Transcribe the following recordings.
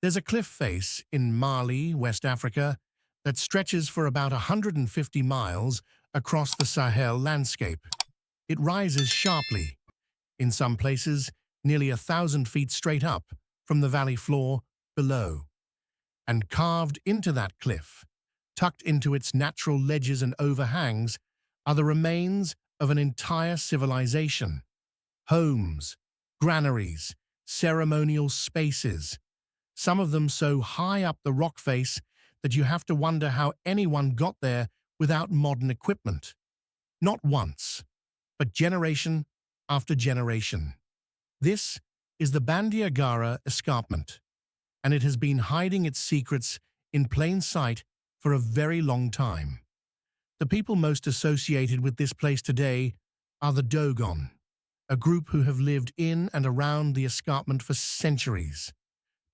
There's a cliff face in Mali, West Africa, that stretches for about 150 miles across the Sahel landscape. It rises sharply, in some places nearly 1,000 feet straight up from the valley floor below. And carved into that cliff, tucked into its natural ledges and overhangs, are the remains of an entire civilization. Homes, granaries, ceremonial spaces, some of them so high up the rock face that you have to wonder how anyone got there without modern equipment. Not once, but generation after generation. This is the Bandiagara Escarpment, and it has been hiding its secrets in plain sight for a very long time. The people most associated with this place today are the Dogon, a group who have lived in and around the escarpment for centuries.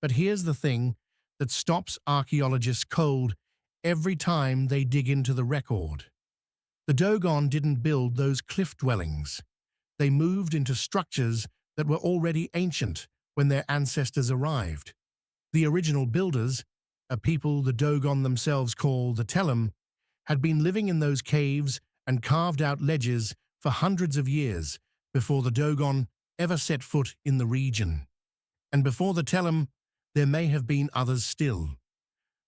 But here's the thing that stops archaeologists cold every time they dig into the record. The Dogon didn't build those cliff dwellings. They moved into structures that were already ancient when their ancestors arrived. The original builders, a people the Dogon themselves call the Telem, had been living in those caves and carved out ledges for hundreds of years before the Dogon ever set foot in the region. And before the Telem, there may have been others still.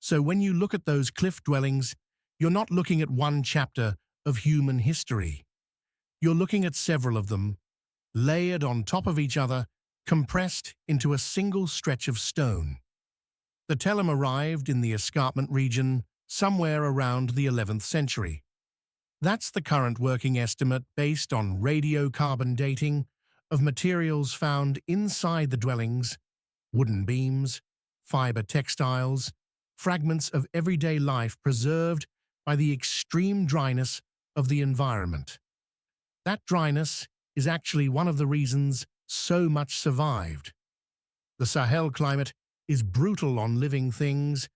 So when you look at those cliff dwellings, you're not looking at one chapter of human history. You're looking at several of them, layered on top of each other, compressed into a single stretch of stone. The Telem arrived in the escarpment region somewhere around the 11th century. That's the current working estimate based on radiocarbon dating of materials found inside the dwellings: wooden beams, fiber textiles, fragments of everyday life preserved by the extreme dryness of the environment. That dryness is actually one of the reasons so much survived. The Sahel climate is brutal on living things,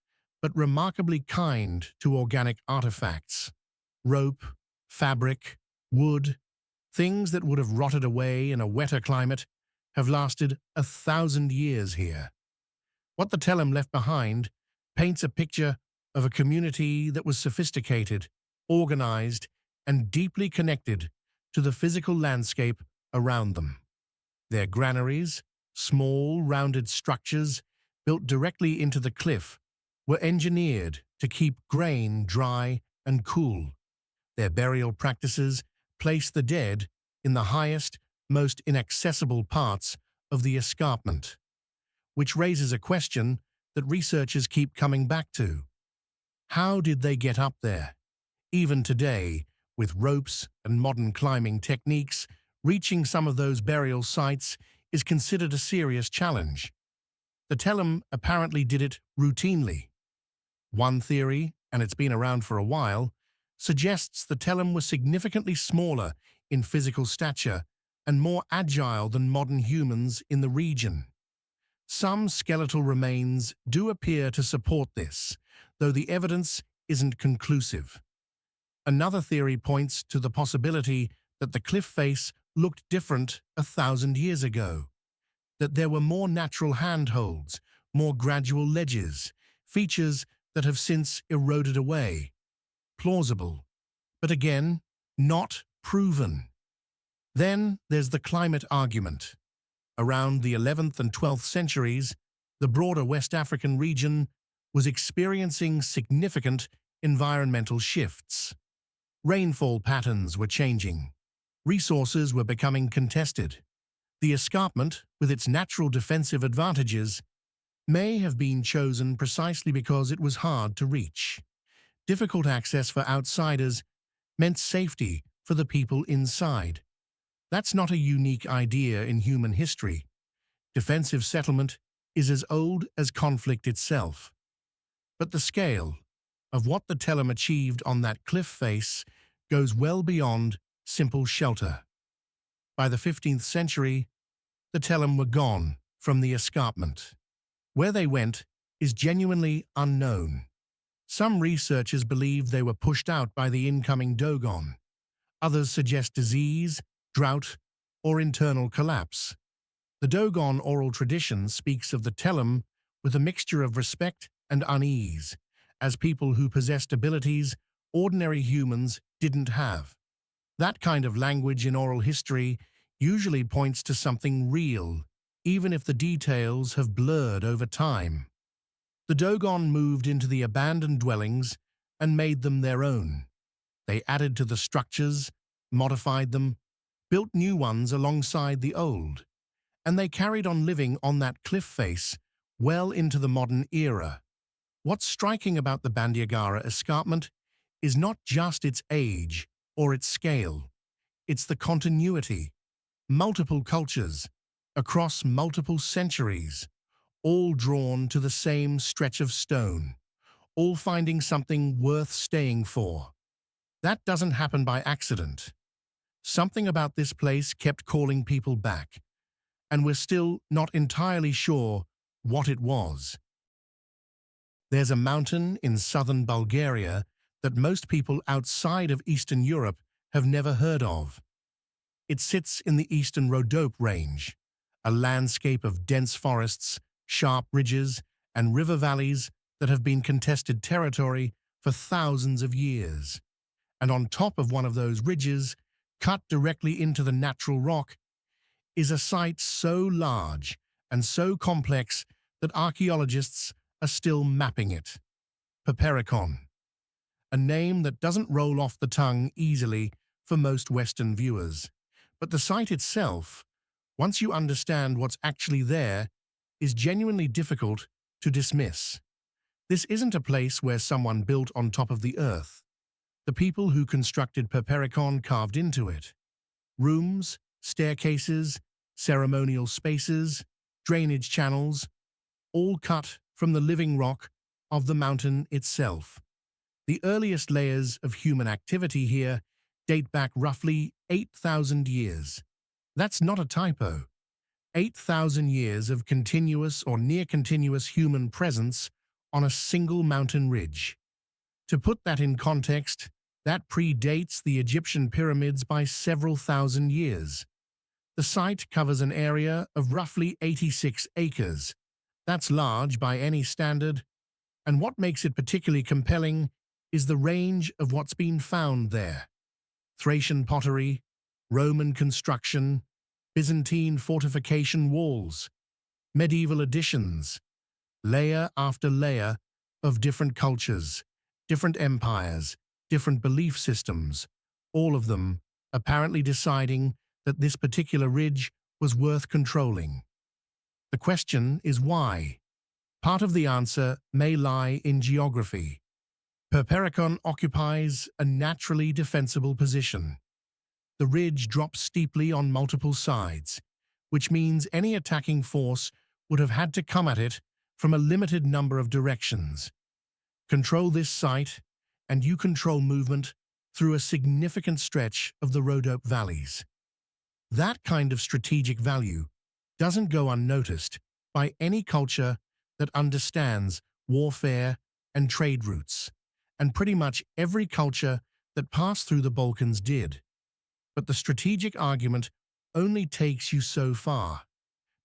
but remarkably kind to organic artifacts. Rope, fabric, wood, things that would have rotted away in a wetter climate have lasted 1,000 years here. What the Telem left behind paints a picture of a community that was sophisticated, organized, and deeply connected to the physical landscape around them. Their granaries, small, rounded structures built directly into the cliff, were engineered to keep grain dry and cool. Their burial practices placed the dead in the highest, most inaccessible parts of the escarpment, which raises a question that researchers keep coming back to. How did they get up there? Even today, with ropes and modern climbing techniques, reaching some of those burial sites is considered a serious challenge. The Telem apparently did it routinely. One theory, and it's been around for a while, suggests the Telem was significantly smaller in physical stature and more agile than modern humans in the region. Some skeletal remains do appear to support this, though the evidence isn't conclusive. Another theory points to the possibility that the cliff face looked different 1,000 years ago, that there were more natural handholds, more gradual ledges, features that have since eroded away. Plausible, but again, not proven. Then there's the climate argument. Around the 11th and 12th centuries, the broader West African region was experiencing significant environmental shifts. Rainfall patterns were changing. Resources were becoming contested. The escarpment, with its natural defensive advantages, may have been chosen precisely because it was hard to reach. Difficult access for outsiders meant safety for the people inside. That's not a unique idea in human history. Defensive settlement is as old as conflict itself. But the scale of what the Telem achieved on that cliff face goes well beyond simple shelter. By the 15th century, the Telem were gone from the escarpment. Where they went is genuinely unknown. Some researchers believe they were pushed out by the incoming Dogon. Others suggest disease, drought, or internal collapse. The Dogon oral tradition speaks of the Telem with a mixture of respect and unease, as people who possessed abilities ordinary humans didn't have. That kind of language in oral history usually points to something real, even if the details have blurred over time. The Dogon moved into the abandoned dwellings and made them their own. They added to the structures, modified them, built new ones alongside the old, and they carried on living on that cliff face well into the modern era. What's striking about the Bandiagara escarpment is not just its age or its scale, it's the continuity. Multiple cultures, across multiple centuries, all drawn to the same stretch of stone, all finding something worth staying for. That doesn't happen by accident. Something about this place kept calling people back, and we're still not entirely sure what it was. There's a mountain in southern Bulgaria that most people outside of Eastern Europe have never heard of. It sits in the eastern Rhodope range, a landscape of dense forests, sharp ridges, and river valleys that have been contested territory for thousands of years. And on top of one of those ridges, cut directly into the natural rock, is a site so large and so complex that archaeologists are still mapping it. Perperikon, a name that doesn't roll off the tongue easily for most Western viewers. But the site itself, once you understand what's actually there, is genuinely difficult to dismiss. This isn't a place where someone built on top of the earth. The people who constructed Perperikon carved into it. Rooms, staircases, ceremonial spaces, drainage channels, all cut from the living rock of the mountain itself. The earliest layers of human activity here date back roughly 8,000 years. That's not a typo. 8,000 years of continuous or near-continuous human presence on a single mountain ridge. To put that in context, that predates the Egyptian pyramids by several thousand years. The site covers an area of roughly 86 acres. That's large by any standard, and what makes it particularly compelling is the range of what's been found there. Thracian pottery, Roman construction, Byzantine fortification walls, medieval additions, layer after layer of different cultures, different empires, different belief systems, all of them apparently deciding that this particular ridge was worth controlling. The question is why? Part of the answer may lie in geography. Perperikon occupies a naturally defensible position. The ridge drops steeply on multiple sides, which means any attacking force would have had to come at it from a limited number of directions. Control this site, and you control movement through a significant stretch of the Rhodope valleys. That kind of strategic value doesn't go unnoticed by any culture that understands warfare and trade routes, and pretty much every culture that passed through the Balkans did. But the strategic argument only takes you so far,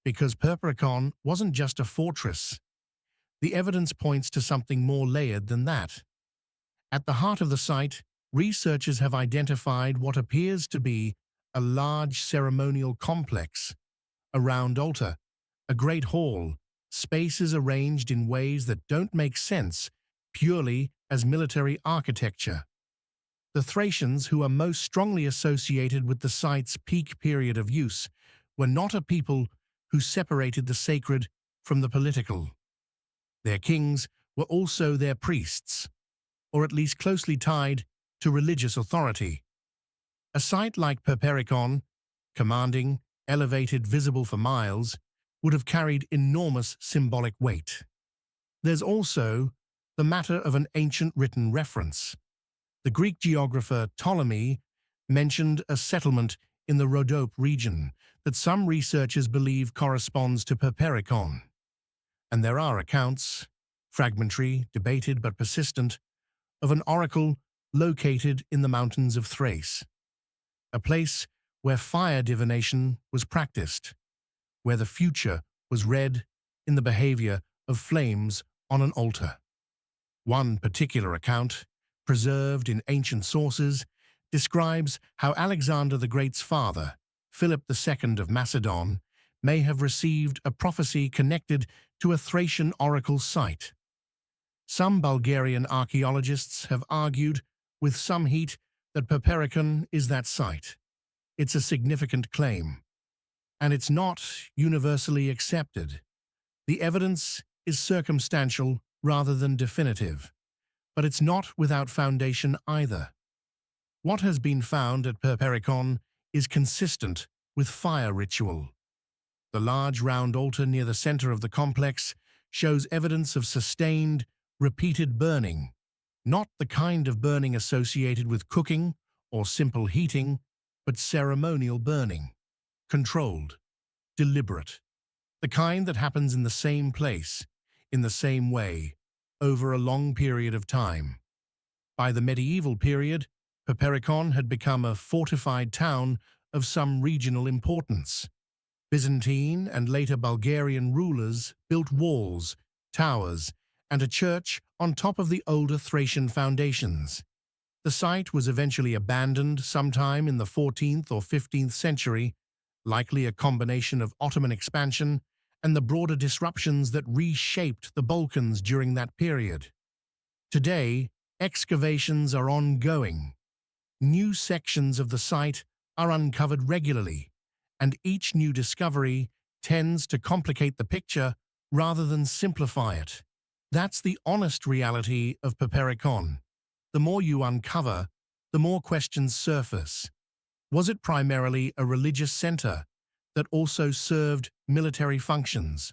because Perperikon wasn't just a fortress. The evidence points to something more layered than that. At the heart of the site, researchers have identified what appears to be a large ceremonial complex, a round altar, a great hall, spaces arranged in ways that don't make sense purely as military architecture. The Thracians, who are most strongly associated with the site's peak period of use, were not a people who separated the sacred from the political. Their kings were also their priests, or at least closely tied to religious authority. A site like Perperikon, commanding, elevated, visible for miles, would have carried enormous symbolic weight. There's also the matter of an ancient written reference. The Greek geographer Ptolemy mentioned a settlement in the Rhodope region that some researchers believe corresponds to Perperikon. And there are accounts, fragmentary, debated but persistent, of an oracle located in the mountains of Thrace, a place where fire divination was practiced, where the future was read in the behavior of flames on an altar. One particular account, preserved in ancient sources, describes how Alexander the Great's father, Philip II of Macedon, may have received a prophecy connected to a Thracian oracle site. Some Bulgarian archaeologists have argued, with some heat, that Perperikon is that site. It's a significant claim, and it's not universally accepted. The evidence is circumstantial rather than definitive, but it's not without foundation either. What has been found at Perperikon is consistent with fire ritual. The large round altar near the center of the complex shows evidence of sustained, repeated burning, not the kind of burning associated with cooking or simple heating, but ceremonial burning, controlled, deliberate, the kind that happens in the same place, in the same way, over a long period of time. By the medieval period, Perperikon had become a fortified town of some regional importance. Byzantine and later Bulgarian rulers built walls, towers, and a church on top of the older Thracian foundations. The site was eventually abandoned sometime in the 14th or 15th century, likely a combination of Ottoman expansion and the broader disruptions that reshaped the Balkans during that period. Today, excavations are ongoing. New sections of the site are uncovered regularly, and each new discovery tends to complicate the picture rather than simplify it. That's the honest reality of Perperikon. The more you uncover, the more questions surface. Was it primarily a religious center that also served military functions,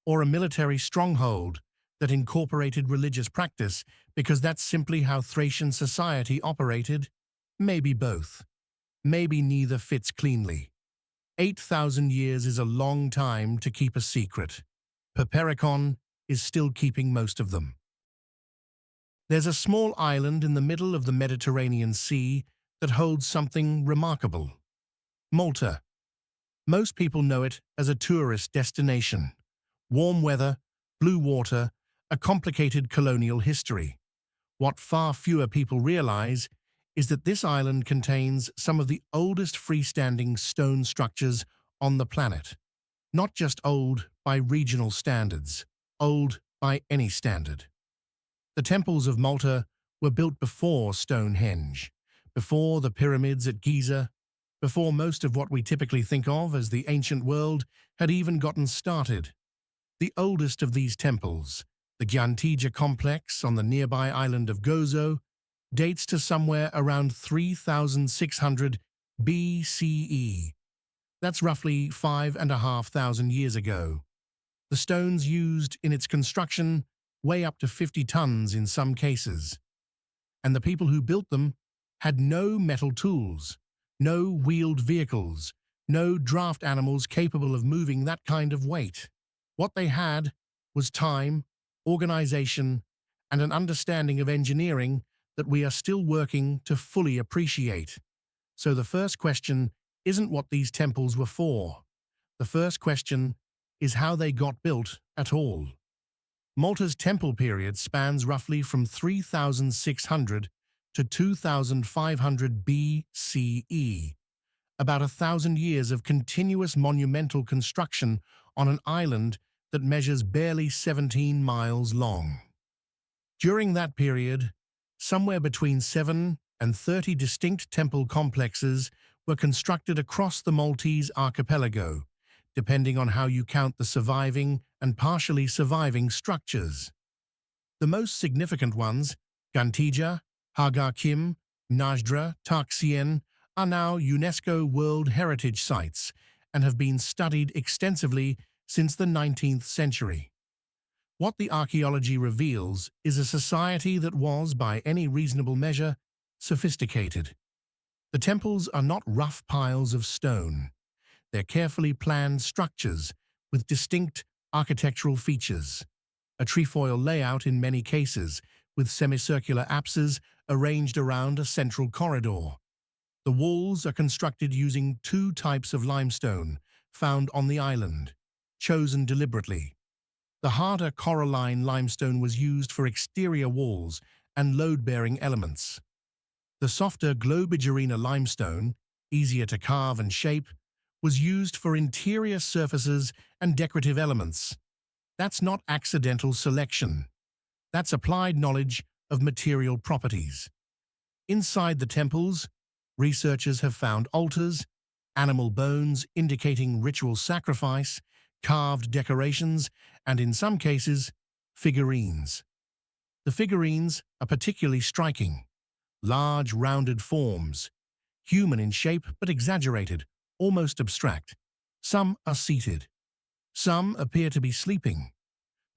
or a military stronghold that incorporated religious practice because that's simply how Thracian society operated? Maybe both. Maybe neither fits cleanly. 8,000 years is a long time to keep a secret. Perperikon is still keeping most of them. There's a small island in the middle of the Mediterranean Sea that holds something remarkable. Malta. Most people know it as a tourist destination. Warm weather, blue water, a complicated colonial history. What far fewer people realize is that this island contains some of the oldest freestanding stone structures on the planet. Not just old by regional standards, old by any standard. The temples of Malta were built before Stonehenge, before the pyramids at Giza, before most of what we typically think of as the ancient world had even gotten started. The oldest of these temples, the Gyantija complex on the nearby island of Gozo, dates to somewhere around 3,600 BCE. That's roughly 5,500 years ago. The stones used in its construction weigh up to 50 tons in some cases. And the people who built them had no metal tools, no wheeled vehicles, no draft animals capable of moving that kind of weight. What they had was time, organization, and an understanding of engineering that we are still working to fully appreciate. So the first question isn't what these temples were for. The first question is how they got built at all. Malta's temple period spans roughly from 3,600 to 2,500 BCE, about 1,000 years of continuous monumental construction on an island that measures barely 17 miles long. During that period, somewhere between 7 and 30 distinct temple complexes were constructed across the Maltese archipelago, depending on how you count the surviving and partially surviving structures. The most significant ones, Gyantija, Hagar Kim, Najdra, Taksien, are now UNESCO World Heritage Sites and have been studied extensively since the 19th century. What the archaeology reveals is a society that was, by any reasonable measure, sophisticated. The temples are not rough piles of stone. They're carefully planned structures with distinct architectural features. A trefoil layout in many cases, with semicircular apses arranged around a central corridor. The walls are constructed using two types of limestone found on the island, chosen deliberately. The harder coralline limestone was used for exterior walls and load-bearing elements. The softer Globigerina limestone, easier to carve and shape, was used for interior surfaces and decorative elements. That's not accidental selection. That's applied knowledge of material properties. Inside the temples, researchers have found altars, animal bones indicating ritual sacrifice, carved decorations, and in some cases, figurines. The figurines are particularly striking. Large, rounded forms, human in shape but exaggerated, almost abstract. Some are seated. Some appear to be sleeping.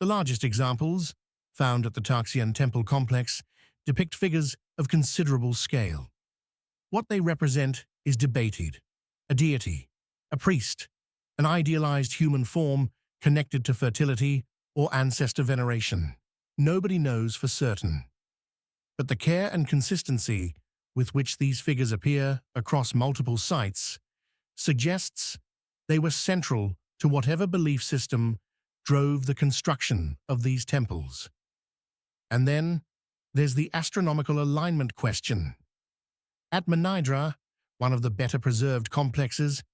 The largest examples, found at the Taxian temple complex, depict figures of considerable scale. What they represent is debated. A deity, a priest, an idealized human form connected to fertility or ancestor veneration. Nobody knows for certain. But the care and consistency with which these figures appear across multiple sites suggests they were central to whatever belief system drove the construction of these temples. And then there's the astronomical alignment question. At Menidra, one of the better preserved complexes,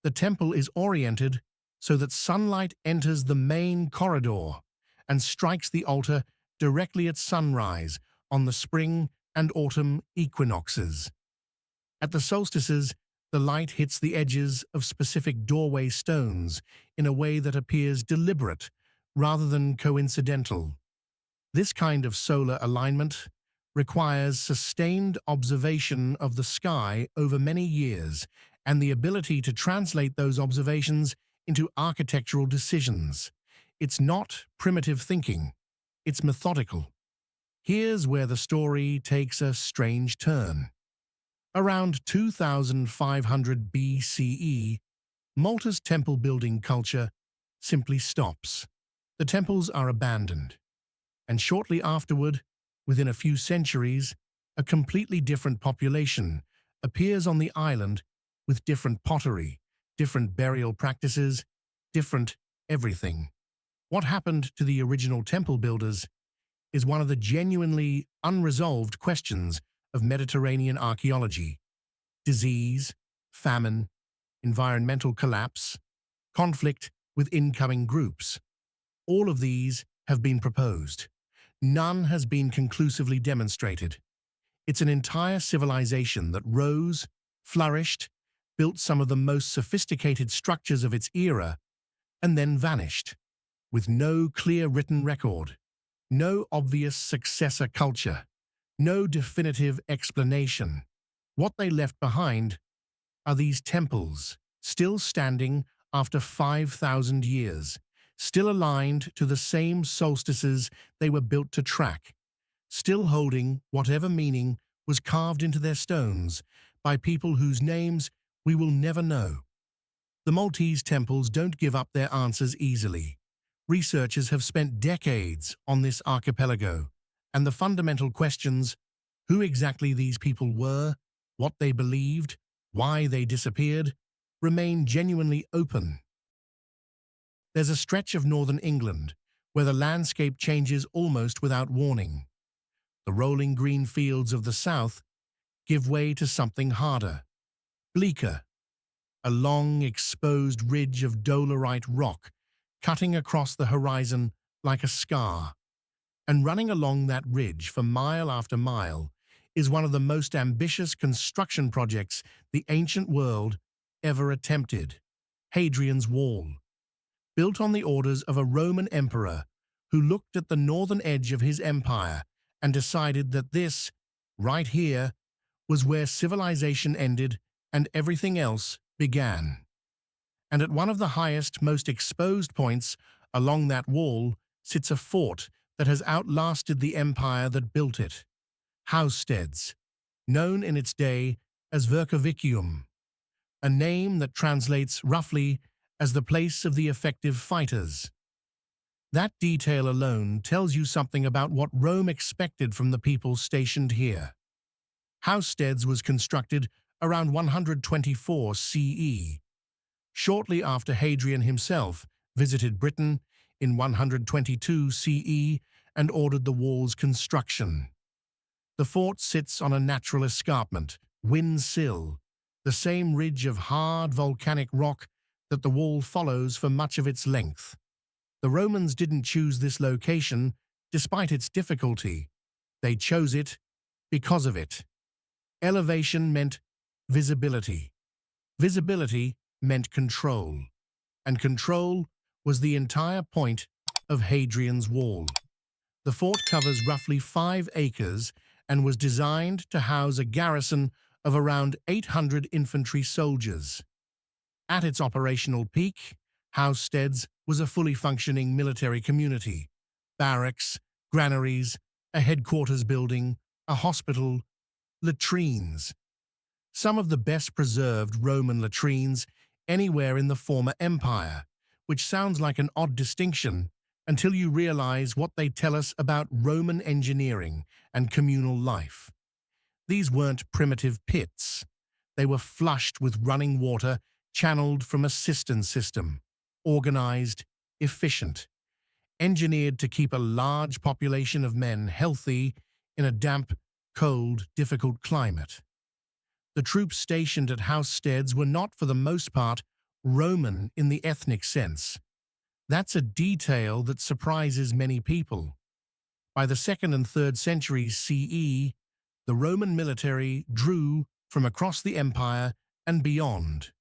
the temple is oriented so that sunlight enters the main corridor and strikes the altar directly at sunrise on the spring and autumn equinoxes. At the solstices, the light hits the edges of specific doorway stones in a way that appears deliberate rather than coincidental. This kind of solar alignment requires sustained observation of the sky over many years and the ability to translate those observations into architectural decisions. It's not primitive thinking, it's methodical. Here's where the story takes a strange turn. Around 2500 BCE, Malta's temple building culture simply stops. The temples are abandoned. And shortly afterward, within a few centuries, a completely different population appears on the island with different pottery, different burial practices, different everything. What happened to the original temple builders is one of the genuinely unresolved questions of Mediterranean archaeology. Disease, famine, environmental collapse, conflict with incoming groups. All of these have been proposed. None has been conclusively demonstrated. It's an entire civilization that rose, flourished, built some of the most sophisticated structures of its era, and then vanished, with no clear written record, no obvious successor culture, no definitive explanation. What they left behind are these temples, still standing after 5,000 years, still aligned to the same solstices they were built to track, still holding whatever meaning was carved into their stones by people whose names we will never know. The Maltese temples don't give up their answers easily. Researchers have spent decades on this archipelago, and the fundamental questions, who exactly these people were, what they believed, why they disappeared, remain genuinely open. There's a stretch of northern England where the landscape changes almost without warning. The rolling green fields of the south give way to something harder, bleaker, a long exposed ridge of dolerite rock cutting across the horizon like a scar. And running along that ridge for mile after mile is one of the most ambitious construction projects the ancient world ever attempted, Hadrian's Wall. Built on the orders of a Roman emperor who looked at the northern edge of his empire and decided that this, right here, was where civilization ended and everything else began. And at one of the highest, most exposed points along that wall sits a fort that has outlasted the empire that built it, Housesteads, known in its day as Vercovicium, a name that translates roughly as the place of the effective fighters. That detail alone tells you something about what Rome expected from the people stationed here. Housesteads was constructed around 124 CE, shortly after Hadrian himself visited Britain in 122 CE and ordered the wall's construction. The fort sits on a natural escarpment, wind sill, the same ridge of hard volcanic rock that the wall follows for much of its length. The Romans didn't choose this location despite its difficulty. They chose it because of it. Elevation meant visibility. Visibility meant control. And control was the entire point of Hadrian's Wall. The fort covers roughly 5 acres and was designed to house a garrison of around 800 infantry soldiers. At its operational peak, Housesteads was a fully functioning military community. Barracks, granaries, a headquarters building, a hospital, latrines. Some of the best preserved Roman latrines anywhere in the former empire, which sounds like an odd distinction until you realize what they tell us about Roman engineering and communal life. These weren't primitive pits. They were flushed with running water channeled from a cistern system, organized, efficient, engineered to keep a large population of men healthy in a damp, cold, difficult climate. The troops stationed at Housesteads were not, for the most part, Roman in the ethnic sense. That's a detail that surprises many people. By the 2nd and 3rd centuries CE, the Roman military drew from across the empire and beyond.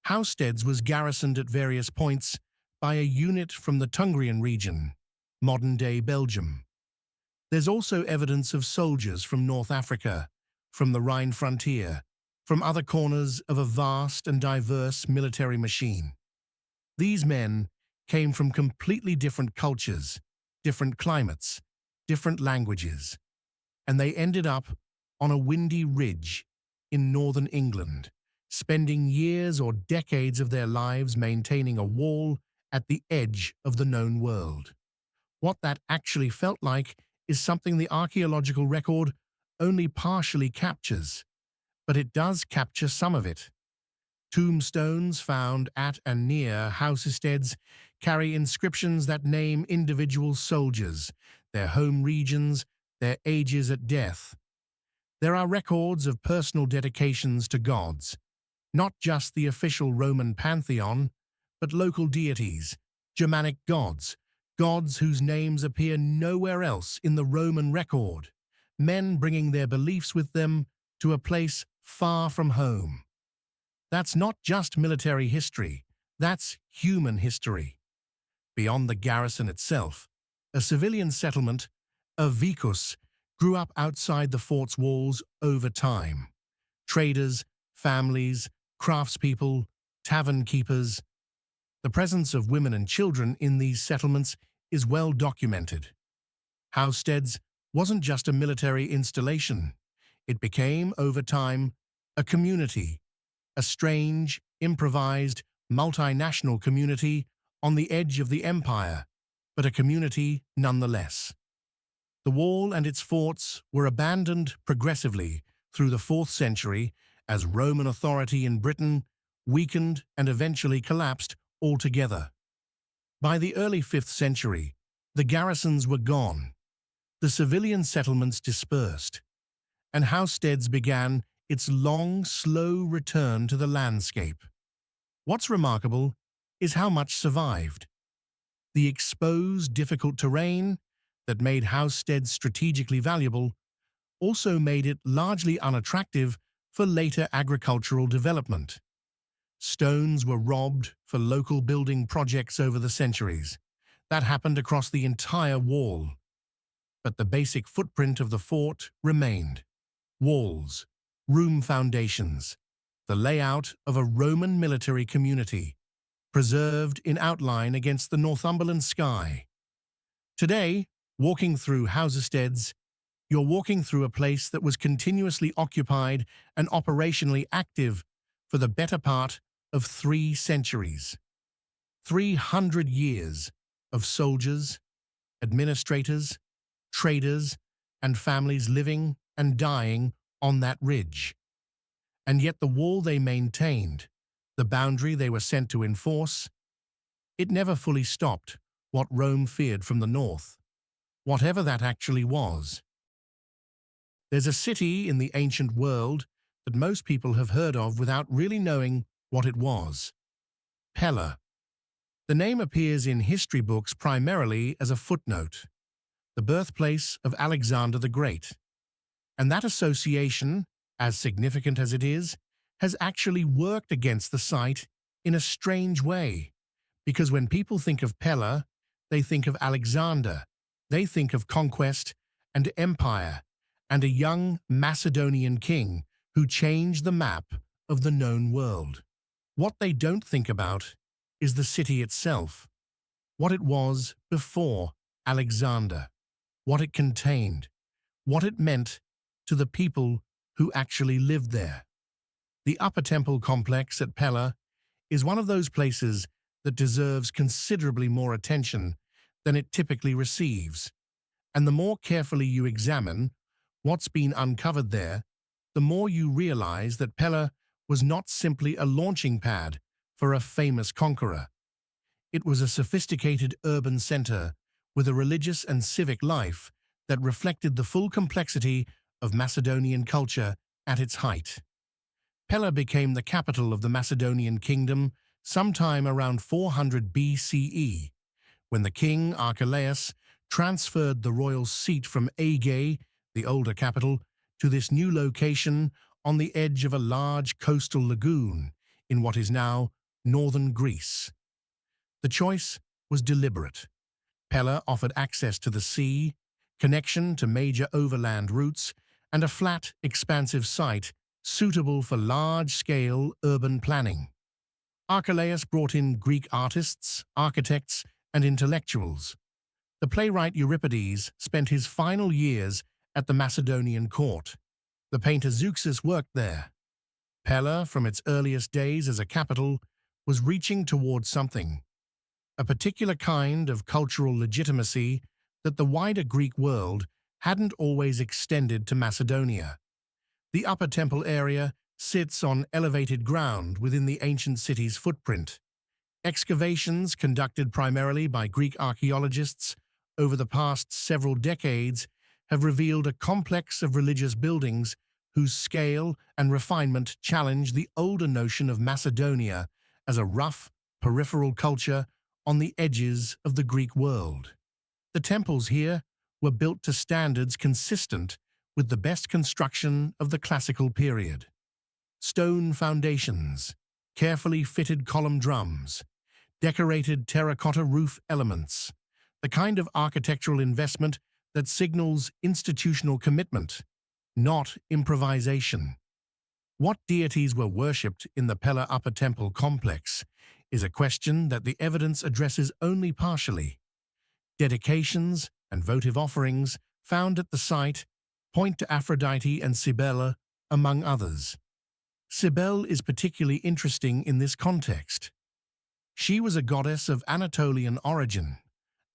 Housesteads was garrisoned at various points by a unit from the Tungrian region, modern-day Belgium. There's also evidence of soldiers from North Africa, from the Rhine frontier, from other corners of a vast and diverse military machine. These men came from completely different cultures, different climates, different languages, and they ended up on a windy ridge in northern England, spending years or decades of their lives maintaining a wall at the edge of the known world. What that actually felt like is something the archaeological record only partially captures, but it does capture some of it. Tombstones found at and near Housesteads carry inscriptions that name individual soldiers, their home regions, their ages at death. There are records of personal dedications to gods, not just the official Roman pantheon, but local deities, Germanic gods, gods whose names appear nowhere else in the Roman record, men bringing their beliefs with them to a place far from home. That's not just military history, that's human history. Beyond the garrison itself, a civilian settlement, a vicus, grew up outside the fort's walls over time. Traders, families, craftspeople, tavern keepers. The presence of women and children in these settlements is well documented. Housesteads wasn't just a military installation. It became, over time, a community, a strange, improvised, multinational community on the edge of the empire, but a community nonetheless. The wall and its forts were abandoned progressively through the 4th century as Roman authority in Britain weakened and eventually collapsed altogether. By the early 5th century, the garrisons were gone, the civilian settlements dispersed, and Housesteads began its long, slow return to the landscape. What's remarkable is how much survived. The exposed, difficult terrain that made Housesteads strategically valuable also made it largely unattractive for later agricultural development. Stones were robbed for local building projects over the centuries. That happened across the entire wall. But the basic footprint of the fort remained. Walls, room foundations, the layout of a Roman military community, preserved in outline against the Northumberland sky. Today, walking through Housesteads, you're walking through a place that was continuously occupied and operationally active for the better part of 3 centuries. 300 years of soldiers, administrators, traders, and families living and dying on that ridge. And yet the wall they maintained, the boundary they were sent to enforce, it never fully stopped what Rome feared from the north, whatever that actually was. There's a city in the ancient world that most people have heard of without really knowing what it was. Pella. The name appears in history books primarily as a footnote, the birthplace of Alexander the Great. And that association, as significant as it is, has actually worked against the site in a strange way. Because when people think of Pella, they think of Alexander, they think of conquest and empire, and a young Macedonian king who changed the map of the known world. What they don't think about is the city itself, what it was before Alexander, what it contained, what it meant to the people who actually lived there. The Upper Temple complex at Pella is one of those places that deserves considerably more attention than it typically receives. And the more carefully you examine what's been uncovered there, the more you realize that Pella was not simply a launching pad for a famous conqueror. It was a sophisticated urban center with a religious and civic life that reflected the full complexity of Macedonian culture at its height. Pella became the capital of the Macedonian kingdom sometime around 400 BCE, when the king Archelaus transferred the royal seat from Aegae, the older capital, to this new location on the edge of a large coastal lagoon in what is now northern Greece. The choice was deliberate. Pella offered access to the sea, connection to major overland routes, and a flat, expansive site suitable for large-scale urban planning. Archelaus brought in Greek artists, architects, and intellectuals. The playwright Euripides spent his final years at the Macedonian court. The painter Zeuxis worked there. Pella, from its earliest days as a capital, was reaching towards something, a particular kind of cultural legitimacy that the wider Greek world hadn't always extended to Macedonia. The Upper Temple area sits on elevated ground within the ancient city's footprint. Excavations conducted primarily by Greek archaeologists over the past several decades have revealed a complex of religious buildings whose scale and refinement challenge the older notion of Macedonia as a rough, peripheral culture on the edges of the Greek world. The temples here were built to standards consistent with the best construction of the classical period. Stone foundations, carefully fitted column drums, decorated terracotta roof elements, the kind of architectural investment that signals institutional commitment, not improvisation. What deities were worshipped in the Pella Upper Temple complex is a question that the evidence addresses only partially. Dedications and votive offerings found at the site point to Aphrodite and Cybele, among others. Cybele is particularly interesting in this context. She was a goddess of Anatolian origin,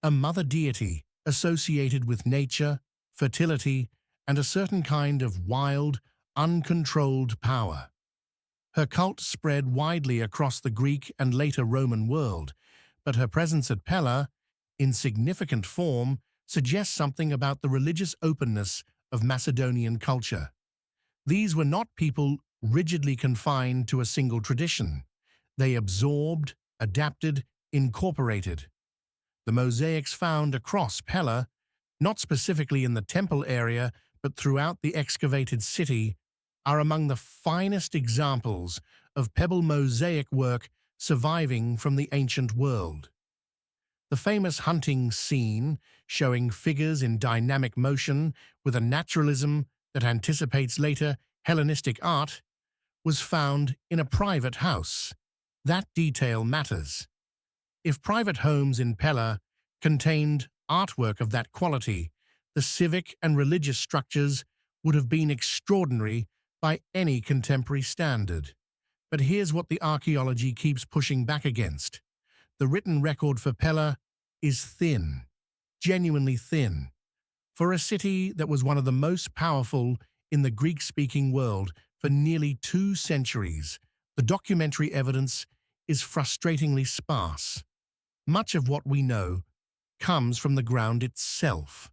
a mother deity associated with nature, fertility, and a certain kind of wild, uncontrolled power. Her cult spread widely across the Greek and later Roman world, but her presence at Pella, in significant form, suggests something about the religious openness of Macedonian culture. These were not people rigidly confined to a single tradition. They absorbed, adapted, incorporated. The mosaics found across Pella, not specifically in the temple area but throughout the excavated city, are among the finest examples of pebble mosaic work surviving from the ancient world. The famous hunting scene, showing figures in dynamic motion with a naturalism that anticipates later Hellenistic art, was found in a private house. That detail matters. If private homes in Pella contained artwork of that quality, the civic and religious structures would have been extraordinary by any contemporary standard. But here's what the archaeology keeps pushing back against. The written record for Pella is thin, genuinely thin. For a city that was one of the most powerful in the Greek-speaking world for nearly 2 centuries, the documentary evidence is frustratingly sparse. Much of what we know comes from the ground itself,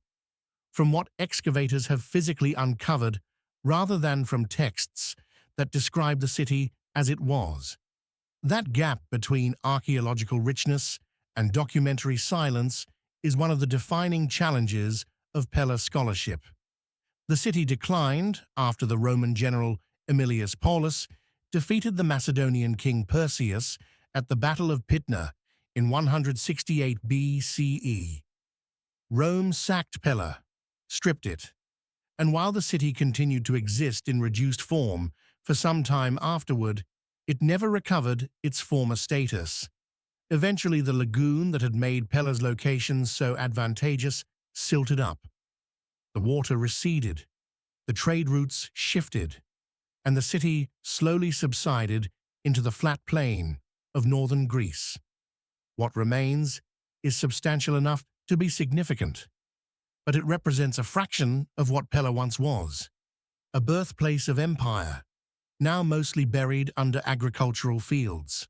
from what excavators have physically uncovered rather than from texts that describe the city as it was. That gap between archaeological richness and documentary silence is one of the defining challenges of Pella scholarship. The city declined after the Roman general Aemilius Paulus defeated the Macedonian king Perseus at the Battle of Pydna in 168 BCE. Rome sacked Pella, stripped it, and while the city continued to exist in reduced form for some time afterward, it never recovered its former status. Eventually, the lagoon that had made Pella's location so advantageous silted up. The water receded, the trade routes shifted, and the city slowly subsided into the flat plain of northern Greece. What remains is substantial enough to be significant, but it represents a fraction of what Pella once was, a birthplace of empire, now mostly buried under agricultural fields.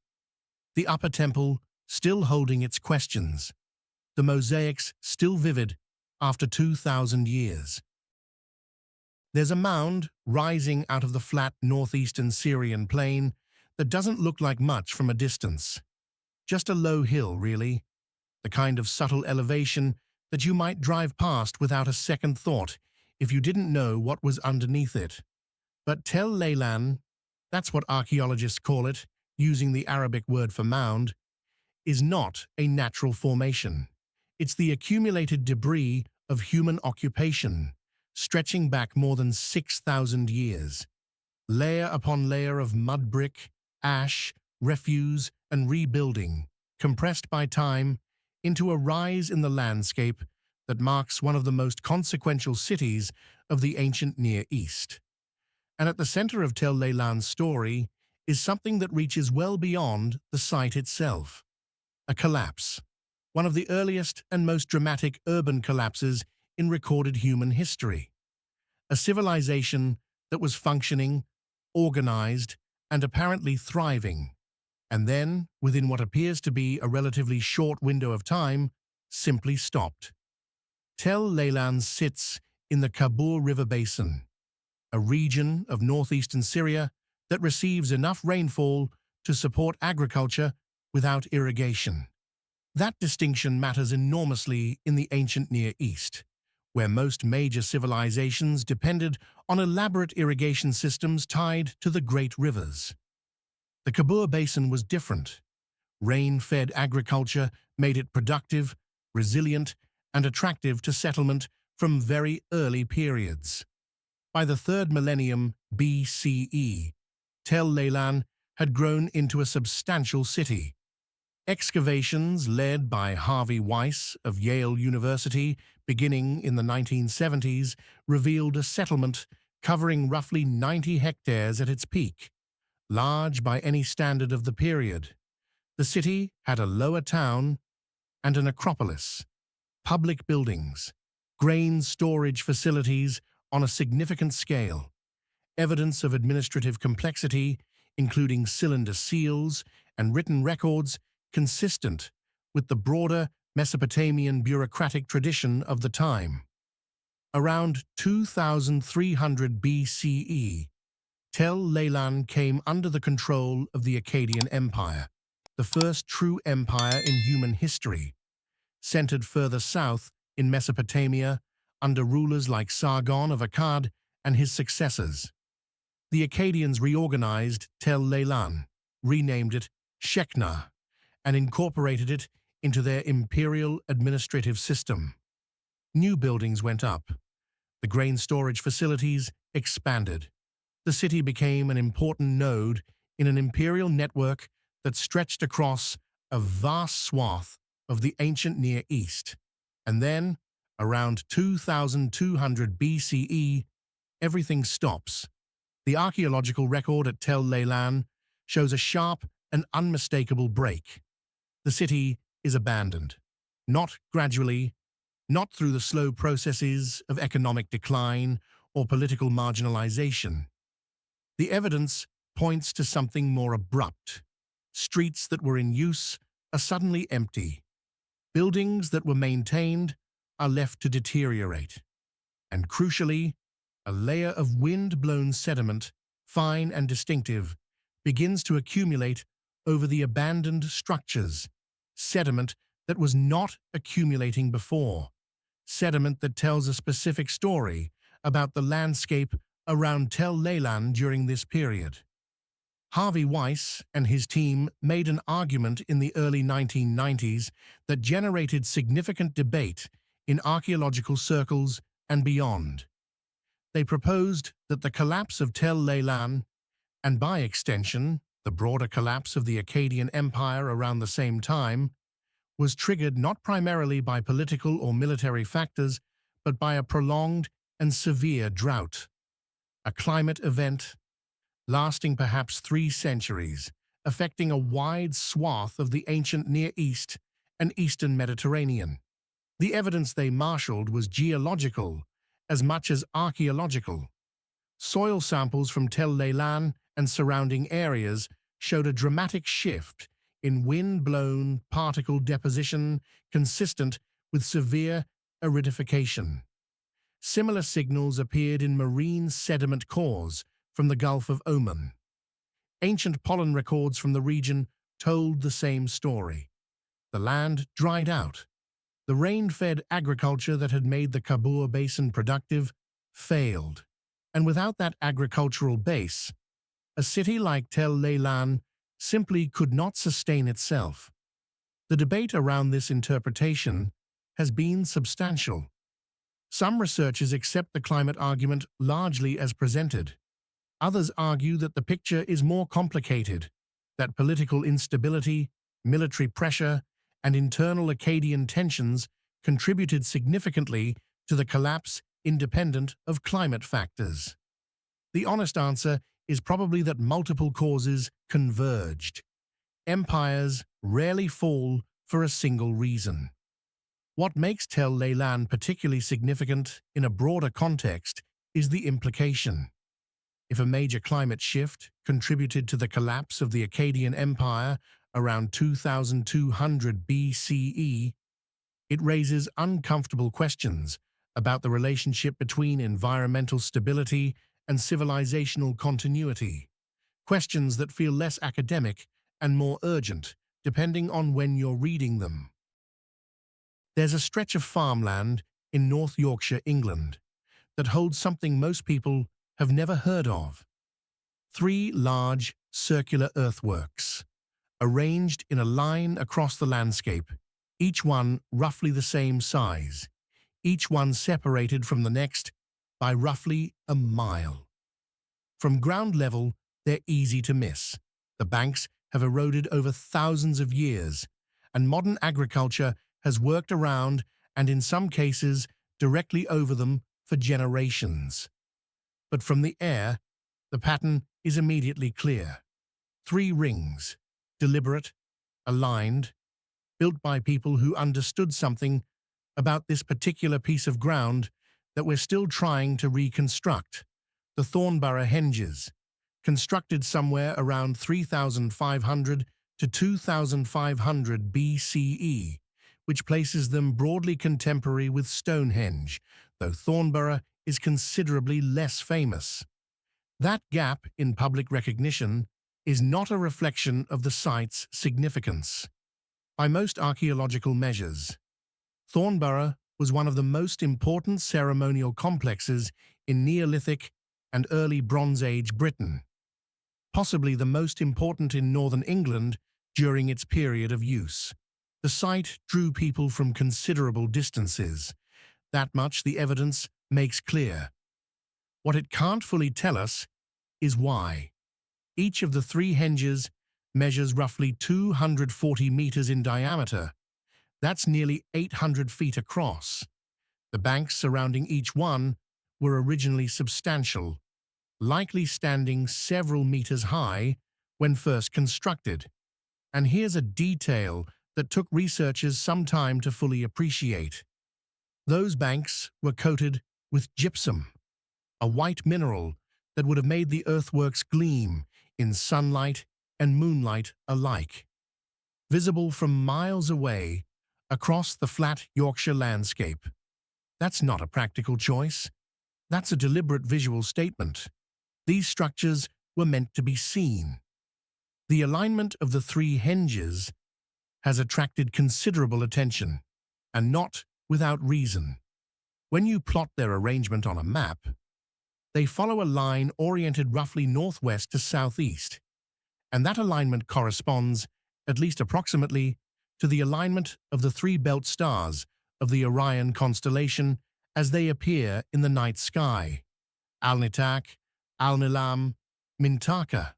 The upper temple still holding its questions, the mosaics still vivid after 2,000 years. There's a mound rising out of the flat northeastern Syrian plain that doesn't look like much from a distance. Just a low hill, really, the kind of subtle elevation that you might drive past without a second thought if you didn't know what was underneath it. But Tel Leilan, that's what archaeologists call it, using the Arabic word for mound, is not a natural formation. It's the accumulated debris of human occupation, stretching back more than 6,000 years. Layer upon layer of mud brick, ash, refuse, and rebuilding, compressed by time into a rise in the landscape that marks one of the most consequential cities of the ancient Near East. And at the center of Tel Leilan's story is something that reaches well beyond the site itself. A collapse, one of the earliest and most dramatic urban collapses in recorded human history. A civilization that was functioning, organized, and apparently thriving, and then, within what appears to be a relatively short window of time, simply stopped. Tel Leilan sits in the Kabul River Basin, a region of northeastern Syria that receives enough rainfall to support agriculture without irrigation. That distinction matters enormously in the ancient Near East, where most major civilizations depended on elaborate irrigation systems tied to the great rivers. The Kabul Basin was different. Rain-fed agriculture made it productive, resilient, and attractive to settlement from very early periods. By the 3rd millennium BCE, Tel Leilan had grown into a substantial city. Excavations led by Harvey Weiss of Yale University beginning in the 1970s revealed a settlement covering roughly 90 hectares at its peak, large by any standard of the period. The city had a lower town and an acropolis, public buildings, grain storage facilities on a significant scale, evidence of administrative complexity, including cylinder seals and written records consistent with the broader Mesopotamian bureaucratic tradition of the time. Around 2300 BCE, Tel Leilan came under the control of the Akkadian Empire, the first true empire in human history, centered further south in Mesopotamia under rulers like Sargon of Akkad and his successors. The Akkadians reorganized Tel Leilan, renamed it Shekna, and incorporated it into their imperial administrative system. New buildings went up. The grain storage facilities expanded. The city became an important node in an imperial network that stretched across a vast swath of the ancient Near East. And then, around 2200 BCE, everything stops. The archaeological record at Tel Leilan shows a sharp and unmistakable break. The city is abandoned, not gradually, not through the slow processes of economic decline or political marginalization. The evidence points to something more abrupt. Streets that were in use are suddenly empty. Buildings that were maintained are left to deteriorate. And crucially, a layer of wind-blown sediment, fine and distinctive, begins to accumulate over the abandoned structures, sediment that was not accumulating before, sediment that tells a specific story about the landscape around Tel Leilan during this period. Harvey Weiss and his team made an argument in the early 1990s that generated significant debate in archaeological circles and beyond. They proposed that the collapse of Tel Leilan, and by extension, the broader collapse of the Akkadian Empire around the same time, was triggered not primarily by political or military factors, but by a prolonged and severe drought, a climate event lasting perhaps 3 centuries, affecting a wide swath of the ancient Near East and Eastern Mediterranean. The evidence they marshaled was geological as much as archaeological. Soil samples from Tel Leilan and surrounding areas showed a dramatic shift in wind-blown particle deposition consistent with severe aridification. Similar signals appeared in marine sediment cores from the Gulf of Oman. Ancient pollen records from the region told the same story. The land dried out. The rain-fed agriculture that had made the Kabul Basin productive failed. And without that agricultural base, a city like Tel Leilan simply could not sustain itself. The debate around this interpretation has been substantial. Some researchers accept the climate argument largely as presented. Others argue that the picture is more complicated, that political instability, military pressure, and internal Akkadian tensions contributed significantly to the collapse independent of climate factors. The honest answer is probably that multiple causes converged. Empires rarely fall for a single reason. What makes Tel Leilan particularly significant in a broader context is the implication. If a major climate shift contributed to the collapse of the Akkadian Empire around 2200 BCE, it raises uncomfortable questions about the relationship between environmental stability and civilizational continuity, questions that feel less academic and more urgent, depending on when you're reading them. There's a stretch of farmland in North Yorkshire, England, that holds something most people have never heard of. 3 large, circular earthworks, arranged in a line across the landscape, each one roughly the same size, each one separated from the next by roughly a mile. From ground level, they're easy to miss. The banks have eroded over thousands of years, and modern agriculture has worked around and in some cases directly over them for generations. But from the air, the pattern is immediately clear. 3 rings, deliberate, aligned, built by people who understood something about this particular piece of ground that we're still trying to reconstruct. The Thornborough henges, constructed somewhere around 3,500 to 2,500 BCE, which places them broadly contemporary with Stonehenge, though Thornborough is considerably less famous. That gap in public recognition is not a reflection of the site's significance. By most archaeological measures, Thornborough was one of the most important ceremonial complexes in Neolithic and early Bronze Age Britain, possibly the most important in northern England during its period of use. The site drew people from considerable distances. That much the evidence makes clear. What it can't fully tell us is why. Each of the 3 henges measures roughly 240 meters in diameter. That's nearly 800 feet across. The banks surrounding each one were originally substantial, likely standing several meters high when first constructed. And here's a detail that took researchers some time to fully appreciate. Those banks were coated with gypsum, a white mineral that would have made the earthworks gleam in sunlight and moonlight alike. Visible from miles away, across the flat Yorkshire landscape. That's not a practical choice. That's a deliberate visual statement. These structures were meant to be seen. The alignment of the three henges has attracted considerable attention, and not without reason. When you plot their arrangement on a map, they follow a line oriented roughly northwest to southeast, and that alignment corresponds, at least approximately, to the alignment of the three belt stars of the Orion constellation as they appear in the night sky: Al-Nitak, Al-Nilam, Mintaka.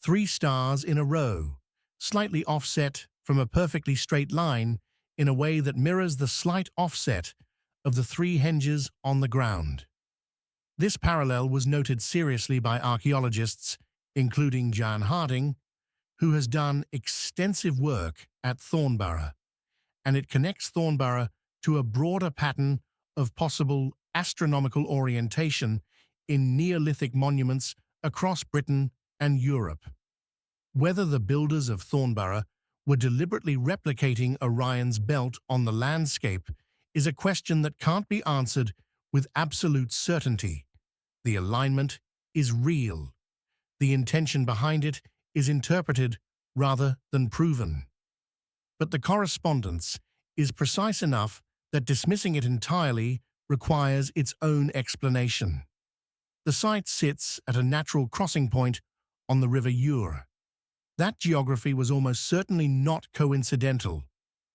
Three stars in a row, slightly offset from a perfectly straight line in a way that mirrors the slight offset of the three henges on the ground. This parallel was noted seriously by archaeologists, including Jan Harding, who has done extensive work at Thornborough, and it connects Thornborough to a broader pattern of possible astronomical orientation in Neolithic monuments across Britain and Europe. Whether the builders of Thornborough were deliberately replicating Orion's belt on the landscape is a question that can't be answered with absolute certainty. The alignment is real. The intention behind it is interpreted rather than proven. But the correspondence is precise enough that dismissing it entirely requires its own explanation. The site sits at a natural crossing point on the River Ure. That geography was almost certainly not coincidental.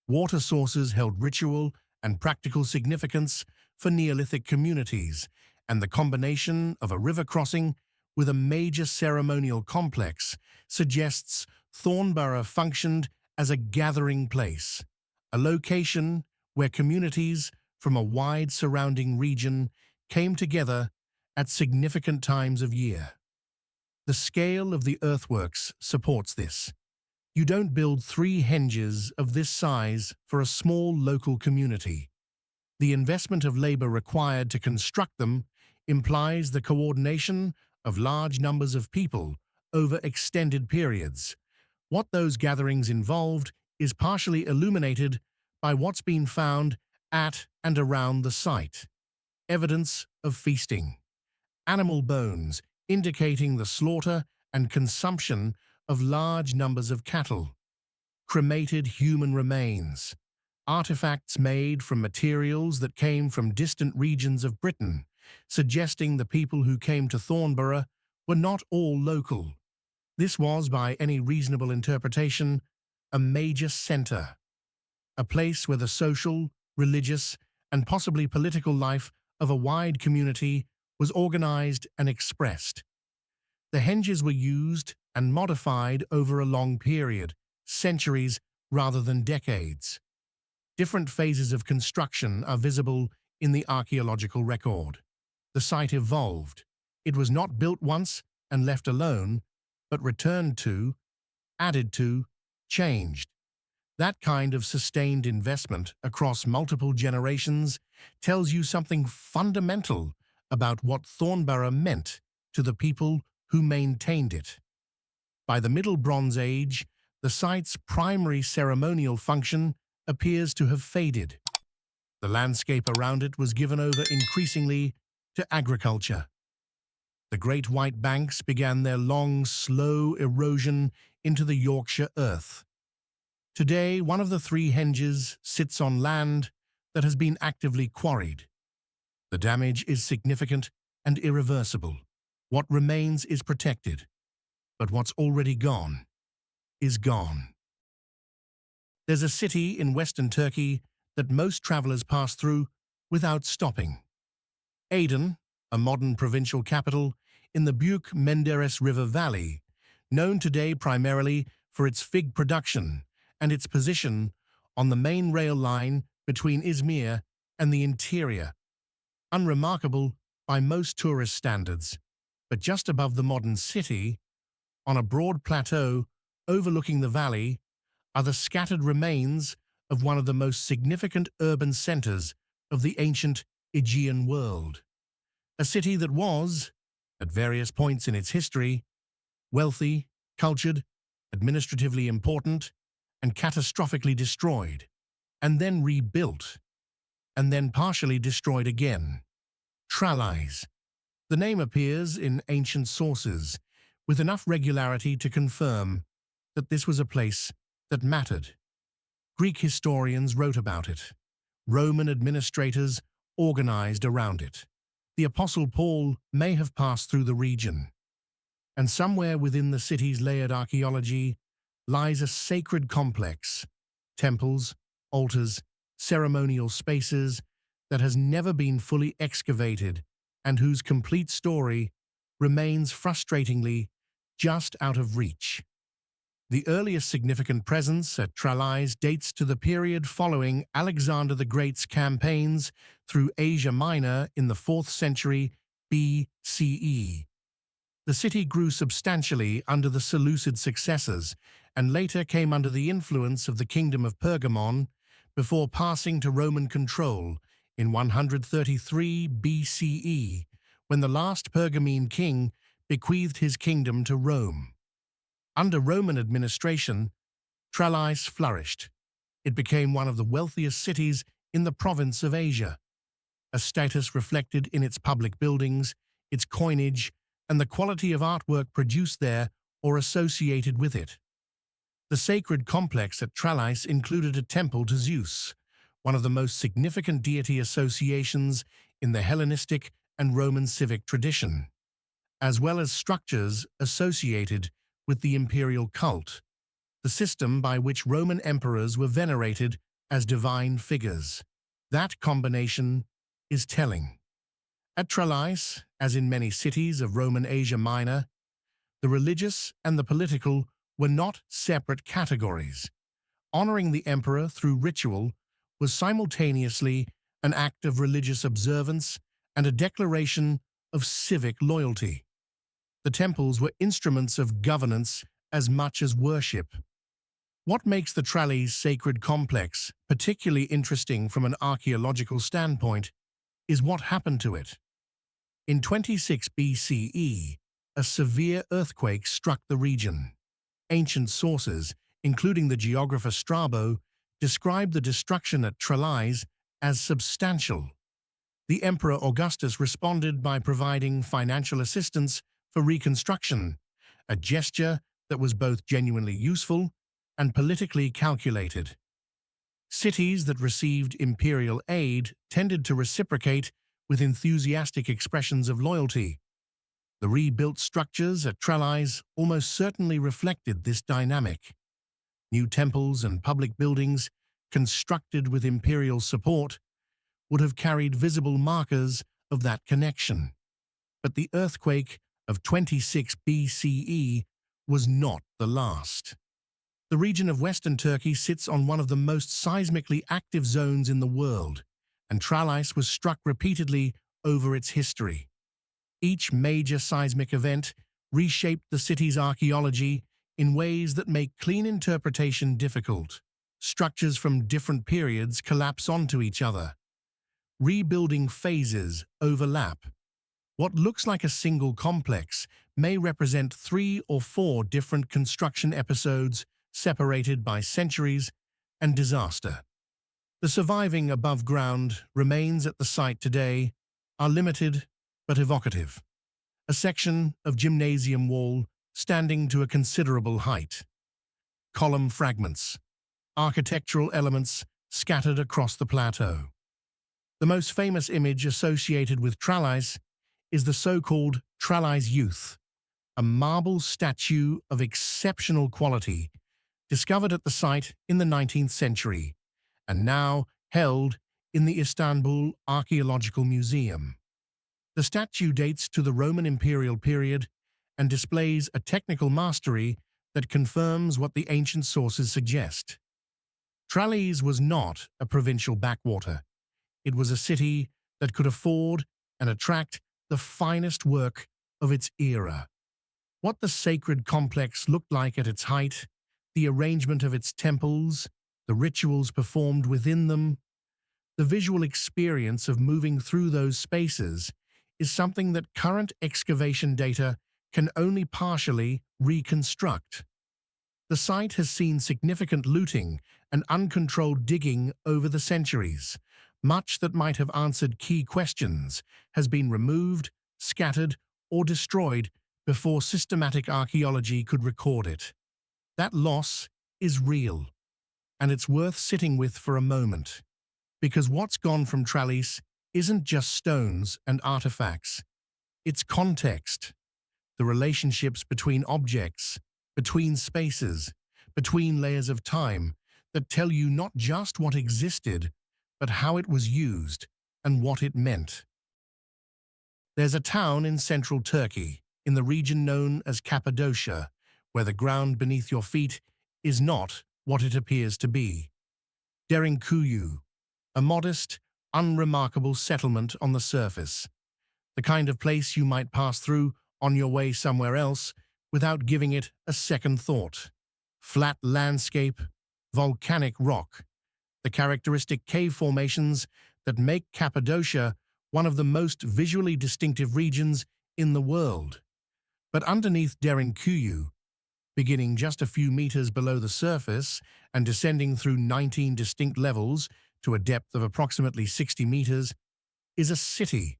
Water sources held ritual and practical significance for Neolithic communities, and the combination of a river crossing with a major ceremonial complex suggests Thornborough functioned as a gathering place, a location where communities from a wide surrounding region came together at significant times of year. The scale of the earthworks supports this. You don't build three henges of this size for a small local community. The investment of labor required to construct them implies the coordination of large numbers of people over extended periods. What those gatherings involved is partially illuminated by what's been found at and around the site. Evidence of feasting. Animal bones indicating the slaughter and consumption of large numbers of cattle. Cremated human remains. Artifacts made from materials that came from distant regions of Britain, suggesting the people who came to Thornborough were not all local. This was, by any reasonable interpretation, a major centre, a place where the social, religious, and possibly political life of a wide community was organized and expressed. The henges were used and modified over a long period, centuries rather than decades. Different phases of construction are visible in the archaeological record. The site evolved. It was not built once and left alone, but returned to, added to, changed. That kind of sustained investment across multiple generations tells you something fundamental about what Thornborough meant to the people who maintained it. By the Middle Bronze Age, the site's primary ceremonial function appears to have faded. The landscape around it was given over increasingly to agriculture. The Great White Banks began their long, slow erosion into the Yorkshire earth. Today, one of the three henges sits on land that has been actively quarried. The damage is significant and irreversible. What remains is protected, but what's already gone is gone. There's a city in western Turkey that most travelers pass through without stopping. Aydın, a modern provincial capital in the Büyük Menderes River Valley, known today primarily for its fig production and its position on the main rail line between Izmir and the interior. Unremarkable by most tourist standards, but just above the modern city, on a broad plateau overlooking the valley, are the scattered remains of one of the most significant urban centers of the ancient Aegean world. A city that was, at various points in its history, wealthy, cultured, administratively important, and catastrophically destroyed. and then rebuilt, and then partially destroyed again. Tralles. The name appears in ancient sources with enough regularity to confirm that this was a place that mattered. Greek historians wrote about it. Roman administrators organized around it. The Apostle Paul may have passed through the region. And somewhere within the city's layered archaeology lies a sacred complex, temples, altars, ceremonial spaces that has never been fully excavated and whose complete story remains frustratingly just out of reach. The earliest significant presence at Tralles dates to the period following Alexander the Great's campaigns through Asia Minor in the 4th century BCE. The city grew substantially under the Seleucid successors and later came under the influence of the Kingdom of Pergamon before passing to Roman control in 133 BCE, when the last Pergamene king bequeathed his kingdom to Rome. Under Roman administration, Tralles flourished. It became one of the wealthiest cities in the province of Asia, a status reflected in its public buildings, its coinage, and the quality of artwork produced there or associated with it. The sacred complex at Tralles included a temple to Zeus, one of the most significant deity associations in the Hellenistic and Roman civic tradition, as well as structures associated with the imperial cult, the system by which Roman emperors were venerated as divine figures. That combination is telling. At Tralles, as in many cities of Roman Asia Minor, the religious and the political were not separate categories. Honoring the emperor through ritual was simultaneously an act of religious observance and a declaration of civic loyalty. The temples were instruments of governance as much as worship. What makes the Tralles sacred complex particularly interesting from an archaeological standpoint is what happened to it. In 26 BCE, a severe earthquake struck the region. Ancient sources, including the geographer Strabo, describe the destruction at Tralles as substantial. The Emperor Augustus responded by providing financial assistance for reconstruction, a gesture that was both genuinely useful and politically calculated. Cities that received imperial aid tended to reciprocate with enthusiastic expressions of loyalty. The rebuilt structures at Tralles almost certainly reflected this dynamic. New temples and public buildings, constructed with imperial support, would have carried visible markers of that connection. But the earthquake of 26 BCE was not the last. The region of Western Turkey sits on one of the most seismically active zones in the world, and Tralles was struck repeatedly over its history. Each major seismic event reshaped the city's archaeology in ways that make clean interpretation difficult. Structures from different periods collapse onto each other. Rebuilding phases overlap. What looks like a single complex may represent 3 or 4 different construction episodes separated by centuries and disaster. The surviving above-ground remains at the site today are limited but evocative. A section of gymnasium wall standing to a considerable height. Column fragments. Architectural elements scattered across the plateau. The most famous image associated with Tralles is the so-called Tralles Youth, a marble statue of exceptional quality discovered at the site in the 19th century and now held in the Istanbul Archaeological Museum. The statue dates to the Roman imperial period and displays a technical mastery that confirms what the ancient sources suggest. Tralles was not a provincial backwater. It was a city that could afford and attract the finest work of its era. What the sacred complex looked like at its height, the arrangement of its temples, the rituals performed within them, the visual experience of moving through those spaces is something that current excavation data can only partially reconstruct. The site has seen significant looting and uncontrolled digging over the centuries. Much that might have answered key questions has been removed, scattered, or destroyed before systematic archaeology could record it. That loss is real, and it's worth sitting with for a moment, because what's gone from Tralles isn't just stones and artifacts. It's context, the relationships between objects, between spaces, between layers of time that tell you not just what existed, but how it was used and what it meant. There's a town in central Turkey, in the region known as Cappadocia, where the ground beneath your feet is not what it appears to be. Derinkuyu, a modest, unremarkable settlement on the surface, the kind of place you might pass through on your way somewhere else without giving it a second thought. Flat landscape, volcanic rock, the characteristic cave formations that make Cappadocia one of the most visually distinctive regions in the world. But underneath Derinkuyu, beginning just a few meters below the surface and descending through 19 distinct levels to a depth of approximately 60 meters, is a city,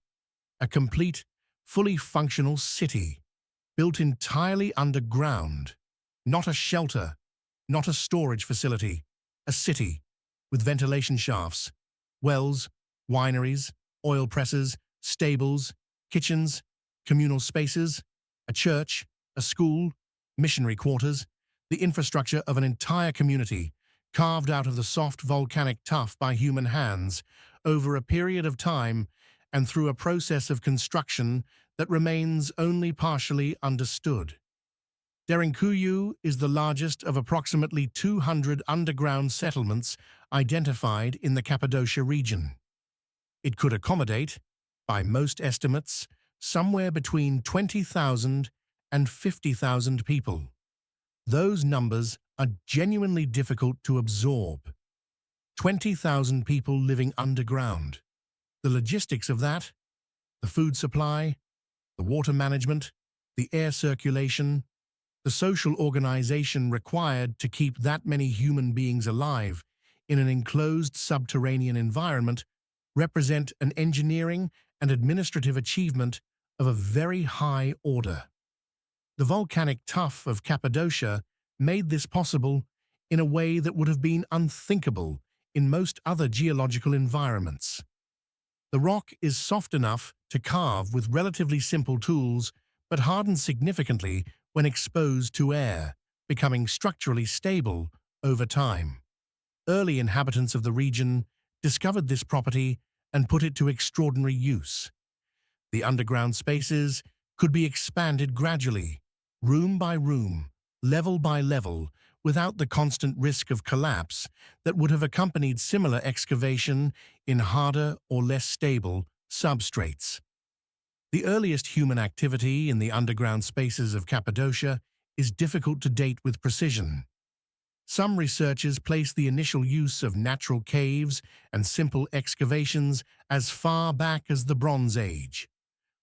a complete, fully functional city, built entirely underground, not a shelter, not a storage facility, a city with ventilation shafts, wells, wineries, oil presses, stables, kitchens, communal spaces, a church, a school, missionary quarters, the infrastructure of an entire community carved out of the soft volcanic tuff by human hands over a period of time and through a process of construction that remains only partially understood. Derinkuyu is the largest of approximately 200 underground settlements identified in the Cappadocia region. It could accommodate, by most estimates, somewhere between 20,000 and 50,000 people. Those numbers are genuinely difficult to absorb. 20,000 people living underground. The logistics of that, the food supply, the water management, the air circulation, the social organization required to keep that many human beings alive in an enclosed subterranean environment represent an engineering and administrative achievement of a very high order. The volcanic tuff of Cappadocia made this possible in a way that would have been unthinkable in most other geological environments. The rock is soft enough to carve with relatively simple tools, but hardens significantly when exposed to air, becoming structurally stable over time. Early inhabitants of the region discovered this property and put it to extraordinary use. The underground spaces could be expanded gradually, room by room, level by level, without the constant risk of collapse that would have accompanied similar excavation in harder or less stable substrates. The earliest human activity in the underground spaces of Cappadocia is difficult to date with precision. Some researchers place the initial use of natural caves and simple excavations as far back as the Bronze Age.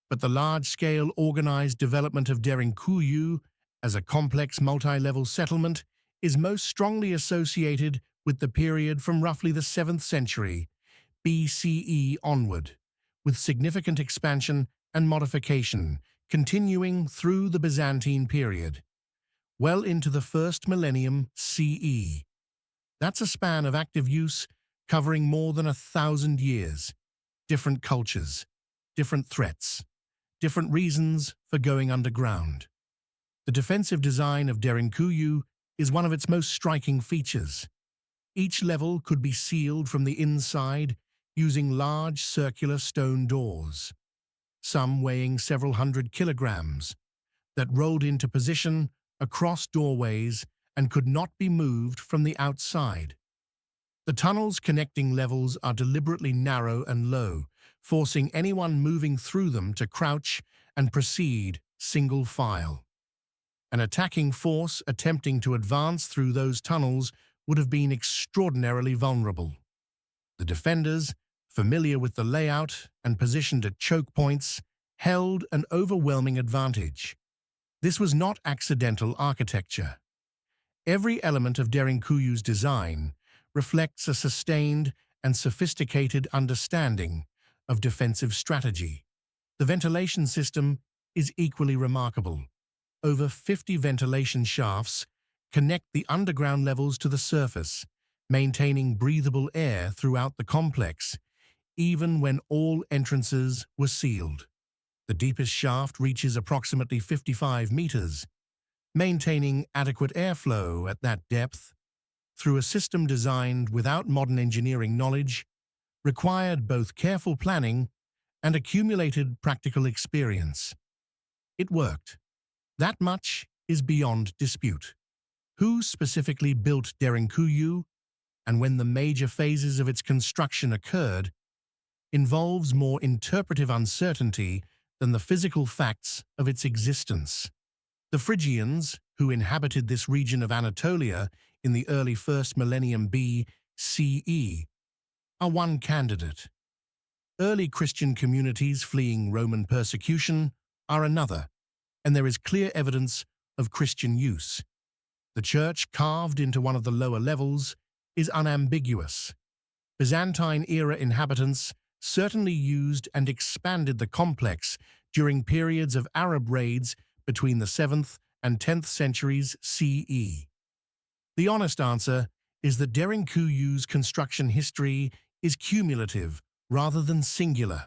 But the large-scale organized development of Derinkuyu as a complex multi-level settlement is most strongly associated with the period from roughly the 7th century BCE onward, with significant expansion and modification continuing through the Byzantine period, well into the first millennium CE. That's a span of active use covering more than 1,000 years, different cultures, different threats, different reasons for going underground. The defensive design of Derinkuyu is one of its most striking features. Each level could be sealed from the inside using large circular stone doors, some weighing several hundred kilograms, that rolled into position across doorways and could not be moved from the outside. The tunnels connecting levels are deliberately narrow and low, forcing anyone moving through them to crouch and proceed single file. An attacking force attempting to advance through those tunnels would have been extraordinarily vulnerable. The defenders, familiar with the layout and positioned at choke points, held an overwhelming advantage. This was not accidental architecture. Every element of Derinkuyu's design, reflects a sustained and sophisticated understanding of defensive strategy. The ventilation system is equally remarkable. Over 50 ventilation shafts connect the underground levels to the surface, maintaining breathable air throughout the complex, even when all entrances were sealed. The deepest shaft reaches approximately 55 meters, maintaining adequate airflow at that depth through a system designed without modern engineering knowledge, required both careful planning and accumulated practical experience. It worked. That much is beyond dispute. Who specifically built Derinkuyu, and when the major phases of its construction occurred, involves more interpretive uncertainty than the physical facts of its existence. The Phrygians, who inhabited this region of Anatolia in the early 1st millennium BCE, are one candidate. Early Christian communities fleeing Roman persecution are another, and there is clear evidence of Christian use. The church carved into one of the lower levels is unambiguous. Byzantine-era inhabitants certainly used and expanded the complex during periods of Arab raids between the 7th and 10th centuries CE. The honest answer is that Derinkuyu's construction history is cumulative rather than singular.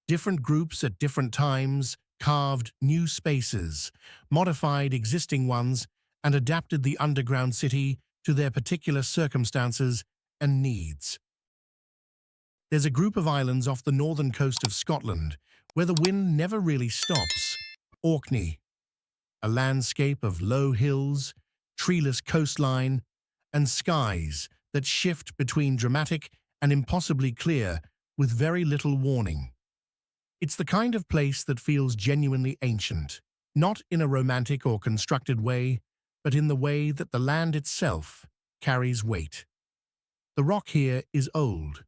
Different groups at different times carved new spaces, modified existing ones, and adapted the underground city to their particular circumstances and needs. There's a group of islands off the northern coast of Scotland where the wind never really stops. Orkney, a landscape of low hills, treeless coastline, and skies that shift between dramatic and impossibly clear with very little warning. It's the kind of place that feels genuinely ancient, not in a romantic or constructed way, but in the way that the land itself carries weight. The rock here is old.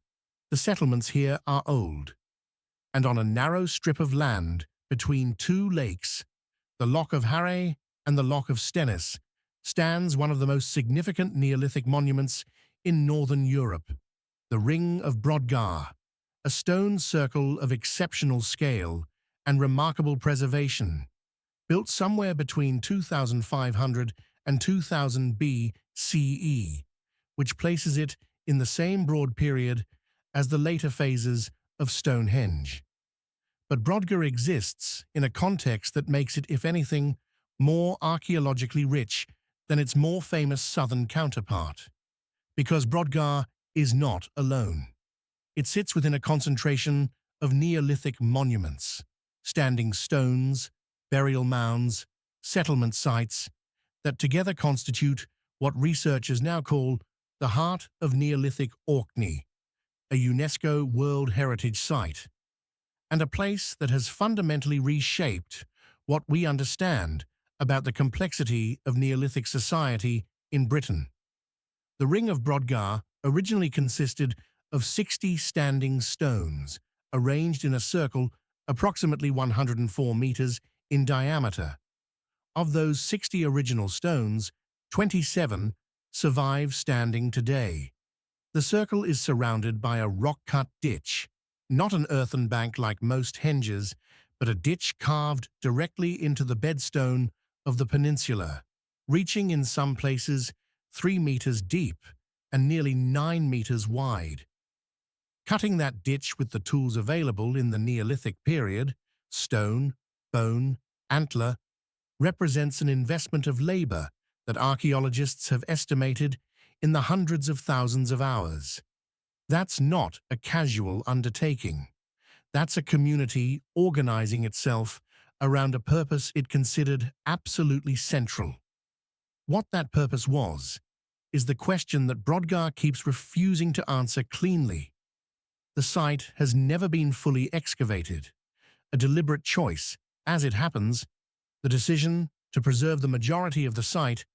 The settlements here are old. And on a narrow strip of land between two lakes, the Loch of Harre and the Loch of Stennis, stands one of the most significant Neolithic monuments in northern Europe, the Ring of Brodgar, a stone circle of exceptional scale and remarkable preservation, built somewhere between 2500 and 2000 BCE, which places it in the same broad period as the later phases of Stonehenge. But Brodgar exists in a context that makes it, if anything, more archaeologically rich than its more famous southern counterpart. Because Brodgar is not alone. It sits within a concentration of Neolithic monuments, standing stones, burial mounds, settlement sites, that together constitute what researchers now call the heart of Neolithic Orkney, a UNESCO World Heritage Site, and a place that has fundamentally reshaped what we understand about the complexity of Neolithic society in Britain. The Ring of Brodgar originally consisted of 60 standing stones, arranged in a circle approximately 104 meters in diameter. Of those 60 original stones, 27 survive standing today. The circle is surrounded by a rock-cut ditch, not an earthen bank like most henges, but a ditch carved directly into the bedstone of the peninsula, reaching in some places 3 meters deep and nearly 9 meters wide. Cutting that ditch with the tools available in the Neolithic period, stone, bone, antler, represents an investment of labor that archaeologists have estimated in the hundreds of thousands of hours. That's not a casual undertaking. That's a community organizing itself around a purpose it considered absolutely central. What that purpose was is the question that Brodgar keeps refusing to answer cleanly. The site has never been fully excavated, a deliberate choice. As it happens, the decision to preserve the majority of the site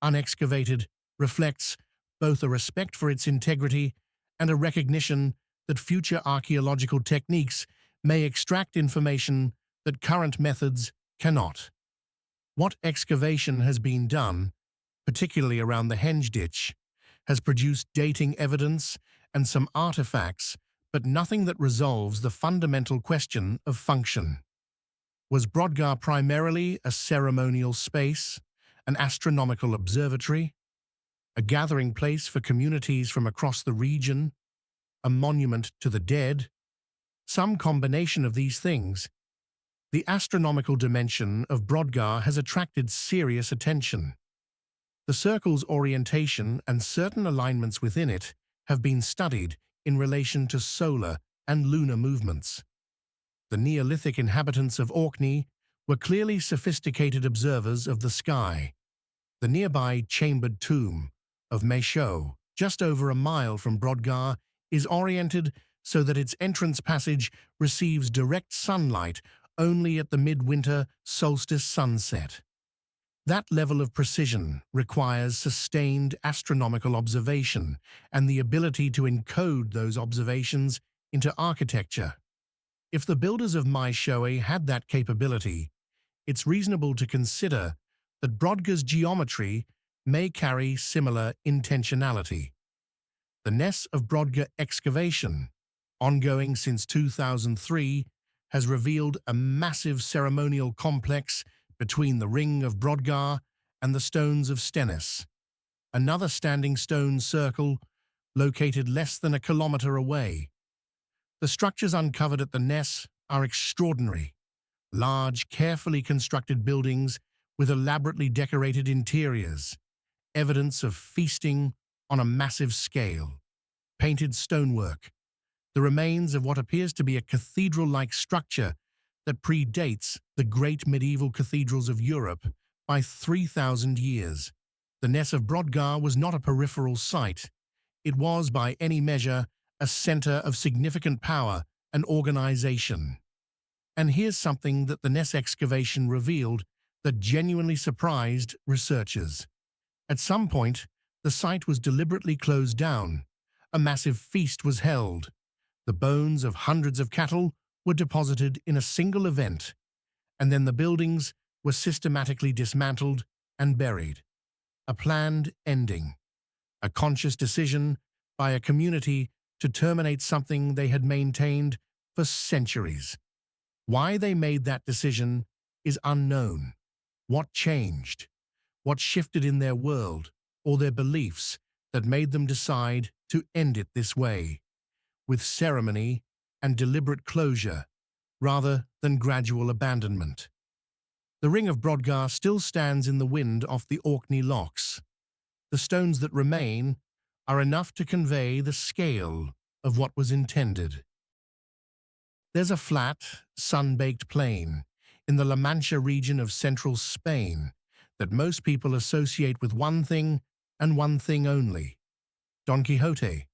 unexcavated reflects both a respect for its integrity and a recognition that future archaeological techniques may extract information that current methods cannot. What excavation has been done, particularly around the henge ditch, has produced dating evidence and some artifacts, but nothing that resolves the fundamental question of function. Was Brodgar primarily a ceremonial space, an astronomical observatory, a gathering place for communities from across the region, a monument to the dead? Some combination of these things. The astronomical dimension of Brodgar has attracted serious attention. The circle's orientation and certain alignments within it have been studied in relation to solar and lunar movements. The Neolithic inhabitants of Orkney were clearly sophisticated observers of the sky. The nearby chambered tomb of Maeshowe, just over a mile from Brodgar, is oriented so that its entrance passage receives direct sunlight only at the midwinter solstice sunset. That level of precision requires sustained astronomical observation and the ability to encode those observations into architecture. If the builders of Maeshowe had that capability, it's reasonable to consider that Brodgar's geometry may carry similar intentionality. The Ness of Brodgar excavation, ongoing since 2003, has revealed a massive ceremonial complex between the Ring of Brodgar and the Stones of Stennis, another standing stone circle located less than a kilometre away. The structures uncovered at the Ness are extraordinary. Large, carefully constructed buildings with elaborately decorated interiors, evidence of feasting on a massive scale. Painted stonework, the remains of what appears to be a cathedral-like structure that predates the great medieval cathedrals of Europe by 3,000 years. The Ness of Brodgar was not a peripheral site. It was, by any measure, a center of significant power and organization. And here's something that the Ness excavation revealed that genuinely surprised researchers. At some point, the site was deliberately closed down. A massive feast was held. The bones of hundreds of cattle were deposited in a single event, and then the buildings were systematically dismantled and buried. A planned ending. A conscious decision by a community to terminate something they had maintained for centuries. Why they made that decision is unknown. What changed? What shifted in their world or their beliefs that made them decide to end it this way, with ceremony and deliberate closure, rather than gradual abandonment? The Ring of Brodgar still stands in the wind off the Orkney Locks. The stones that remain are enough to convey the scale of what was intended. There's a flat, sun-baked plain in the La Mancha region of central Spain that most people associate with one thing and one thing only: Don Quixote.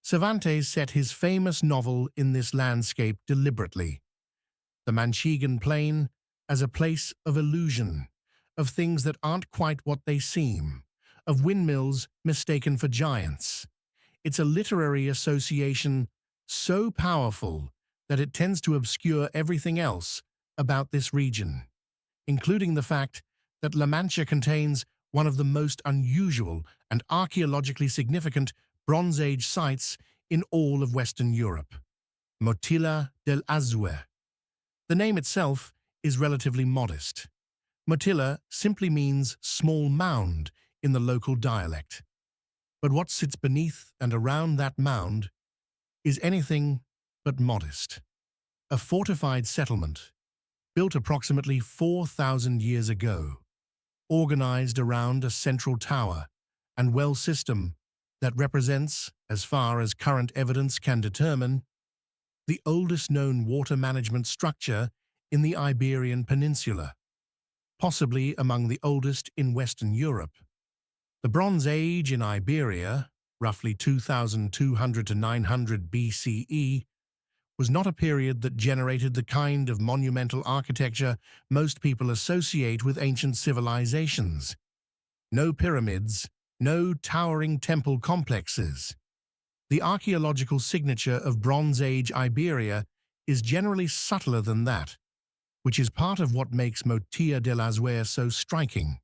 Cervantes set his famous novel in this landscape deliberately. The Manchegan Plain as a place of illusion, of things that aren't quite what they seem, of windmills mistaken for giants. It's a literary association so powerful that it tends to obscure everything else about this region, including the fact that La Mancha contains one of the most unusual and archaeologically significant Bronze Age sites in all of Western Europe, Motilla de Azuer. The name itself is relatively modest. Motilla simply means small mound in the local dialect. But what sits beneath and around that mound is anything but modest. A fortified settlement, built approximately 4,000 years ago, organized around a central tower and well system that represents, as far as current evidence can determine, the oldest known water management structure in the Iberian Peninsula, possibly among the oldest in Western Europe. The Bronze Age in Iberia, roughly 2,200 to 900 BCE, was not a period that generated the kind of monumental architecture most people associate with ancient civilizations. No pyramids, no towering temple complexes. The archaeological signature of Bronze Age Iberia is generally subtler than that, which is part of what makes Motilla de Azuer so striking.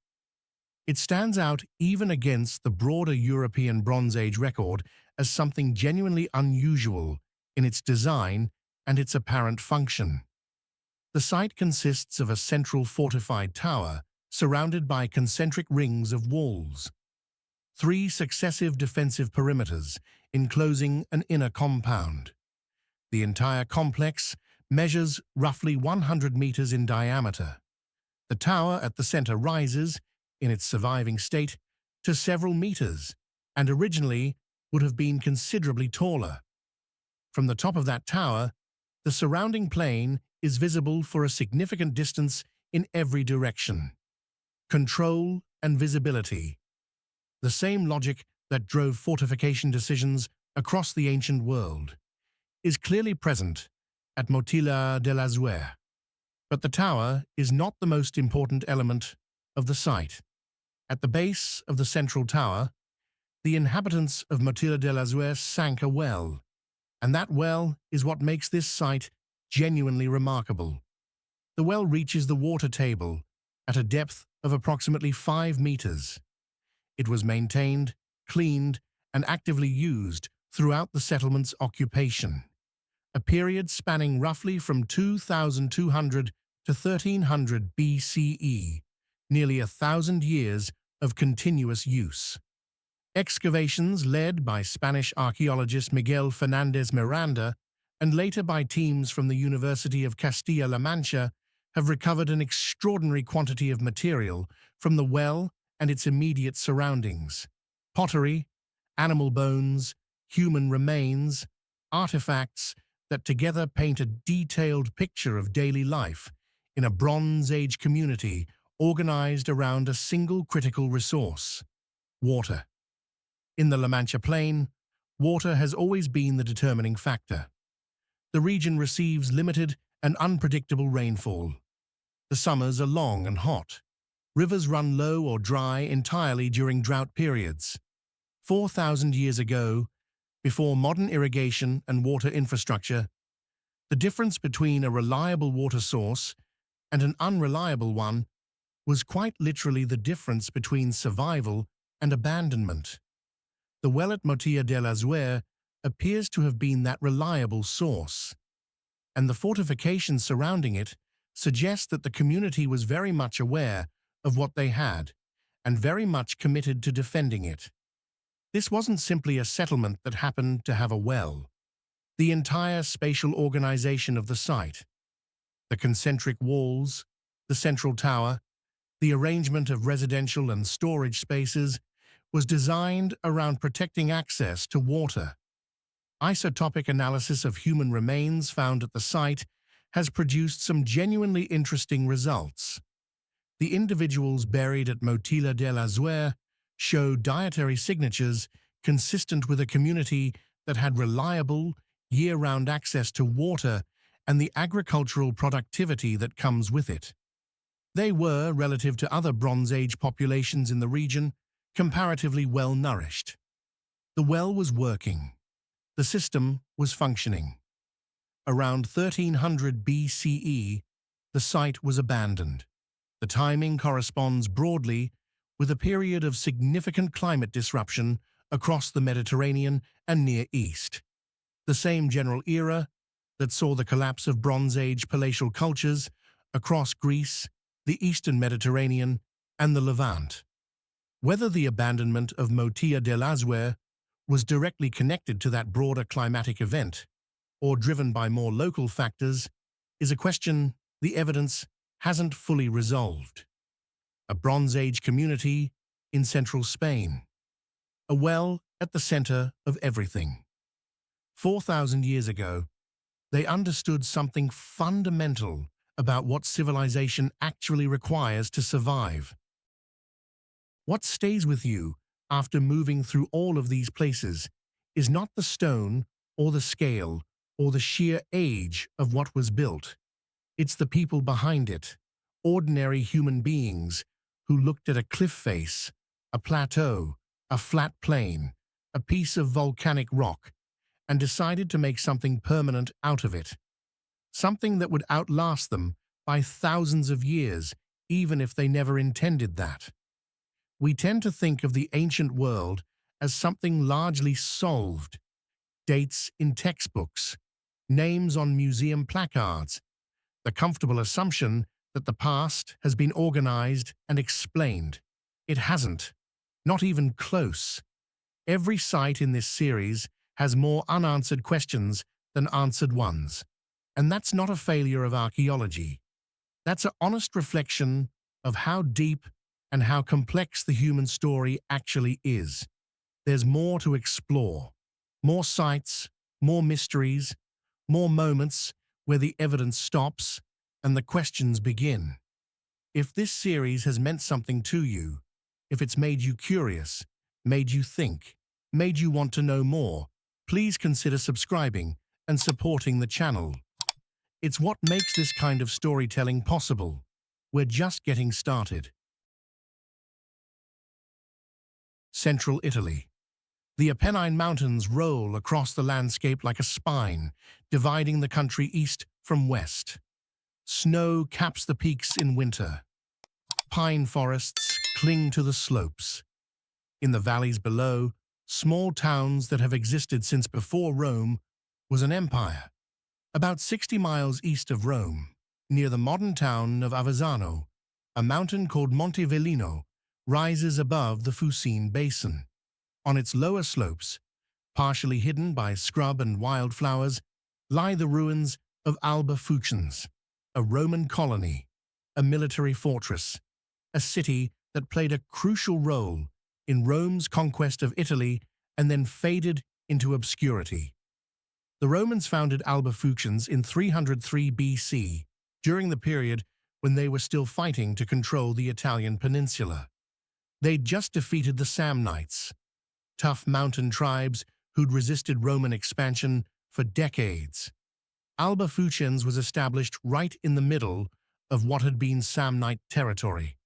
It stands out even against the broader European Bronze Age record as something genuinely unusual in its design and its apparent function. The site consists of a central fortified tower surrounded by concentric rings of walls, three successive defensive perimeters enclosing an inner compound. The entire complex measures roughly 100 meters in diameter. The tower at the center rises, in its surviving state, to several meters, and originally would have been considerably taller. From the top of that tower, the surrounding plain is visible for a significant distance in every direction. Control and visibility. The same logic that drove fortification decisions across the ancient world is clearly present at Motilla de Azuer. But the tower is not the most important element of the site. At the base of the central tower, the inhabitants of Motilla de Azuer sank a well, and that well is what makes this site genuinely remarkable. The well reaches the water table at a depth of approximately 5 meters. It was maintained, cleaned, and actively used throughout the settlement's occupation, a period spanning roughly from 2200 to 1300 BCE, nearly 1,000 years of continuous use. Excavations led by Spanish archaeologist Miguel Fernández Miranda and later by teams from the University of Castilla-La Mancha have recovered an extraordinary quantity of material from the well and its immediate surroundings: pottery, animal bones, human remains, artifacts that together paint a detailed picture of daily life in a Bronze Age community organized around a single critical resource: water. In the La Mancha Plain, water has always been the determining factor. The region receives limited and unpredictable rainfall. The summers are long and hot. Rivers run low or dry entirely during drought periods. 4,000 years ago, before modern irrigation and water infrastructure, the difference between a reliable water source and an unreliable one was quite literally the difference between survival and abandonment. The well at Motilla de Azuer appears to have been that reliable source, and the fortifications surrounding it suggest that the community was very much aware of what they had and very much committed to defending it. This wasn't simply a settlement that happened to have a well. The entire spatial organization of the site, the concentric walls, the central tower, the arrangement of residential and storage spaces, was designed around protecting access to water. Isotopic analysis of human remains found at the site has produced some genuinely interesting results. The individuals buried at Motilla de Azuer show dietary signatures consistent with a community that had reliable, year-round access to water and the agricultural productivity that comes with it. They were, relative to other Bronze Age populations in the region, comparatively well-nourished. The well was working. The system was functioning. Around 1300 BCE, the site was abandoned. The timing corresponds broadly with a period of significant climate disruption across the Mediterranean and Near East. The same general era that saw the collapse of Bronze Age palatial cultures across Greece, the Eastern Mediterranean, and the Levant. Whether the abandonment of Motilla de Azuer was directly connected to that broader climatic event, or driven by more local factors, is a question the evidence hasn't fully resolved. A Bronze Age community in central Spain. A well at the center of everything. 4,000 years ago, they understood something fundamental about what civilization actually requires to survive. What stays with you after moving through all of these places is not the stone or the scale or the sheer age of what was built. It's the people behind it, ordinary human beings who looked at a cliff face, a plateau, a flat plain, a piece of volcanic rock, and decided to make something permanent out of it. Something that would outlast them by thousands of years, even if they never intended that. we tend to think of the ancient world as something largely solved. Dates in textbooks, names on museum placards, the comfortable assumption that the past has been organized and explained. It hasn't, not even close. Every site in this series has more unanswered questions than answered ones. And that's not a failure of archaeology. That's an honest reflection of how deep and how complex the human story actually is. There's more to explore, more sites, more mysteries, more moments where the evidence stops and the questions begin. If this series has meant something to you, if it's made you curious, made you think, made you want to know more, please consider subscribing and supporting the channel. It's what makes this kind of storytelling possible. We're just getting started. Central Italy. The Apennine Mountains roll across the landscape like a spine, dividing the country east from west. Snow caps the peaks in winter. Pine forests cling to the slopes. In the valleys below, small towns that have existed since before Rome was an empire. About 60 miles east of Rome, near the modern town of Avezzano, a mountain called Monte Velino rises above the Fucine Basin. On its lower slopes, partially hidden by scrub and wildflowers, lie the ruins of Alba Fucens, a Roman colony, a military fortress, a city that played a crucial role in Rome's conquest of Italy and then faded into obscurity. The Romans founded Alba Fucens in 303 BC, during the period when they were still fighting to control the Italian peninsula. They'd just defeated the Samnites, tough mountain tribes who'd resisted Roman expansion for decades. Alba Fucens was established right in the middle of what had been Samnite territory.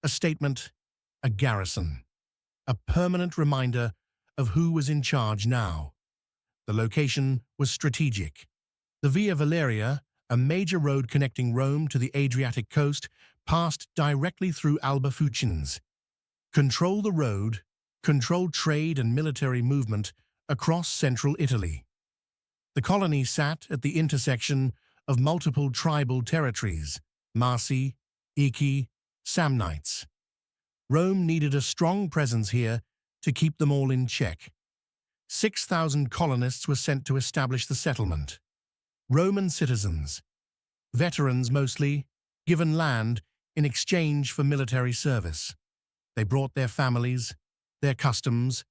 A statement, a garrison, a permanent reminder of who was in charge now. The location was strategic. The Via Valeria, a major road connecting Rome to the Adriatic coast, passed directly through Alba Fucens. Control the road, control trade and military movement across central Italy. The colony sat at the intersection of multiple tribal territories, Marsi, Iki, Samnites. Rome needed a strong presence here to keep them all in check. 6,000 colonists were sent to establish the settlement. Roman citizens, veterans mostly, given land in exchange for military service. They brought their families, their customs,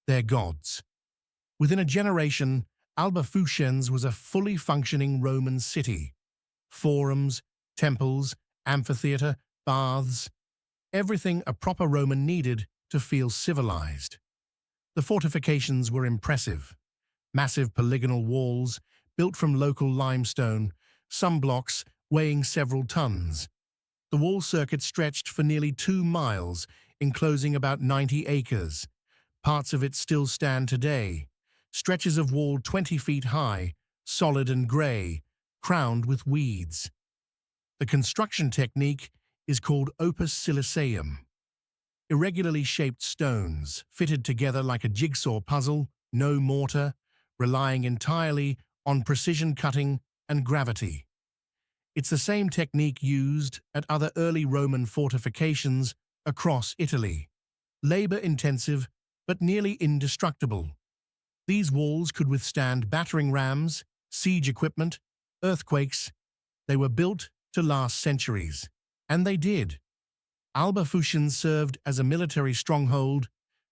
their gods. Within a generation, Alba Fucens was a fully functioning Roman city. Forums, temples, amphitheater, baths, everything a proper Roman needed to feel civilized. The fortifications were impressive. Massive polygonal walls, built from local limestone, some blocks weighing several tons. The wall circuit stretched for nearly 2 miles, enclosing about 90 acres. Parts of it still stand today. Stretches of wall 20 feet high, solid and grey, crowned with weeds. The construction technique is called opus siliceum. Irregularly shaped stones, fitted together like a jigsaw puzzle, no mortar, relying entirely on precision cutting and gravity. It's the same technique used at other early Roman fortifications across Italy. Labor-intensive, but nearly indestructible. These walls could withstand battering rams, siege equipment, earthquakes. They were built to last centuries. And they did. Alba Fucens served as a military stronghold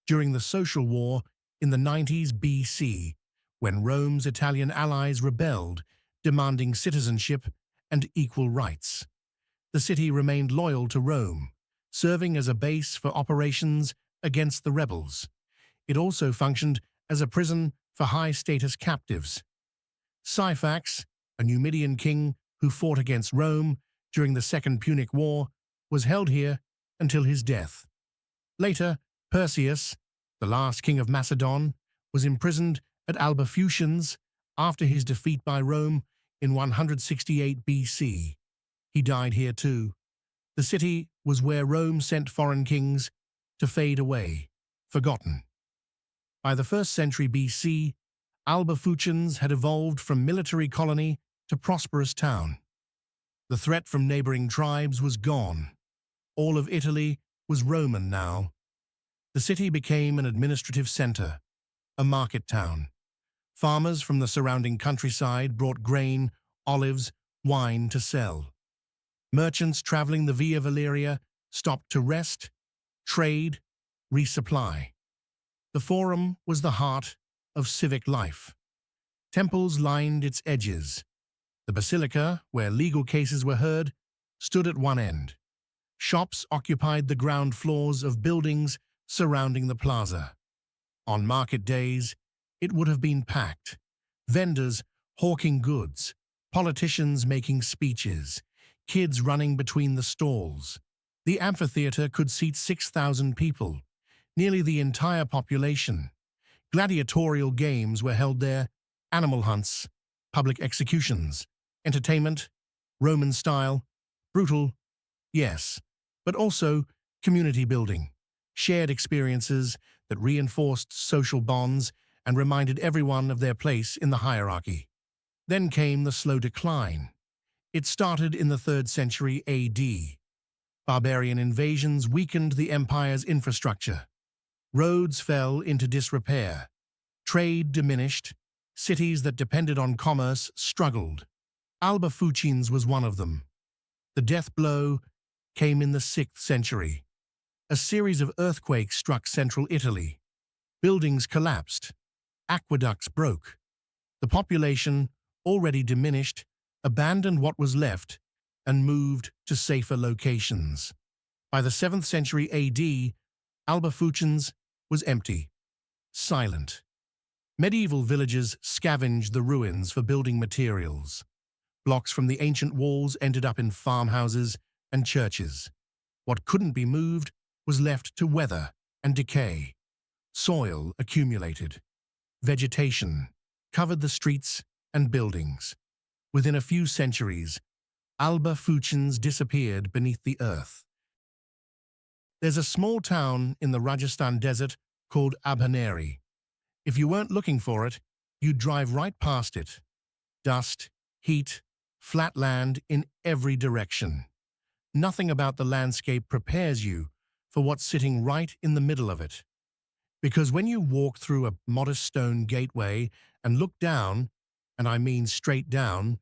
during the Social War in the 90s BC, when Rome's Italian allies rebelled, demanding citizenship and equal rights. The city remained loyal to Rome, serving as a base for operations against the rebels. It also functioned as a prison for high-status captives. Syphax, a Numidian king who fought against Rome during the Second Punic War, was held here until his death. Later, Perseus, the last king of Macedon, was imprisoned at Alba Fucens after his defeat by Rome in 168 BC. He died here too. The city was where Rome sent foreign kings to fade away, forgotten. By the 1st century BC, Alba Fucens had evolved from military colony to prosperous town. The threat from neighboring tribes was gone. All of Italy was Roman now. The city became an administrative center, a market town. Farmers from the surrounding countryside brought grain, olives, wine to sell. Merchants traveling the Via Valeria stopped to rest, trade, resupply. The Forum was the heart of civic life. Temples lined its edges. The basilica, where legal cases were heard, stood at one end. Shops occupied the ground floors of buildings surrounding the plaza. On market days, it would have been packed. Vendors hawking goods, politicians making speeches, kids running between the stalls. The amphitheater could seat 6,000 people, nearly the entire population. Gladiatorial games were held there, animal hunts, public executions, entertainment, Roman style, brutal, yes, but also community building, shared experiences that reinforced social bonds and reminded everyone of their place in the hierarchy. Then came the slow decline. It started in the 3rd century AD. Barbarian invasions weakened the empire's infrastructure. Roads fell into disrepair. Trade diminished. Cities that depended on commerce struggled. Alba Fucens was one of them. The death blow came in the 6th century. A series of earthquakes struck central Italy. Buildings collapsed. Aqueducts broke. The population, already diminished, abandoned what was left and moved to safer locations. By the 7th century AD, Alba Fucens was empty, silent. Medieval villages scavenged the ruins for building materials. Blocks from the ancient walls ended up in farmhouses and churches. What couldn't be moved was left to weather and decay. Soil accumulated. Vegetation covered the streets and buildings. Within a few centuries, Alba Fucens disappeared beneath the earth. There's a small town in the Rajasthan desert called Abhaneri. If you weren't looking for it, you'd drive right past it. Dust, heat, flat land in every direction. Nothing about the landscape prepares you for what's sitting right in the middle of it. Because when you walk through a modest stone gateway and look down, and I mean straight down,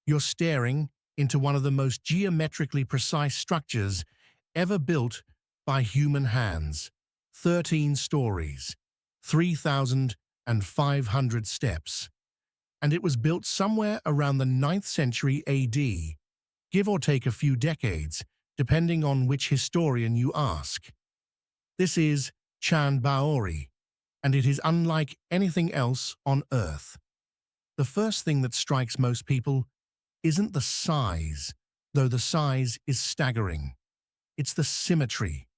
you're staring into one of the most geometrically precise structures ever built by human hands. 13 stories, 3,500 steps. And it was built somewhere around the 9th century AD, give or take a few decades, depending on which historian you ask. This is Chand Baori, and it is unlike anything else on Earth. The first thing that strikes most people isn't the size, though the size is staggering. It's the symmetry.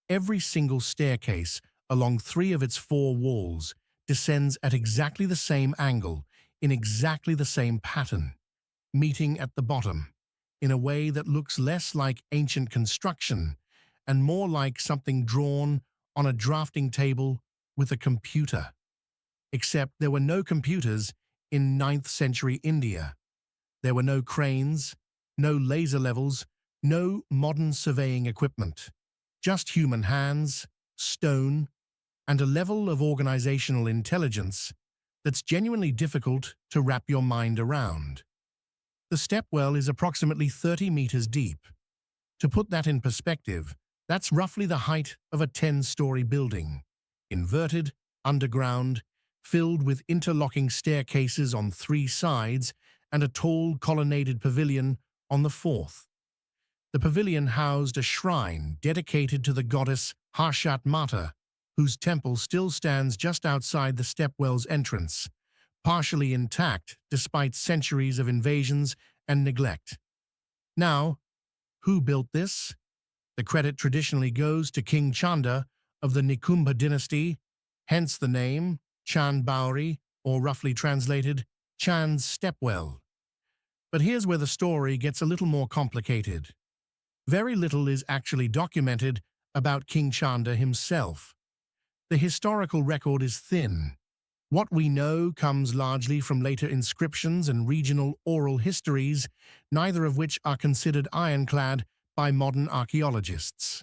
Every single staircase along 3 of its 4 walls descends at exactly the same angle, in exactly the same pattern, meeting at the bottom, in a way that looks less like ancient construction and more like something drawn on a drafting table with a computer. Except there were no computers in 9th century India. There were no cranes, no laser levels, no modern surveying equipment. Just human hands, stone, and a level of organizational intelligence that's genuinely difficult to wrap your mind around. The stepwell is approximately 30 meters deep. To put that in perspective, that's roughly the height of a 10-story building, inverted, underground, filled with interlocking staircases on 3 sides and a tall colonnaded pavilion on the 4th. The pavilion housed a shrine dedicated to the goddess Harshat Mata, whose temple still stands just outside the stepwell's entrance, partially intact despite centuries of invasions and neglect. Now, who built this? The credit traditionally goes to King Chanda of the Nikumba dynasty, hence the name Chand Baori, or roughly translated, Chand's Stepwell. But here's where the story gets a little more complicated. Very little is actually documented about King Chanda himself. The historical record is thin. What we know comes largely from later inscriptions and regional oral histories, neither of which are considered ironclad by modern archaeologists.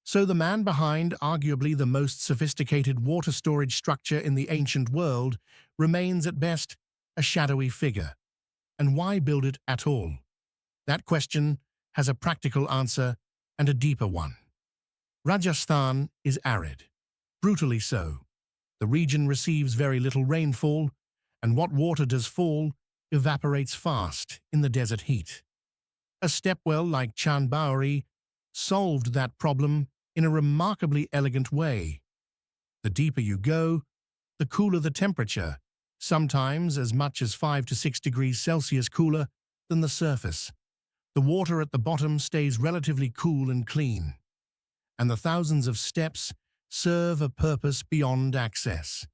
So the man behind arguably the most sophisticated water storage structure in the ancient world remains at best a shadowy figure. And why build it at all? That question has a practical answer and a deeper one. Rajasthan is arid, brutally so. The region receives very little rainfall, and what water does fall evaporates fast in the desert heat. A stepwell like Chand Baori solved that problem in a remarkably elegant way. The deeper you go, the cooler the temperature, sometimes as much as 5 to 6 degrees Celsius cooler than the surface. The water at the bottom stays relatively cool and clean, and the thousands of steps serve a purpose beyond access.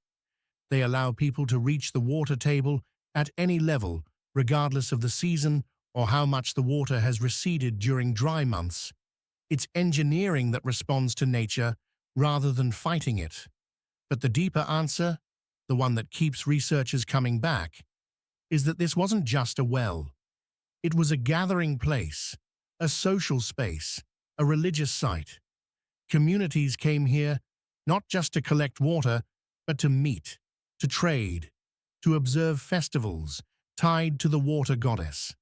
They allow people to reach the water table at any level, regardless of the season or how much the water has receded during dry months. It's engineering that responds to nature rather than fighting it. But the deeper answer, the one that keeps researchers coming back, is that this wasn't just a well. It was a gathering place, a social space, a religious site. Communities came here not just to collect water, but to meet, to trade, to observe festivals tied to the water goddess.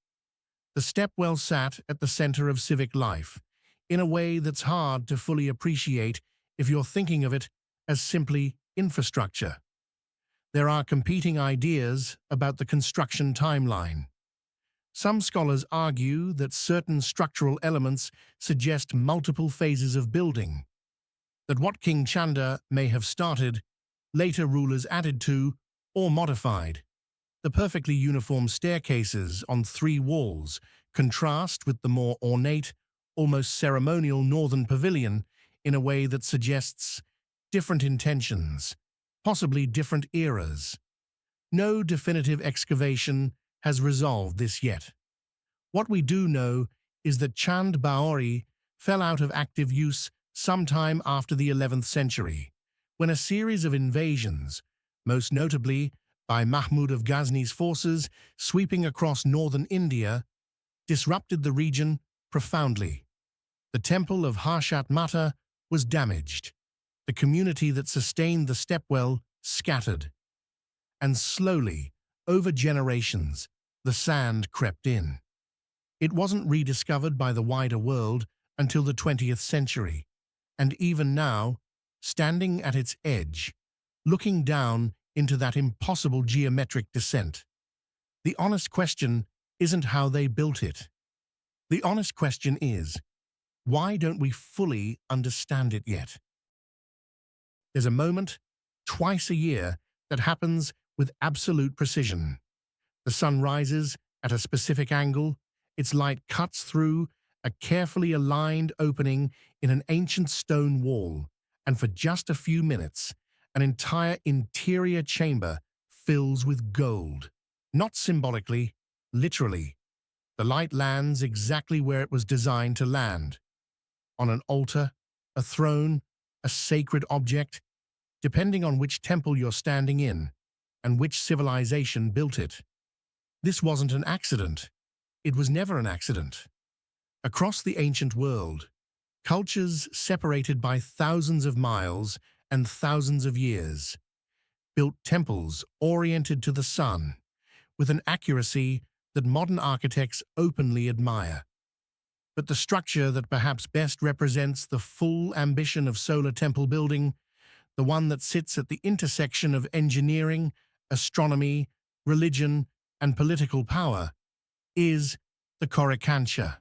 The stepwell sat at the center of civic life, in a way that's hard to fully appreciate if you're thinking of it as simply infrastructure. There are competing ideas about the construction timeline. Some scholars argue that certain structural elements suggest multiple phases of building, that what King Chanda may have started, later rulers added to or modified. The perfectly uniform staircases on 3 walls contrast with the more ornate, almost ceremonial northern pavilion in a way that suggests different intentions, possibly different eras. No definitive excavation has resolved this yet. What we do know is that Chand Baori fell out of active use sometime after the 11th century, when a series of invasions, most notably by Mahmud of Ghaznī's forces sweeping across northern India, disrupted the region profoundly. The temple of Harshat Mata was damaged, the community that sustained the stepwell scattered, and slowly, over generations, the sand crept in. It wasn't rediscovered by the wider world until the 20th century, and even now, standing at its edge, looking down into that impossible geometric descent. The honest question isn't how they built it. The honest question is, why don't we fully understand it yet? There's a moment, twice a year, that happens with absolute precision. The sun rises at a specific angle, its light cuts through a carefully aligned opening in an ancient stone wall, and for just a few minutes, an entire interior chamber fills with gold. Not symbolically, literally. The light lands exactly where it was designed to land. On an altar, a throne, a sacred object, depending on which temple you're standing in and which civilization built it. This wasn't an accident. It was never an accident. Across the ancient world, cultures separated by thousands of miles and thousands of years built temples oriented to the sun with an accuracy that modern architects openly admire. But the structure that perhaps best represents the full ambition of solar temple building, the one that sits at the intersection of engineering, astronomy, religion, and political power, is the Coricancha,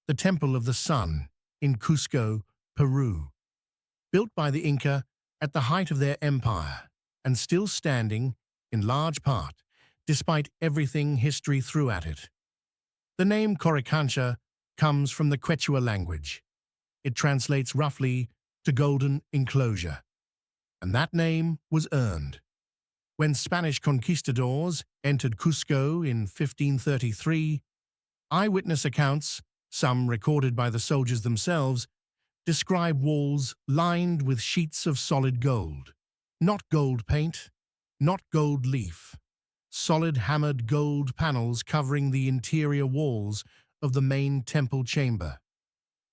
the Temple of the Sun in Cusco, Peru. Built by the Inca at the height of their empire and still standing, in large part, despite everything history threw at it. The name Coricancha comes from the Quechua language. It translates roughly to golden enclosure, and that name was earned. When Spanish conquistadors entered Cusco in 1533, eyewitness accounts, some recorded by the soldiers themselves, describe walls lined with sheets of solid gold. Not gold paint, not gold leaf. Solid hammered gold panels covering the interior walls of the main temple chamber.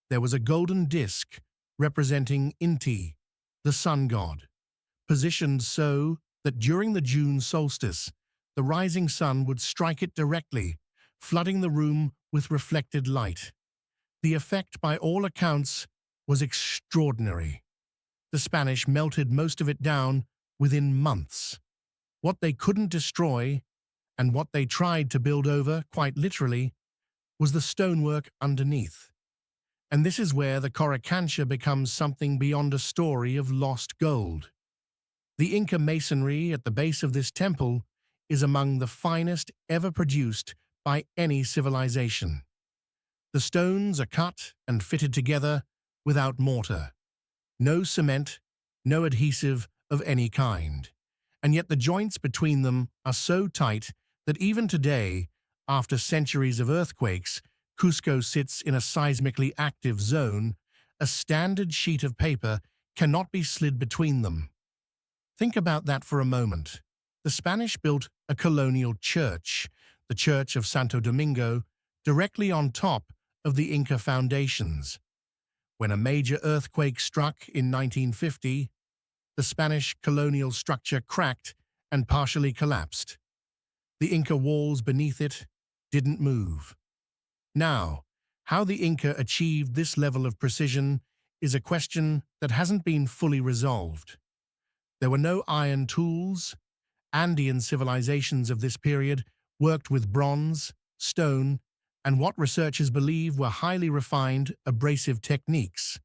There was a golden disc representing Inti, the sun god, positioned so that during the June solstice, the rising sun would strike it directly, flooding the room with reflected light. The effect, by all accounts, was extraordinary. The Spanish melted most of it down within months. What they couldn't destroy, and what they tried to build over, quite literally, was the stonework underneath. And this is where the Coricancha becomes something beyond a story of lost gold. The Inca masonry at the base of this temple is among the finest ever produced by any civilization. The stones are cut and fitted together without mortar. No cement, no adhesive of any kind. And yet the joints between them are so tight that even today, after centuries of earthquakes, Cusco sits in a seismically active zone. A standard sheet of paper cannot be slid between them. Think about that for a moment. The Spanish built a colonial church, the Church of Santo Domingo, directly on top of the Inca foundations. When a major earthquake struck in 1950, the Spanish colonial structure cracked and partially collapsed. The Inca walls beneath it didn't move. Now, how the Inca achieved this level of precision is a question that hasn't been fully resolved. There were no iron tools. Andean civilizations of this period worked with bronze, stone, and what researchers believe were highly refined abrasive techniques.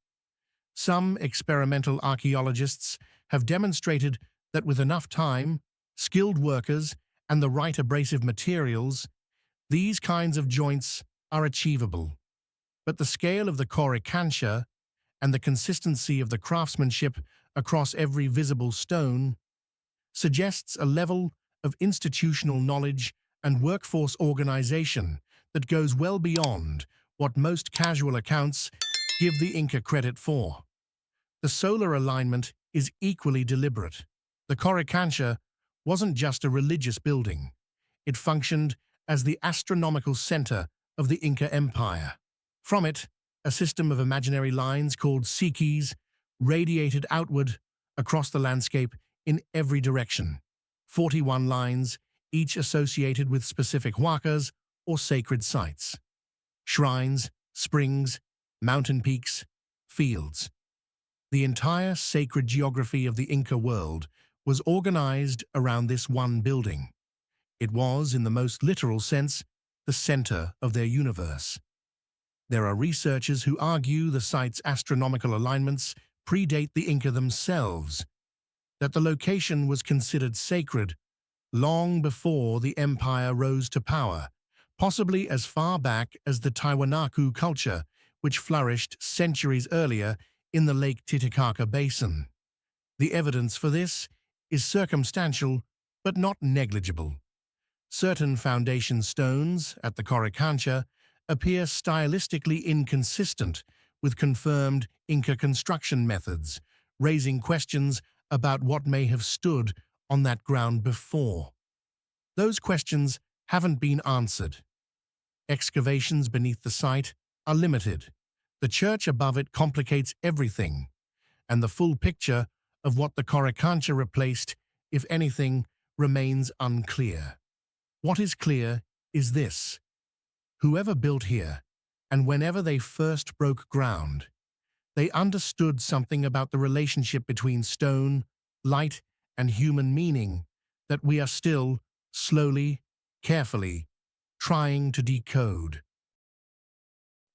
Some experimental archaeologists have demonstrated that with enough time, skilled workers, and the right abrasive materials, these kinds of joints are achievable. But the scale of the Coricancha and the consistency of the craftsmanship across every visible stone suggests a level of institutional knowledge and workforce organization that goes well beyond what most casual accounts give the Inca credit for. The solar alignment is equally deliberate. The Coricancha wasn't just a religious building. It functioned as the astronomical center of the Inca Empire. From it, a system of imaginary lines called siquis radiated outward across the landscape in every direction. 41 lines, each associated with specific huacas or sacred sites. Shrines, springs, mountain peaks, fields. The entire sacred geography of the Inca world was organized around this one building. It was, in the most literal sense, the center of their universe. There are researchers who argue the site's astronomical alignments predate the Inca themselves, that the location was considered sacred long before the empire rose to power, possibly as far back as the Tiwanaku culture, which flourished centuries earlier in the Lake Titicaca basin. The evidence for this is circumstantial but not negligible. Certain foundation stones at the Coricancha appear stylistically inconsistent with confirmed Inca construction methods, raising questions about what may have stood on that ground before. Those questions haven't been answered. Excavations beneath the site are limited. The church above it complicates everything, and the full picture of what the Coricancha replaced, if anything, remains unclear. What is clear is this: whoever built here, and whenever they first broke ground, they understood something about the relationship between stone, light, and human meaning that we are still, slowly, carefully, trying to decode.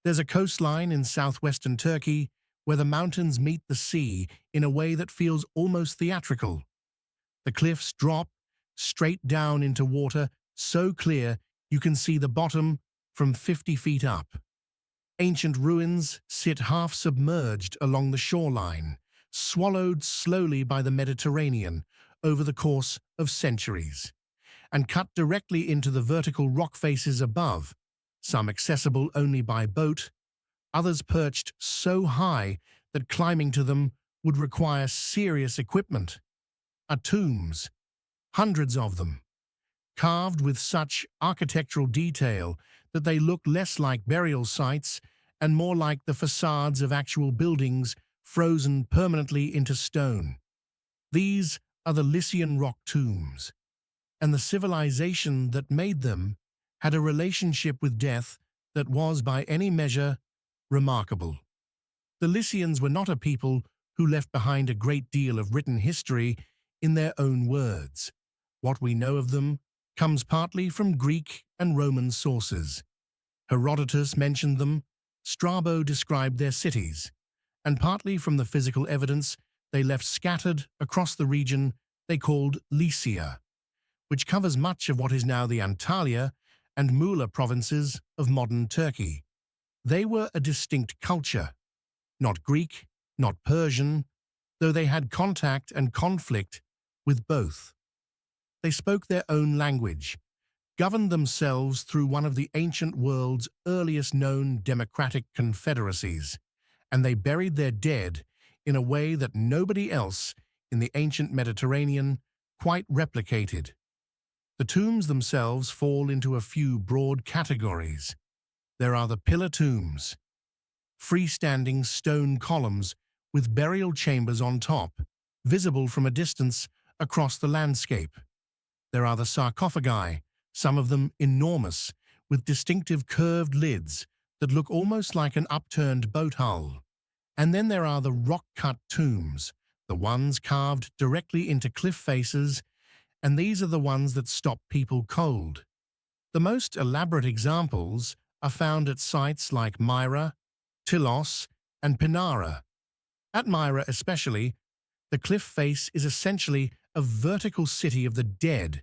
There's a coastline in southwestern Turkey where the mountains meet the sea in a way that feels almost theatrical. The cliffs drop straight down into water so clear you can see the bottom from 50 feet up. Ancient ruins sit half-submerged along the shoreline, swallowed slowly by the Mediterranean over the course of centuries, and cut directly into the vertical rock faces above, some accessible only by boat, others perched so high that climbing to them would require serious equipment, are tombs, hundreds of them, carved with such architectural detail that they look less like burial sites and more like the facades of actual buildings frozen permanently into stone. These are the Lycian rock tombs, and the civilization that made them had a relationship with death that was, by any measure, remarkable. The Lycians were not a people who left behind a great deal of written history in their own words. What we know of them comes partly from Greek and Roman sources. Herodotus mentioned them, Strabo described their cities, and partly from the physical evidence they left scattered across the region they called Lycia, which covers much of what is now the Antalya and Muğla provinces of modern Turkey. They were a distinct culture, not Greek, not Persian, though they had contact and conflict with both. They spoke their own language, governed themselves through one of the ancient world's earliest known democratic confederacies, and they buried their dead in a way that nobody else in the ancient Mediterranean quite replicated. The tombs themselves fall into a few broad categories. There are the pillar tombs, freestanding stone columns with burial chambers on top, visible from a distance across the landscape. There are the sarcophagi, some of them enormous, with distinctive curved lids that look almost like an upturned boat hull. And then there are the rock-cut tombs, the ones carved directly into cliff faces, and these are the ones that stop people cold. The most elaborate examples are found at sites like Myra, Tilos, and Pinara. At Myra especially, the cliff face is essentially a vertical city of the dead,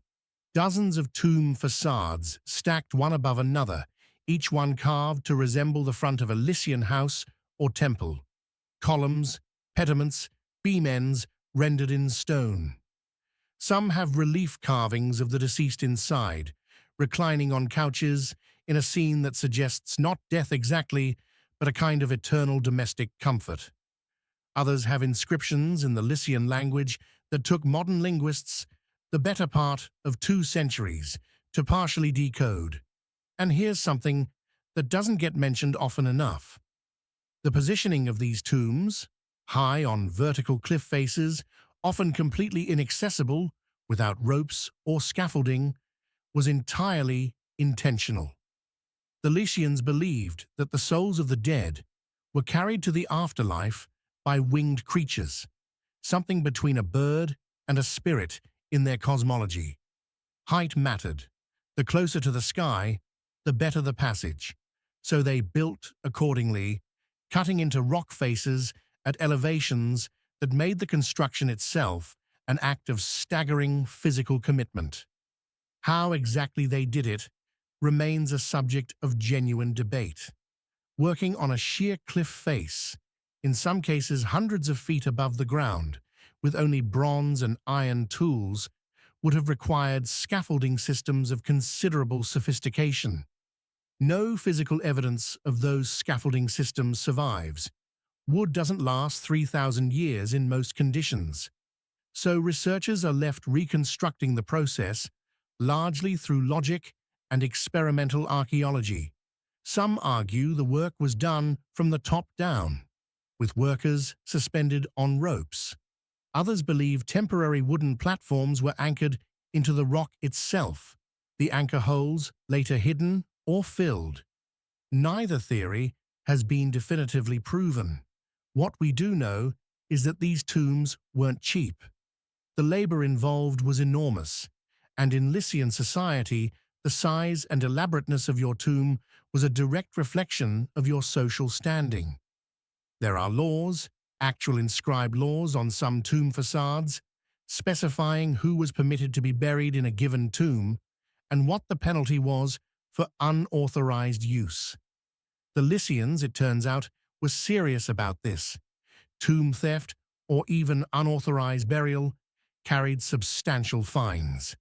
dozens of tomb facades stacked one above another, each one carved to resemble the front of a Lycian house or temple. Columns, pediments, beam ends rendered in stone. Some have relief carvings of the deceased inside, reclining on couches in a scene that suggests not death exactly, but a kind of eternal domestic comfort. Others have inscriptions in the Lycian language that took modern linguists the better part of 2 centuries to partially decode. And here's something that doesn't get mentioned often enough. The positioning of these tombs, high on vertical cliff faces, often completely inaccessible, without ropes or scaffolding, was entirely intentional. The Lycians believed that the souls of the dead were carried to the afterlife by winged creatures, something between a bird and a spirit in their cosmology. Height mattered. The closer to the sky, the better the passage. So they built accordingly, cutting into rock faces at elevations that made the construction itself an act of staggering physical commitment. How exactly they did it remains a subject of genuine debate. Working on a sheer cliff face, in some cases hundreds of feet above the ground, with only bronze and iron tools, would have required scaffolding systems of considerable sophistication. No physical evidence of those scaffolding systems survives. Wood doesn't last 3,000 years in most conditions. So researchers are left reconstructing the process, largely through logic and experimental archaeology. Some argue the work was done from the top down, with workers suspended on ropes. Others believe temporary wooden platforms were anchored into the rock itself, the anchor holes later hidden or filled. Neither theory has been definitively proven. What we do know is that these tombs weren't cheap. The labor involved was enormous, and in Lycian society, the size and elaborateness of your tomb was a direct reflection of your social standing. There are laws, actual inscribed laws on some tomb facades, specifying who was permitted to be buried in a given tomb and what the penalty was for unauthorized use. The Lycians, it turns out, were serious about this. Tomb theft, or even unauthorized burial, carried substantial fines.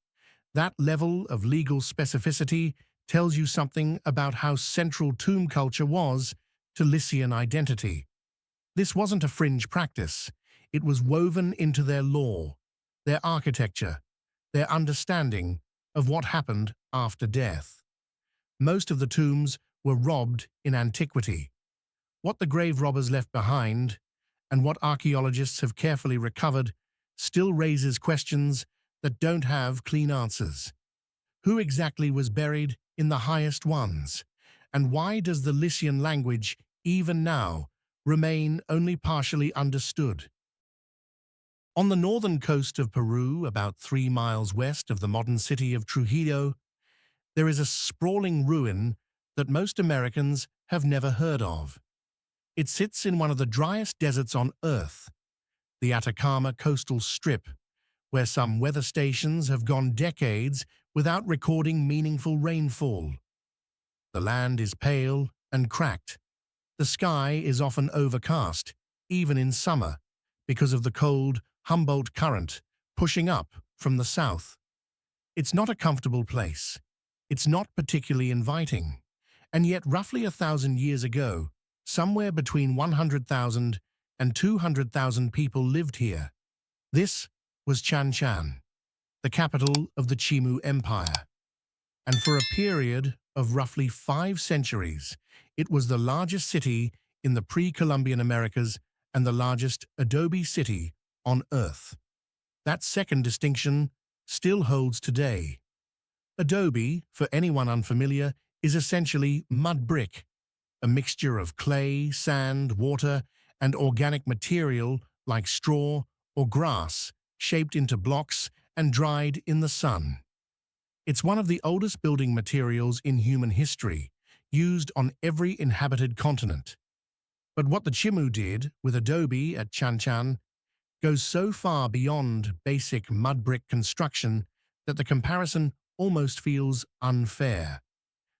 That level of legal specificity tells you something about how central tomb culture was to Lycian identity. This wasn't a fringe practice. It was woven into their law, their architecture, their understanding of what happened after death. Most of the tombs were robbed in antiquity. What the grave robbers left behind, and what archaeologists have carefully recovered, still raises questions that don't have clean answers. Who exactly was buried in the highest ones? And why does the Lycian language, even now, remain only partially understood? On the northern coast of Peru, about 3 miles west of the modern city of Trujillo, there is a sprawling ruin that most Americans have never heard of. It sits in one of the driest deserts on Earth, the Atacama coastal strip, where some weather stations have gone decades without recording meaningful rainfall. The land is pale and cracked. The sky is often overcast, even in summer, because of the cold Humboldt current pushing up from the south. It's not a comfortable place. It's not particularly inviting. And yet, roughly 1,000 years ago, somewhere between 100,000 and 200,000 people lived here. This was Chan Chan, the capital of the Chimu Empire. And for a period of roughly 5 centuries, it was the largest city in the pre-Columbian Americas and the largest adobe city on Earth. That second distinction still holds today. Adobe, for anyone unfamiliar, is essentially mud brick, a mixture of clay, sand, water, and organic material like straw or grass, shaped into blocks and dried in the sun. It's one of the oldest building materials in human history, used on every inhabited continent. But what the Chimu did with adobe at Chan Chan goes so far beyond basic mud brick construction that the comparison almost feels unfair.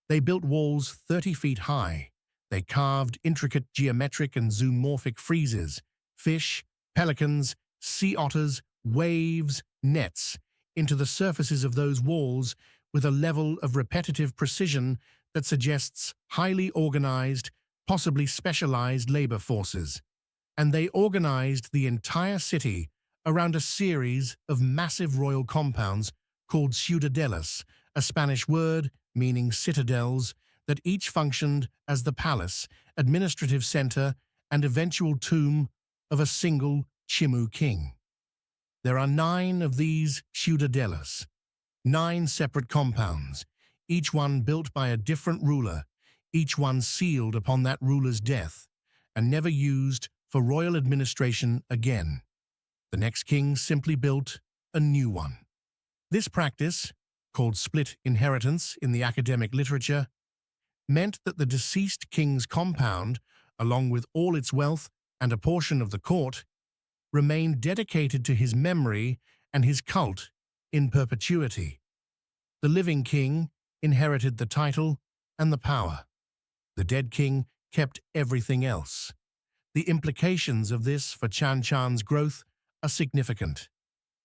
They built walls 30 feet high. They carved intricate geometric and zoomorphic friezes, fish, pelicans, sea otters, waves, nets, into the surfaces of those walls with a level of repetitive precision that suggests highly organized, possibly specialized labor forces. And they organized the entire city around a series of massive royal compounds called ciudadelas, a Spanish word meaning citadels, that each functioned as the palace, administrative center, and eventual tomb of a single Chimu king. There are 9 of these ciudadelas, 9 separate compounds, each one built by a different ruler, each one sealed upon that ruler's death, and never used for royal administration again. The next king simply built a new one. This practice, called split inheritance in the academic literature, meant that the deceased king's compound, along with all its wealth and a portion of the court, remained dedicated to his memory and his cult in perpetuity. The living king inherited the title and the power. The dead king kept everything else. The implications of this for Chan Chan's growth are significant.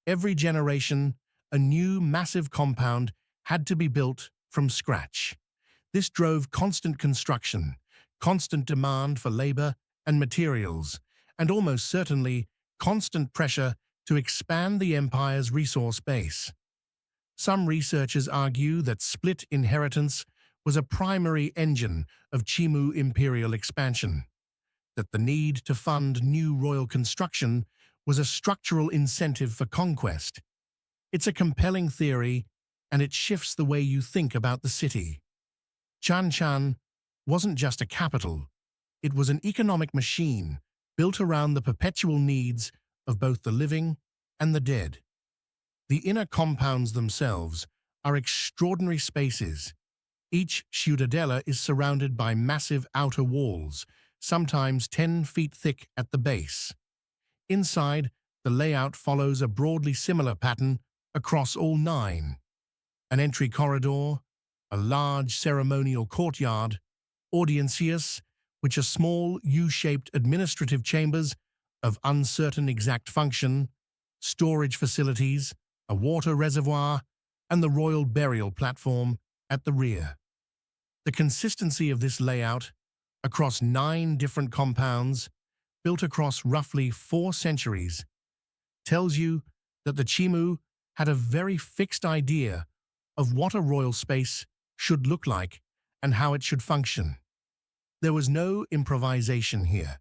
Every generation, a new massive compound had to be built from scratch. This drove constant construction, constant demand for labor and materials, and almost certainly constant pressure to expand the empire's resource base. Some researchers argue that split inheritance was a primary engine of Chimu imperial expansion, that the need to fund new royal construction was a structural incentive for conquest. It's a compelling theory, and it shifts the way you think about the city. Chan Chan wasn't just a capital, it was an economic machine built around the perpetual needs of both the living and the dead. The inner compounds themselves are extraordinary spaces. Each ciudadela is surrounded by massive outer walls, sometimes 10 feet thick at the base. Inside, the layout follows a broadly similar pattern across all 9. An entry corridor, a large ceremonial courtyard, audiencias, which are small U-shaped administrative chambers of uncertain exact function, storage facilities, a water reservoir, and the royal burial platform at the rear. The consistency of this layout across 9 different compounds built across roughly 4 centuries, tells you that the Chimu had a very fixed idea of what a royal space should look like and how it should function. There was no improvisation here.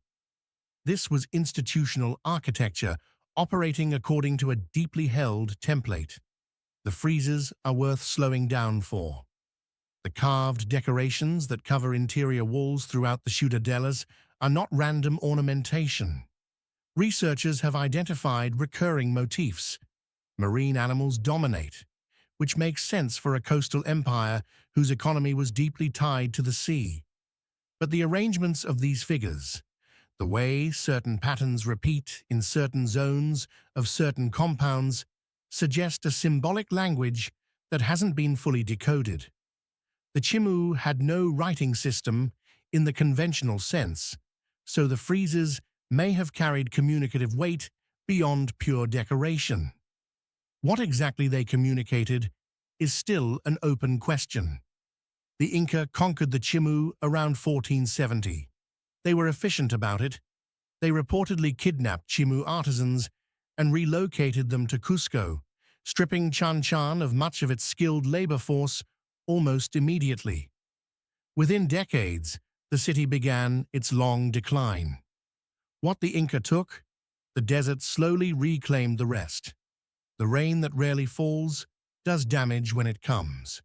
This was institutional architecture operating according to a deeply held template. The friezes are worth slowing down for. The carved decorations that cover interior walls throughout the citadels are not random ornamentation. Researchers have identified recurring motifs. Marine animals dominate, which makes sense for a coastal empire whose economy was deeply tied to the sea. But the arrangements of these figures, the way certain patterns repeat in certain zones of certain compounds, suggest a symbolic language that hasn't been fully decoded. The Chimu had no writing system in the conventional sense, so the friezes may have carried communicative weight beyond pure decoration. What exactly they communicated is still an open question. The Inca conquered the Chimu around 1470. They were efficient about it. They reportedly kidnapped Chimu artisans and relocated them to Cusco, stripping Chan Chan of much of its skilled labor force almost immediately. Within decades, the city began its long decline. What the Inca took, the desert slowly reclaimed the rest. The rain that rarely falls does damage when it comes.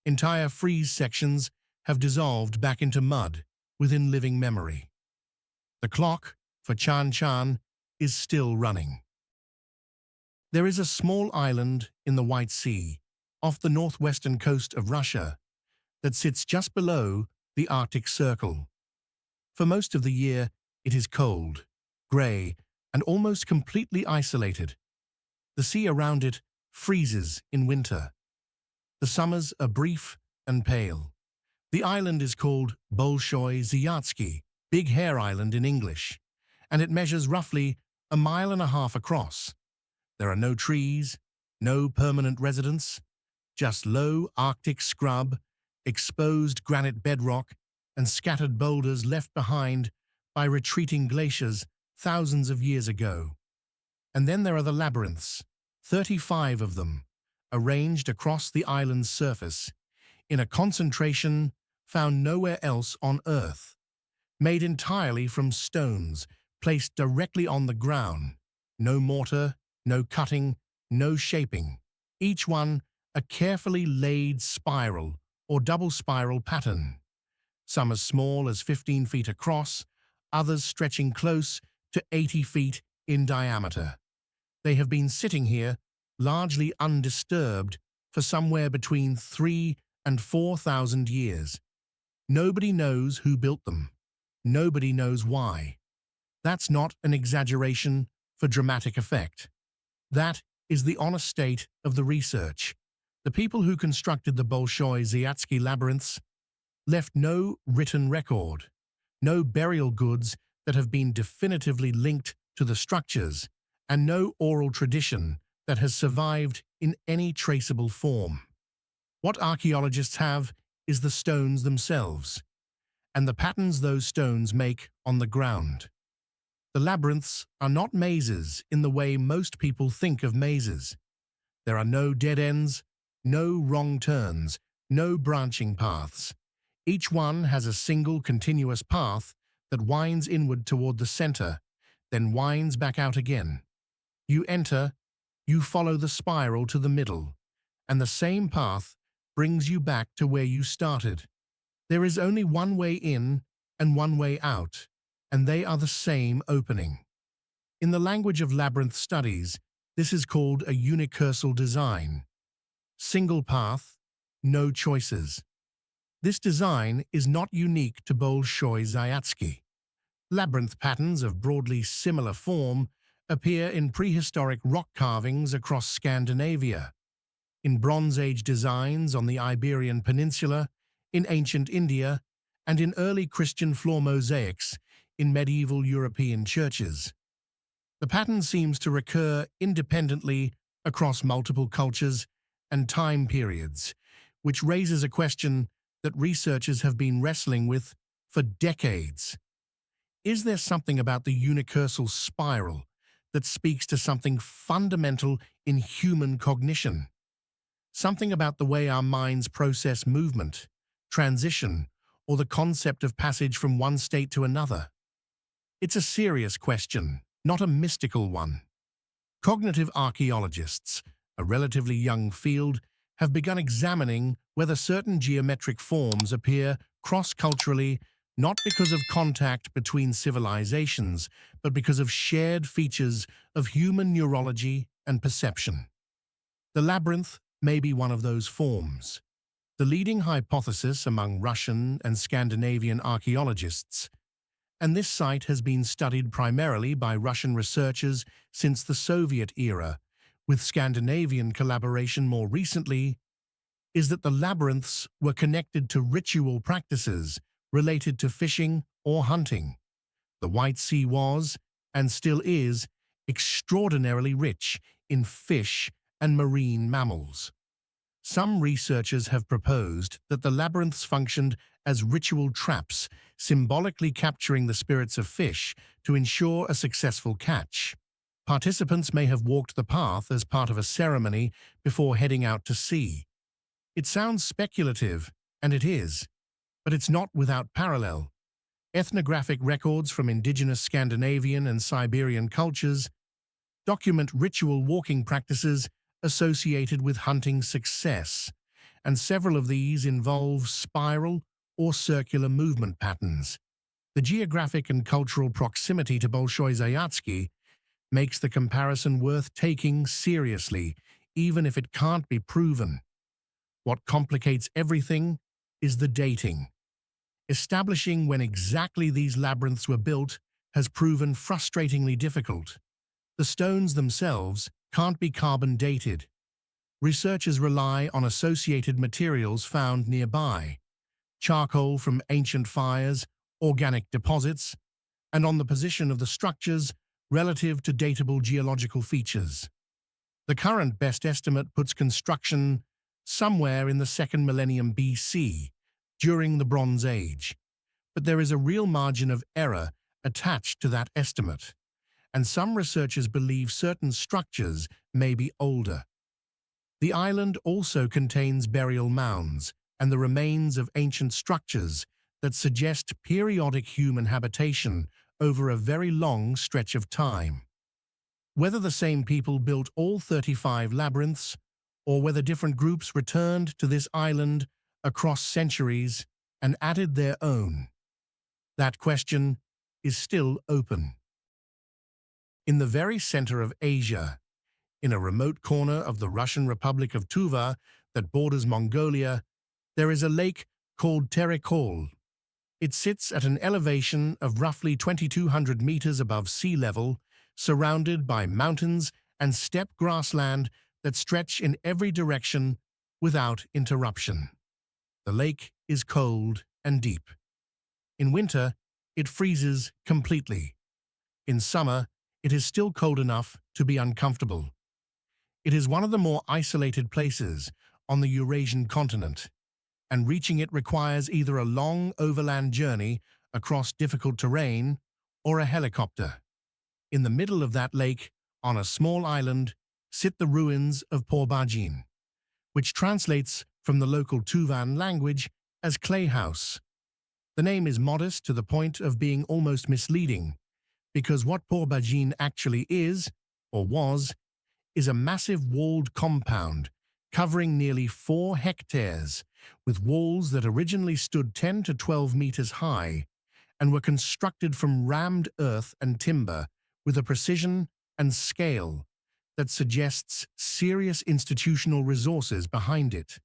Entire frieze sections have dissolved back into mud within living memory. The clock for Chan Chan is still running. There is a small island in the White Sea, off the northwestern coast of Russia, that sits just below the Arctic Circle. For most of the year, it is cold, grey, and almost completely isolated. The sea around it freezes in winter. The summers are brief and pale. The island is called Bolshoy Zayatsky, Big Hair Island in English, and it measures roughly 1.5 miles across. There are no trees, no permanent residents, just low Arctic scrub, exposed granite bedrock, and scattered boulders left behind by retreating glaciers thousands of years ago. And then there are the labyrinths, 35 of them, arranged across the island's surface, in a concentration found nowhere else on Earth, made entirely from stones placed directly on the ground. No mortar, no cutting, no shaping. Each one a carefully laid spiral or double spiral pattern. Some as small as 15 feet across, others stretching close to 80 feet in diameter. They have been sitting here, largely undisturbed, for somewhere between 3,000 and 4,000 years. Nobody knows who built them. Nobody knows why. That's not an exaggeration for dramatic effect. That is the honest state of the research. The people who constructed the Bolshoy Zayatsky labyrinths left no written record, no burial goods that have been definitively linked to the structures, and no oral tradition that has survived in any traceable form. What archaeologists have is the stones themselves, and the patterns those stones make on the ground. The labyrinths are not mazes in the way most people think of mazes. There are no dead ends, no wrong turns, no branching paths. Each one has a single continuous path that winds inward toward the center, then winds back out again. You enter, you follow the spiral to the middle, and the same path brings you back to where you started. There is only one way in and one way out, and they are the same opening. In the language of labyrinth studies, this is called a unicursal design. Single path, no choices. This design is not unique to Bolshoy Zayatsky. Labyrinth patterns of broadly similar form appear in prehistoric rock carvings across Scandinavia, in Bronze Age designs on the Iberian Peninsula, in ancient India, and in early Christian floor mosaics in medieval European churches. The pattern seems to recur independently across multiple cultures and time periods, which raises a question that researchers have been wrestling with for decades. Is there something about the unicursal spiral that speaks to something fundamental in human cognition? Something about the way our minds process movement, transition, or the concept of passage from one state to another? It's a serious question, not a mystical one. Cognitive archaeologists, a relatively young field, have begun examining whether certain geometric forms appear cross-culturally not because of contact between civilizations, but because of shared features of human neurology and perception. The labyrinth may be one of those forms. The leading hypothesis among Russian and Scandinavian archaeologists, and this site has been studied primarily by Russian researchers since the Soviet era, with Scandinavian collaboration more recently, is that the labyrinths were connected to ritual practices related to fishing or hunting. The White Sea was, and still is, extraordinarily rich in fish and marine mammals. Some researchers have proposed that the labyrinths functioned as ritual traps, symbolically capturing the spirits of fish to ensure a successful catch. Participants may have walked the path as part of a ceremony before heading out to sea. It sounds speculative, and it is, but it's not without parallel. Ethnographic records from indigenous Scandinavian and Siberian cultures document ritual walking practices associated with hunting success, and several of these involve spiral or circular movement patterns. The geographic and cultural proximity to Bolshoy Zayatsky makes the comparison worth taking seriously, even if it can't be proven. What complicates everything is the dating. Establishing when exactly these labyrinths were built has proven frustratingly difficult. The stones themselves can't be carbon dated. Researchers rely on associated materials found nearby, charcoal from ancient fires, organic deposits, and on the position of the structures relative to datable geological features. The current best estimate puts construction somewhere in the 2nd millennium BC, during the Bronze Age. But there is a real margin of error attached to that estimate, and some researchers believe certain structures may be older. The island also contains burial mounds and the remains of ancient structures that suggest periodic human habitation over a very long stretch of time. Whether the same people built all 35 labyrinths, or whether different groups returned to this island across centuries and added their own, that question is still open. In the very center of Asia, in a remote corner of the Russian Republic of Tuva that borders Mongolia, there is a lake called Terekol. It sits at an elevation of roughly 2,200 meters above sea level, surrounded by mountains and steppe grassland that stretch in every direction without interruption. The lake is cold and deep. In winter, it freezes completely. In summer, it is still cold enough to be uncomfortable. It is one of the more isolated places on the Eurasian continent, and reaching it requires either a long overland journey across difficult terrain or a helicopter. In the middle of that lake, on a small island, sit the ruins of Por-Bajin, which translates from the local Tuvan language as clay house. The name is modest to the point of being almost misleading, because what Por-Bajin actually is, or was, is a massive walled compound covering nearly 4 hectares, with walls that originally stood 10 to 12 meters high and were constructed from rammed earth and timber with a precision and scale that suggests serious institutional resources behind it.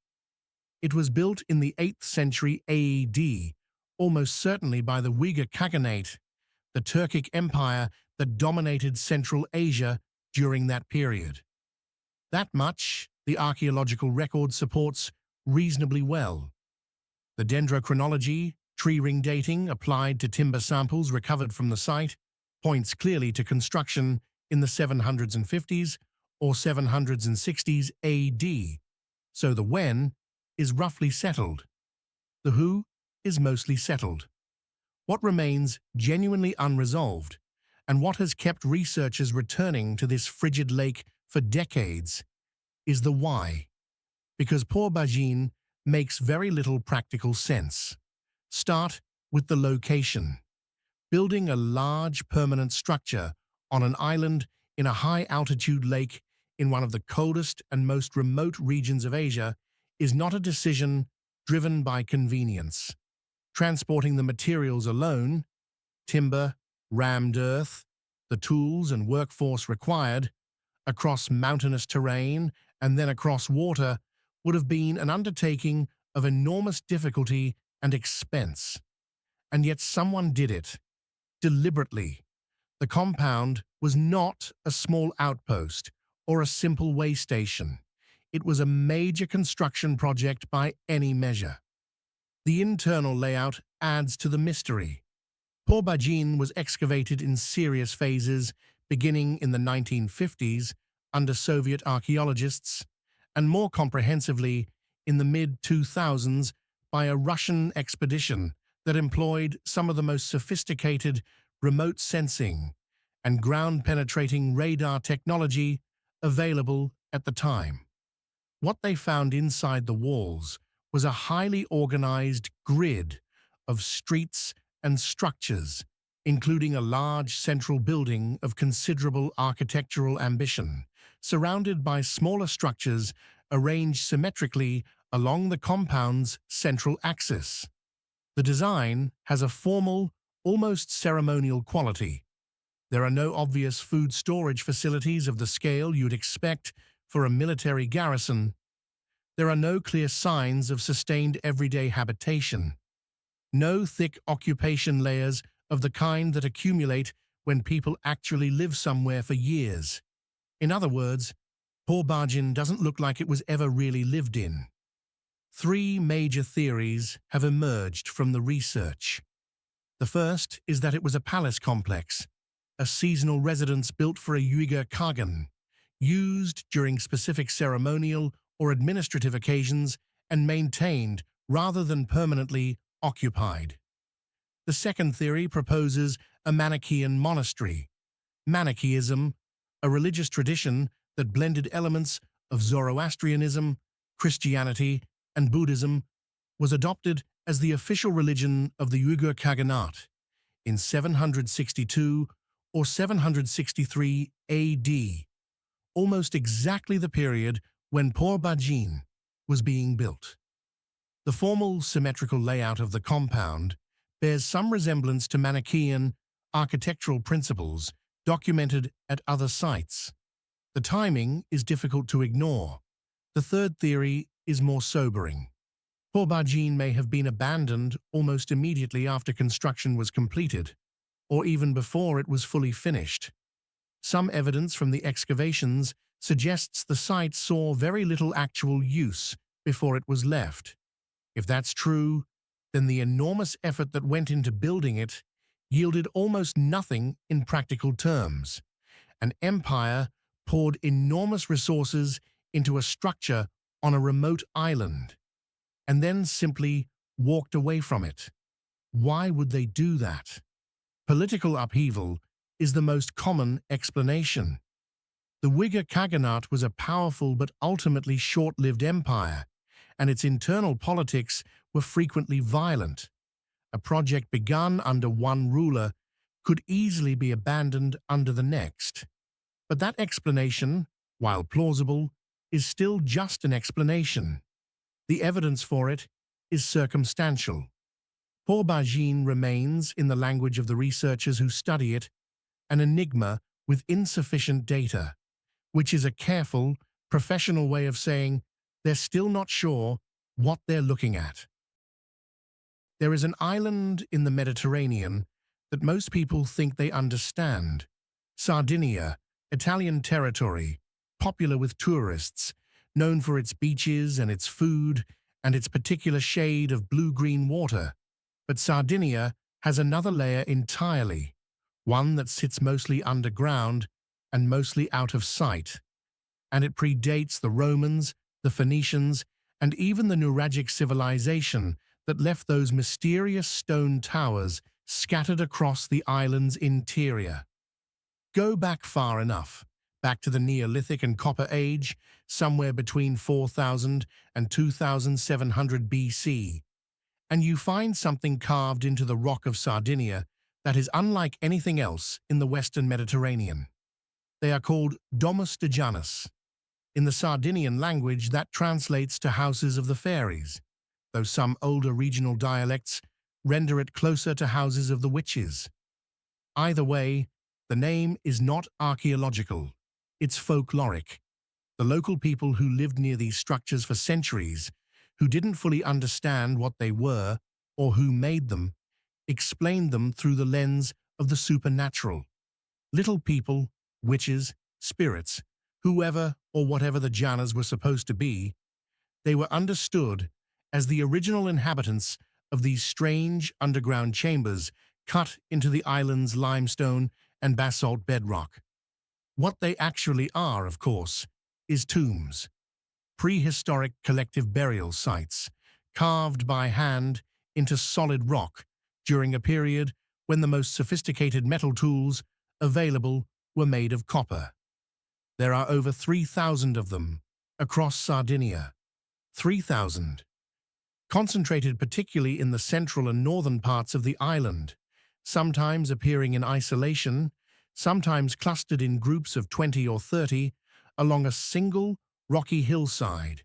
It was built in the 8th century AD, almost certainly by the Uyghur Khaganate, the Turkic Empire that dominated Central Asia during that period. That much the archaeological record supports reasonably well. The dendrochronology, tree ring dating applied to timber samples recovered from the site points clearly to construction in the 750s or 760s AD, so the when is roughly settled. The who is mostly settled. What remains genuinely unresolved, and what has kept researchers returning to this frigid lake for decades, is the why. Because Por-Bajin makes very little practical sense. Start with the location. Building a large permanent structure on an island in a high-altitude lake in one of the coldest and most remote regions of Asia is not a decision driven by convenience. Transporting the materials alone, timber, rammed earth, the tools and workforce required, across mountainous terrain and then across water, would have been an undertaking of enormous difficulty and expense. And yet someone did it, deliberately. The compound was not a small outpost or a simple way station. It was a major construction project by any measure. The internal layout adds to the mystery. Por-Bajin was excavated in serious phases beginning in the 1950s under Soviet archaeologists, and more comprehensively in the mid-2000s by a Russian expedition that employed some of the most sophisticated remote sensing and ground-penetrating radar technology available at the time. What they found inside the walls was a highly organized grid of streets and structures, including a large central building of considerable architectural ambition, surrounded by smaller structures arranged symmetrically along the compound's central axis. The design has a formal, almost ceremonial quality. There are no obvious food storage facilities of the scale you'd expect for a military garrison. There are no clear signs of sustained everyday habitation. No thick occupation layers of the kind that accumulate when people actually live somewhere for years. In other words, Por-Bajin doesn't look like it was ever really lived in. Three major theories have emerged from the research. The first is that it was a palace complex, a seasonal residence built for a Uyghur Khagan, used during specific ceremonial or administrative occasions and maintained rather than permanently occupied. The second theory proposes a Manichaean monastery. Manichaeism, a religious tradition that blended elements of Zoroastrianism, Christianity, and Buddhism, was adopted as the official religion of the Uyghur Khaganate in 762 or 763 AD, almost exactly the period when Por-Bajin was being built. The formal symmetrical layout of the compound bears some resemblance to Manichaean architectural principles documented at other sites. The timing is difficult to ignore. The third theory is more sobering. Por-Bajin may have been abandoned almost immediately after construction was completed, or even before it was fully finished. Some evidence from the excavations suggests the site saw very little actual use before it was left. If that's true, then the enormous effort that went into building it yielded almost nothing in practical terms. An empire poured enormous resources into a structure on a remote island, and then simply walked away from it. Why would they do that? Political upheaval is the most common explanation. The Uyghur Khaganate was a powerful but ultimately short-lived empire, and its internal politics were frequently violent. A project begun under one ruler could easily be abandoned under the next. But that explanation, while plausible, is still just an explanation. The evidence for it is circumstantial. Por-Bajin remains, in the language of the researchers who study it, an enigma with insufficient data, which is a careful, professional way of saying they're still not sure what they're looking at. There is an island in the Mediterranean that most people think they understand. Sardinia, Italian territory, popular with tourists, known for its beaches and its food and its particular shade of blue-green water. But Sardinia has another layer entirely, one that sits mostly underground and mostly out of sight. And it predates the Romans, the Phoenicians, and even the Nuraghic civilization that left those mysterious stone towers scattered across the island's interior. Go back far enough, back to the Neolithic and Copper Age, somewhere between 4000 and 2700 BC, and you find something carved into the rock of Sardinia that is unlike anything else in the Western Mediterranean. They are called Domus de Janas. In the Sardinian language, that translates to houses of the fairies, though some older regional dialects render it closer to houses of the witches. Either way, the name is not archaeological, it's folkloric. The local people who lived near these structures for centuries, who didn't fully understand what they were or who made them, explained them through the lens of the supernatural. Little people, witches, spirits, whoever or whatever the Janas were supposed to be, they were understood as the original inhabitants of these strange underground chambers cut into the island's limestone and basalt bedrock. What they actually are, of course, is tombs, prehistoric collective burial sites, carved by hand into solid rock during a period when the most sophisticated metal tools available were made of copper. There are over 3,000 of them across Sardinia. 3,000. Concentrated particularly in the central and northern parts of the island, sometimes appearing in isolation, sometimes clustered in groups of 20 or 30 along a single rocky hillside,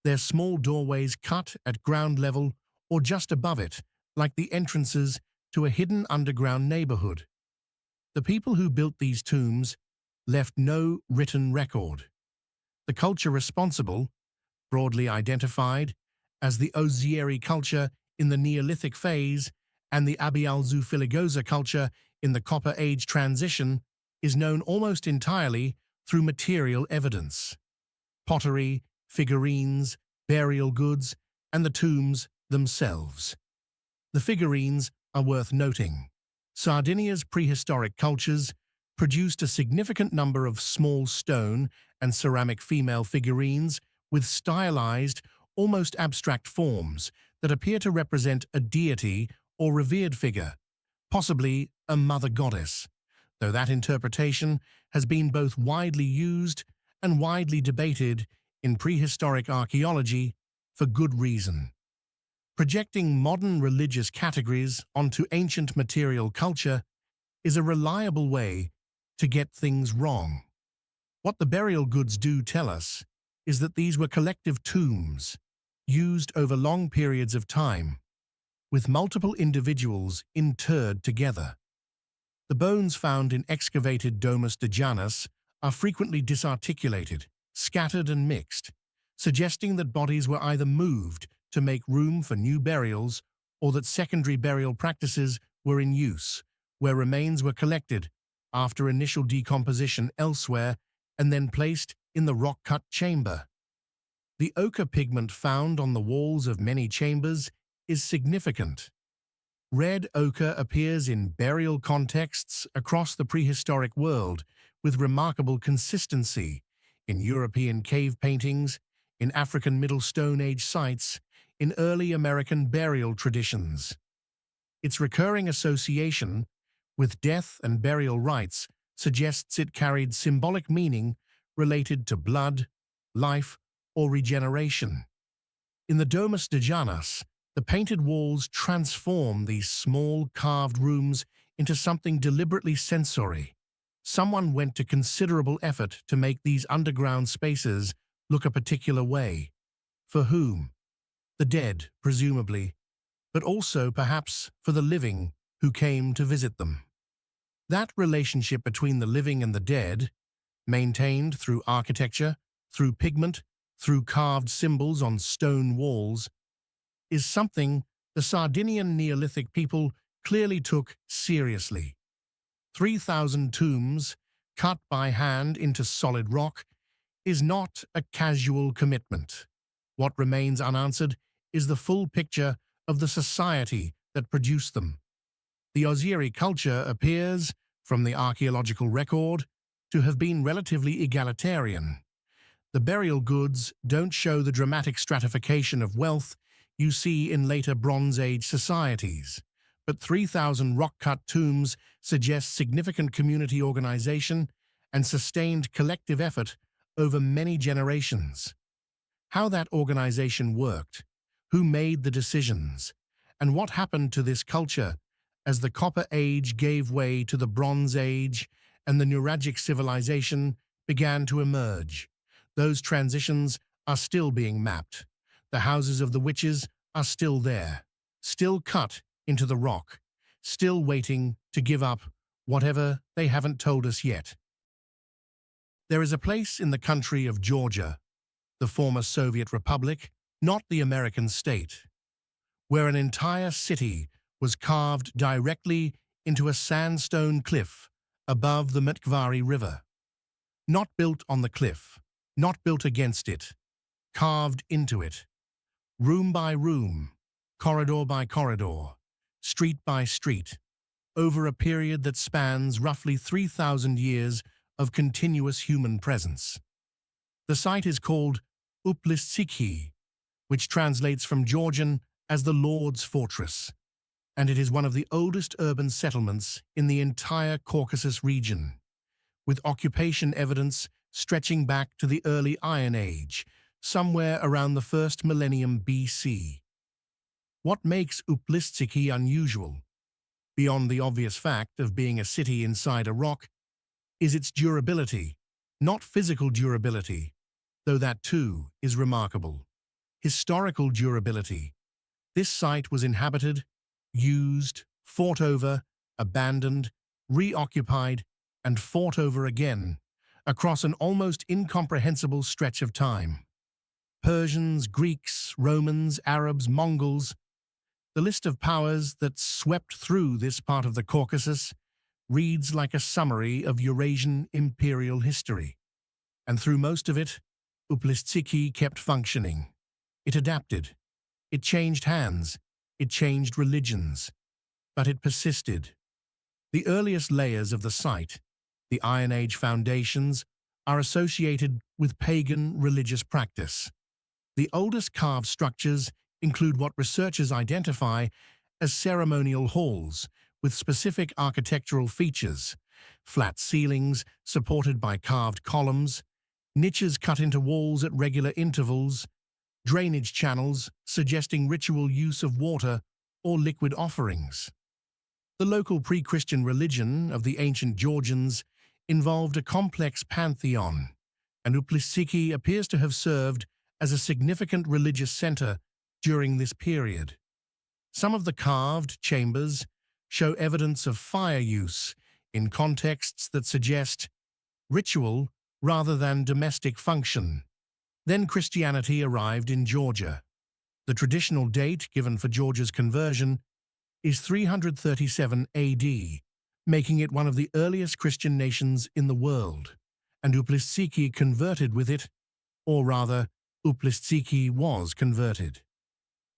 their small doorways cut at ground level or just above it, like the entrances to a hidden underground neighborhood. The people who built these tombs left no written record. The culture responsible, broadly identified as the Ozieri culture in the Neolithic phase and the Abialzu Filigosa culture in the Copper Age transition, is known almost entirely through material evidence. Pottery, figurines, burial goods, and the tombs themselves. The figurines are worth noting. Sardinia's prehistoric cultures produced a significant number of small stone and ceramic female figurines with stylized, almost abstract forms that appear to represent a deity or revered figure, possibly a mother goddess, though that interpretation has been both widely used and widely debated in prehistoric archaeology for good reason. Projecting modern religious categories onto ancient material culture is a reliable way to get things wrong. What the burial goods do tell us is that these were collective tombs, used over long periods of time, with multiple individuals interred together. The bones found in excavated Domus de Janas are frequently disarticulated, scattered and mixed, suggesting that bodies were either moved to make room for new burials or that secondary burial practices were in use, where remains were collected after initial decomposition elsewhere and then placed in the rock-cut chamber. The ochre pigment found on the walls of many chambers is significant. Red ochre appears in burial contexts across the prehistoric world with remarkable consistency in European cave paintings, in African Middle Stone Age sites, in early American burial traditions. Its recurring association with death and burial rites suggests it carried symbolic meaning related to blood, life, or regeneration. In the Domus de Janas, the painted walls transform these small carved rooms into something deliberately sensory. Someone went to considerable effort to make these underground spaces look a particular way. For whom? The dead, presumably, but also perhaps for the living who came to visit them. That relationship between the living and the dead, maintained through architecture, through pigment, through carved symbols on stone walls, is something the Sardinian Neolithic people clearly took seriously. 3,000 tombs, cut by hand into solid rock, is not a casual commitment. What remains unanswered is the full picture of the society that produced them. The Ozieri culture appears, from the archaeological record, to have been relatively egalitarian. The burial goods don't show the dramatic stratification of wealth you see in later Bronze Age societies, but 3,000 rock-cut tombs suggest significant community organization and sustained collective effort over many generations. How that organization worked, who made the decisions, and what happened to this culture as the Copper Age gave way to the Bronze Age and the Nuraghic civilization began to emerge. Those transitions are still being mapped. The houses of the witches are still there, still cut into the rock, still waiting to give up whatever they haven't told us yet. There is a place in the country of Georgia, the former Soviet Republic, not the American state, where an entire city was carved directly into a sandstone cliff above the Mtkvari River. Not built on the cliff, not built against it, carved into it, room by room, corridor by corridor, street by street, over a period that spans roughly 3,000 years of continuous human presence. The site is called Uplistsikhi, which translates from Georgian as the Lord's Fortress, and it is one of the oldest urban settlements in the entire Caucasus region, with occupation evidence stretching back to the early Iron Age, somewhere around the first millennium BC. What makes Uplistsikhi unusual, beyond the obvious fact of being a city inside a rock, is its durability, not physical durability, though that too is remarkable. Historical durability. This site was inhabited, used, fought over, abandoned, reoccupied, and fought over again, across an almost incomprehensible stretch of time. Persians, Greeks, Romans, Arabs, Mongols. The list of powers that swept through this part of the Caucasus reads like a summary of Eurasian imperial history. And through most of it, Uplistsikhi kept functioning. It adapted. It changed hands. It changed religions. But it persisted. The earliest layers of the site, the Iron Age foundations, are associated with pagan religious practice. The oldest carved structures include what researchers identify as ceremonial halls with specific architectural features, flat ceilings supported by carved columns, niches cut into walls at regular intervals, drainage channels suggesting ritual use of water or liquid offerings. The local pre-Christian religion of the ancient Georgians involved a complex pantheon, and Uplistsikhi appears to have served as a significant religious center during this period. Some of the carved chambers show evidence of fire use in contexts that suggest ritual rather than domestic function. Then Christianity arrived in Georgia. The traditional date given for Georgia's conversion is 337 AD, making it one of the earliest Christian nations in the world, and Uplistsikhi converted with it, or rather, Uplistsikhi was converted.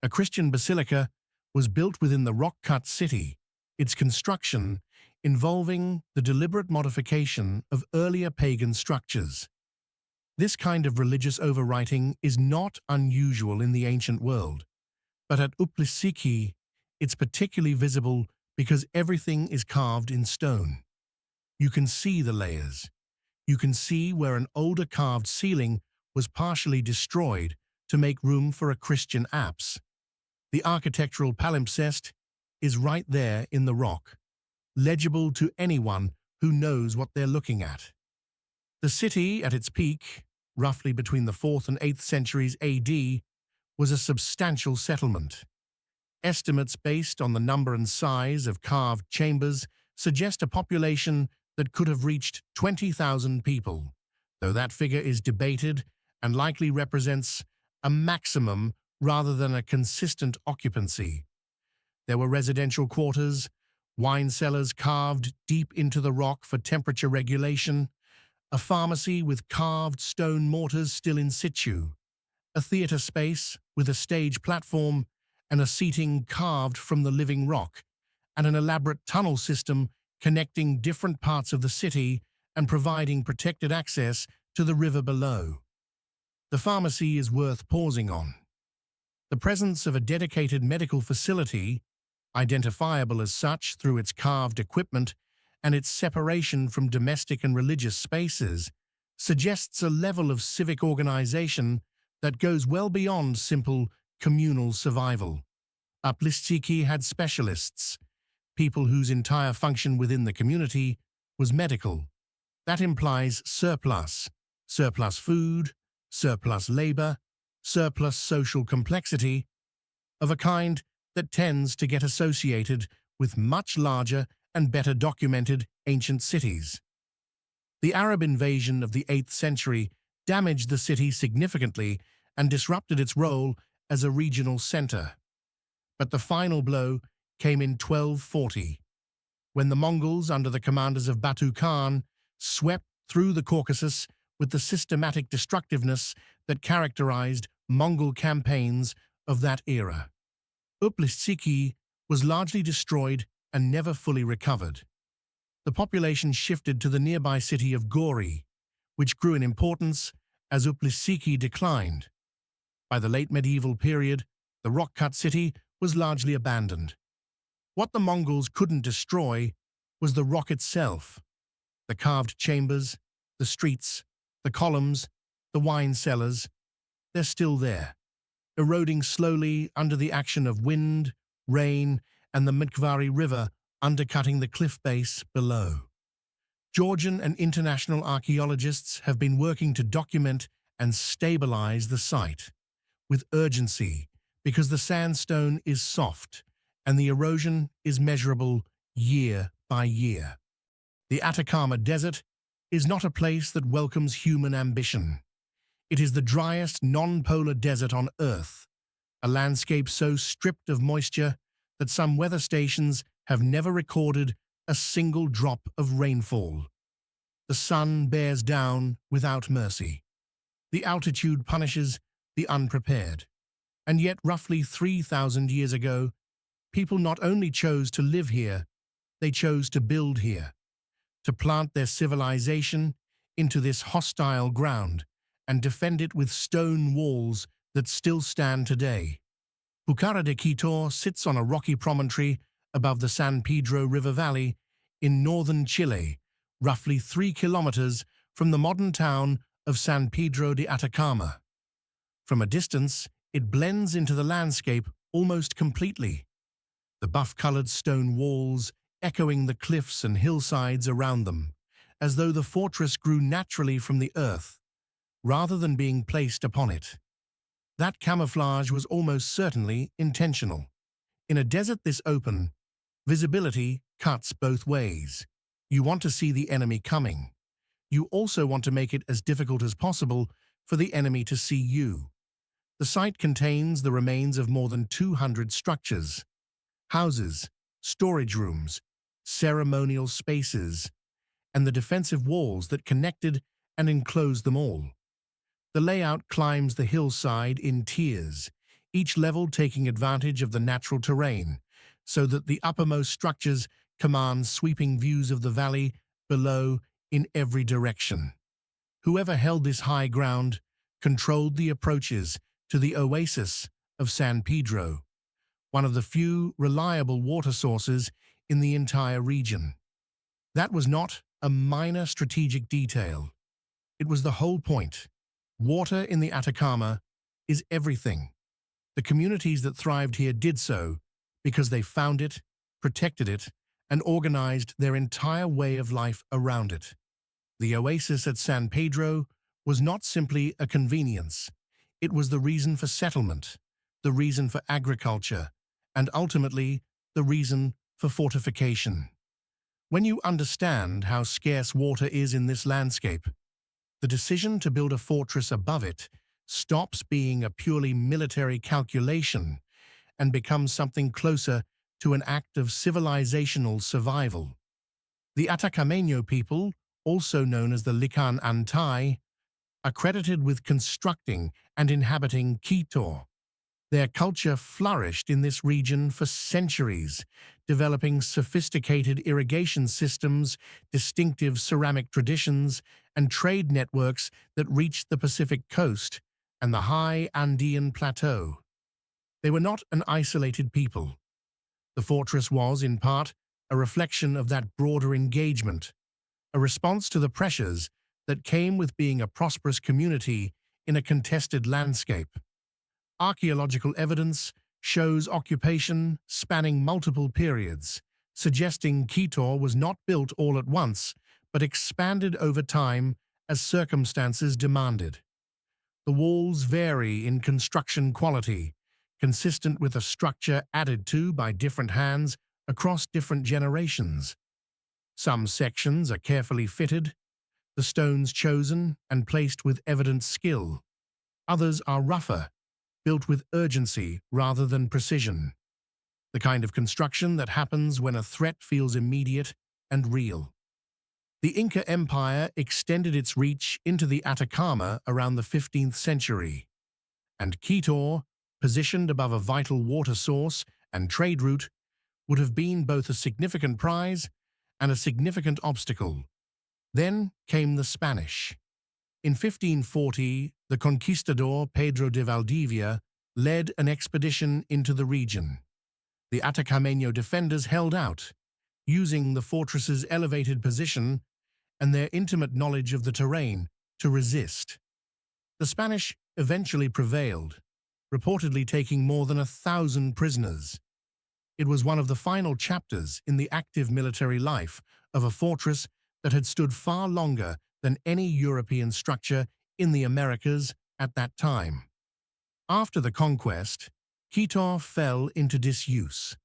A Christian basilica was built within the rock-cut city, its construction involving the deliberate modification of earlier pagan structures. This kind of religious overwriting is not unusual in the ancient world, but at Uplistsikhi, it's particularly visible because everything is carved in stone. You can see the layers. You can see where an older carved ceiling was partially destroyed to make room for a Christian apse. The architectural palimpsest is right there in the rock, legible to anyone who knows what they're looking at. The city, at its peak, roughly between the 4th and 8th centuries AD, was a substantial settlement. Estimates based on the number and size of carved chambers suggest a population that could have reached 20,000 people, though that figure is debated and likely represents a maximum rather than a consistent occupancy. There were residential quarters, wine cellars carved deep into the rock for temperature regulation, a pharmacy with carved stone mortars still in situ, a theatre space with a stage platform and a seating carved from the living rock, and an elaborate tunnel system connecting different parts of the city and providing protected access to the river below. The pharmacy is worth pausing on. The presence of a dedicated medical facility identifiable as such through its carved equipment and its separation from domestic and religious spaces, suggests a level of civic organization that goes well beyond simple communal survival. Uplistiki had specialists, people whose entire function within the community was medical. That implies surplus food, surplus labor, surplus social complexity, of a kind that tends to get associated with much larger and better documented ancient cities. The Arab invasion of the 8th century damaged the city significantly and disrupted its role as a regional center. But the final blow came in 1240, when the Mongols, under the commanders of Batu Khan, swept through the Caucasus with the systematic destructiveness that characterized Mongol campaigns of that era. Uplistiki was largely destroyed and never fully recovered. The population shifted to the nearby city of Gori, which grew in importance as Uplistiki declined. By the late medieval period, the rock-cut city was largely abandoned. What the Mongols couldn't destroy was the rock itself. The carved chambers, the streets, the columns, the wine cellars, they're still there, eroding slowly under the action of wind, rain, and the Mtkvari River undercutting the cliff base below. Georgian and international archaeologists have been working to document and stabilize the site with urgency because the sandstone is soft and the erosion is measurable year by year. The Atacama Desert is not a place that welcomes human ambition. It is the driest non-polar desert on Earth, a landscape so stripped of moisture that some weather stations have never recorded a single drop of rainfall. The sun bears down without mercy. The altitude punishes the unprepared. And yet, roughly 3,000 years ago, people not only chose to live here, they chose to build here, to plant their civilization into this hostile ground and defend it with stone walls that still stand today. Pukara de Quitor sits on a rocky promontory above the San Pedro River Valley in northern Chile, roughly 3 kilometers from the modern town of San Pedro de Atacama. From a distance, it blends into the landscape almost completely. The buff-colored stone walls echoing the cliffs and hillsides around them, as though the fortress grew naturally from the earth, rather than being placed upon it. That camouflage was almost certainly intentional. In a desert this open, visibility cuts both ways. You want to see the enemy coming. You also want to make it as difficult as possible for the enemy to see you. The site contains the remains of more than 200 structures, houses, storage rooms, ceremonial spaces, and the defensive walls that connected and enclosed them all. The layout climbs the hillside in tiers, each level taking advantage of the natural terrain, so that the uppermost structures command sweeping views of the valley below in every direction. Whoever held this high ground controlled the approaches to the oasis of San Pedro, one of the few reliable water sources in the entire region. That was not a minor strategic detail. It was the whole point. Water in the Atacama is everything. The communities that thrived here did so because they found it, protected it, and organized their entire way of life around it. The oasis at San Pedro was not simply a convenience. It was the reason for settlement, the reason for agriculture, and ultimately the reason for fortification. When you understand how scarce water is in this landscape, the decision to build a fortress above it stops being a purely military calculation and becomes something closer to an act of civilizational survival. The Atacameño people, also known as the Likan Antai, are credited with constructing and inhabiting Quitor. Their culture flourished in this region for centuries, developing sophisticated irrigation systems, distinctive ceramic traditions, and trade networks that reached the Pacific coast and the high Andean plateau. They were not an isolated people. The fortress was, in part, a reflection of that broader engagement, a response to the pressures that came with being a prosperous community in a contested landscape. Archaeological evidence shows occupation spanning multiple periods, suggesting Quitor was not built all at once, but expanded over time as circumstances demanded. The walls vary in construction quality, consistent with a structure added to by different hands across different generations. Some sections are carefully fitted, the stones chosen and placed with evident skill. Others are rougher, built with urgency rather than precision. The kind of construction that happens when a threat feels immediate and real. The Inca Empire extended its reach into the Atacama around the 15th century, and Quitor, positioned above a vital water source and trade route, would have been both a significant prize and a significant obstacle. Then came the Spanish. In 1540, the conquistador Pedro de Valdivia led an expedition into the region. The Atacameño defenders held out, using the fortress's elevated position and their intimate knowledge of the terrain to resist. The Spanish eventually prevailed, reportedly taking more than 1,000 prisoners. It was one of the final chapters in the active military life of a fortress that had stood far longer than any European structure in the Americas at that time. After the conquest, Quitor fell into disuse.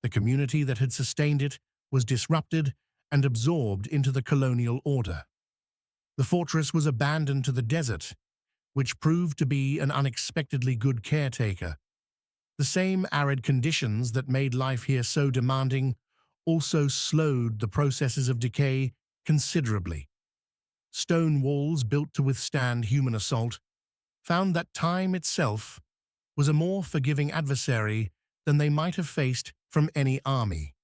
The community that had sustained it was disrupted and absorbed into the colonial order. The fortress was abandoned to the desert, which proved to be an unexpectedly good caretaker. The same arid conditions that made life here so demanding also slowed the processes of decay considerably. Stone walls built to withstand human assault found that time itself was a more forgiving adversary than they might have faced from any army.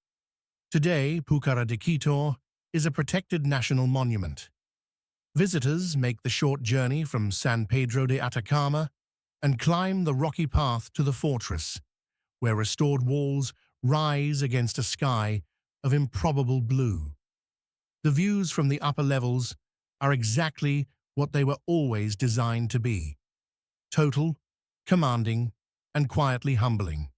Today, Pukara de Quitor is a protected national monument. Visitors make the short journey from San Pedro de Atacama and climb the rocky path to the fortress, where restored walls rise against a sky of improbable blue. The views from the upper levels are exactly what they were always designed to be: total, commanding, and quietly humbling.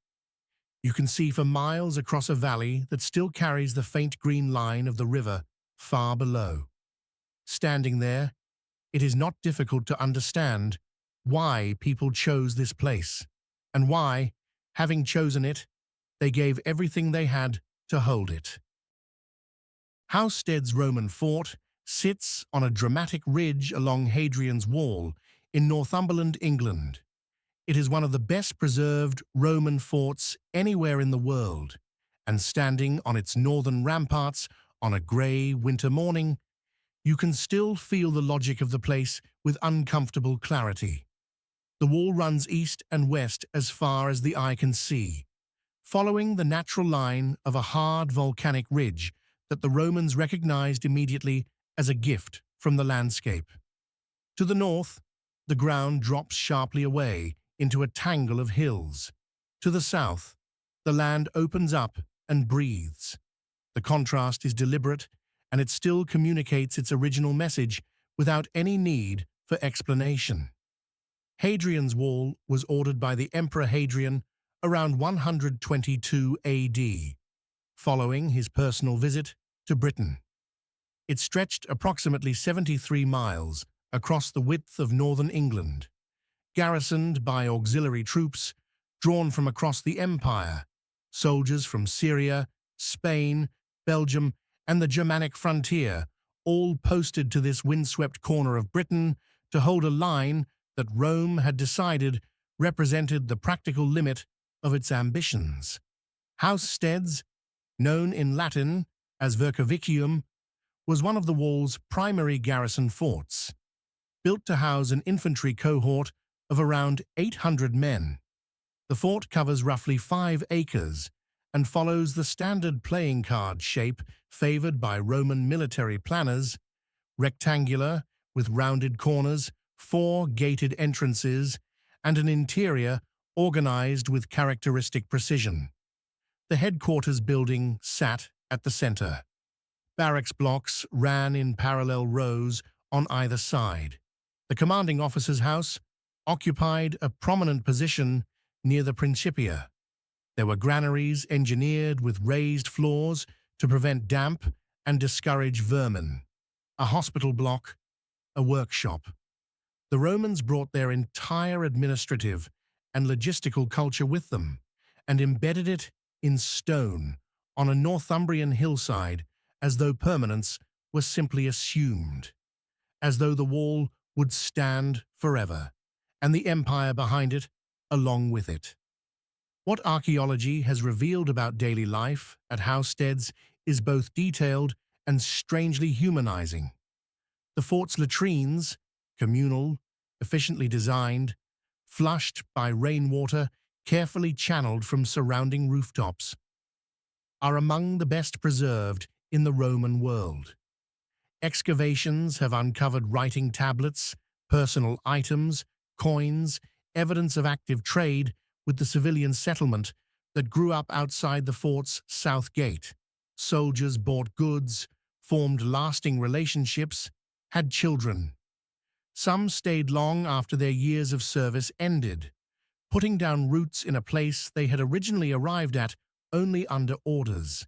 You can see for miles across a valley that still carries the faint green line of the river far below. Standing there, it is not difficult to understand why people chose this place, and why, having chosen it, they gave everything they had to hold it. Housesteads Roman Fort sits on a dramatic ridge along Hadrian's Wall in Northumberland, England. It is one of the best preserved Roman forts anywhere in the world, and standing on its northern ramparts on a grey winter morning, you can still feel the logic of the place with uncomfortable clarity. The wall runs east and west as far as the eye can see, following the natural line of a hard volcanic ridge that the Romans recognized immediately as a gift from the landscape. To the north, the ground drops sharply away into a tangle of hills. To the south, the land opens up and breathes. The contrast is deliberate, and it still communicates its original message without any need for explanation. Hadrian's Wall was ordered by the Emperor Hadrian around 122 AD, following his personal visit to Britain. It stretched approximately 73 miles across the width of northern England, garrisoned by auxiliary troops drawn from across the empire, soldiers from Syria, Spain, Belgium, and the Germanic frontier, all posted to this windswept corner of Britain to hold a line that Rome had decided represented the practical limit of its ambitions. Housesteads, known in Latin as Vercovicium, was one of the wall's primary garrison forts, built to house an infantry cohort of around 800 men. The fort covers roughly 5 acres and follows the standard playing card shape favored by Roman military planners: rectangular with rounded corners, 4 gated entrances, and an interior organized with characteristic precision. The headquarters building sat at the center. Barracks blocks ran in parallel rows on either side. The commanding officer's house occupied a prominent position near the Principia. There were granaries engineered with raised floors to prevent damp and discourage vermin, a hospital block, a workshop. The Romans brought their entire administrative and logistical culture with them and embedded it in stone on a Northumbrian hillside as though permanence was simply assumed, as though the wall would stand forever, and the empire behind it along with it. What archaeology has revealed about daily life at Housesteads is both detailed and strangely humanizing. The fort's latrines, communal, efficiently designed, flushed by rainwater carefully channeled from surrounding rooftops, are among the best preserved in the Roman world. Excavations have uncovered writing tablets, personal items, coins, evidence of active trade with the civilian settlement that grew up outside the fort's south gate. Soldiers bought goods, formed lasting relationships, had children. Some stayed long after their years of service ended, putting down roots in a place they had originally arrived at only under orders.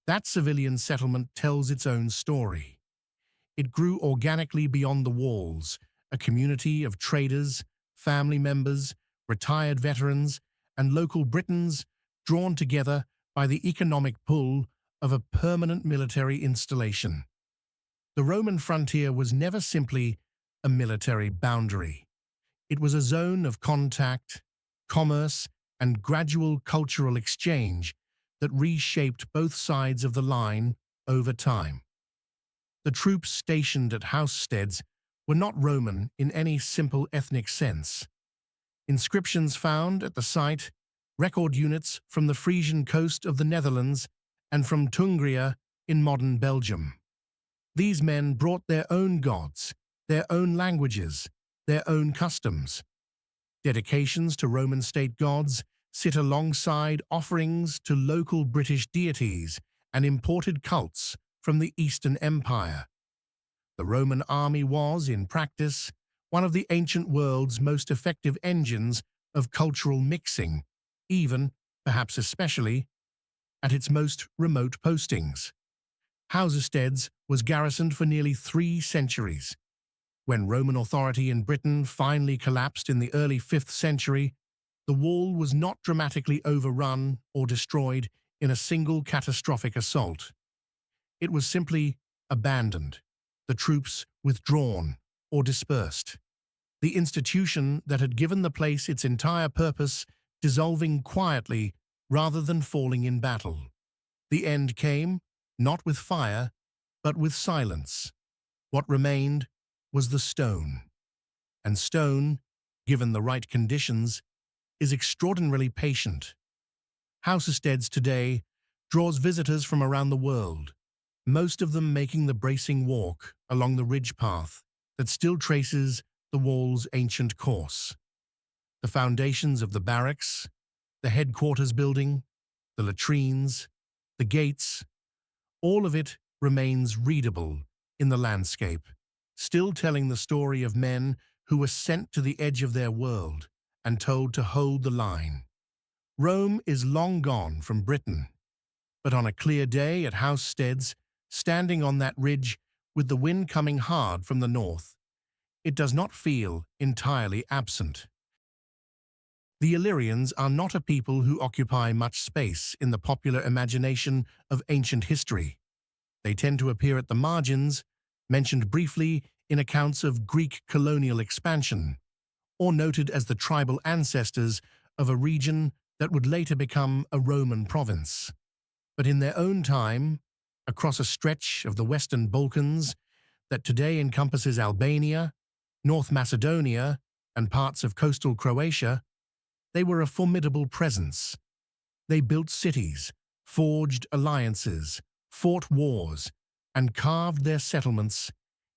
That civilian settlement tells its own story. It grew organically beyond the walls, a community of traders, family members, retired veterans, and local Britons drawn together by the economic pull of a permanent military installation. The Roman frontier was never simply a military boundary. It was a zone of contact, commerce, and gradual cultural exchange that reshaped both sides of the line over time. The troops stationed at Housesteads were not Roman in any simple ethnic sense. Inscriptions found at the site record units from the Frisian coast of the Netherlands and from Tungria in modern Belgium. These men brought their own gods, their own languages, their own customs. Dedications to Roman state gods sit alongside offerings to local British deities and imported cults from the Eastern Empire. The Roman army was, in practice, one of the ancient world's most effective engines of cultural mixing, even, perhaps especially, at its most remote postings. Housesteads was garrisoned for nearly 3 centuries. When Roman authority in Britain finally collapsed in the early 5th century, the wall was not dramatically overrun or destroyed in a single catastrophic assault. It was simply abandoned, the troops withdrawn or dispersed. The institution that had given the place its entire purpose dissolving quietly rather than falling in battle. The end came, not with fire, but with silence. What remained was the stone. And stone, given the right conditions, is extraordinarily patient. Housesteads today draws visitors from around the world, most of them making the bracing walk along the ridge path that still traces the wall's ancient course. The foundations of the barracks, the headquarters building, the latrines, the gates, all of it remains readable in the landscape, still telling the story of men who were sent to the edge of their world and told to hold the line. Rome is long gone from Britain, but on a clear day at Housesteads, standing on that ridge with the wind coming hard from the north, it does not feel entirely absent. The Illyrians are not a people who occupy much space in the popular imagination of ancient history. They tend to appear at the margins, mentioned briefly in accounts of Greek colonial expansion, or noted as the tribal ancestors of a region that would later become a Roman province. But in their own time, across a stretch of the Western Balkans that today encompasses Albania, North Macedonia, and parts of coastal Croatia, they were a formidable presence. They built cities, forged alliances, fought wars, and carved their settlements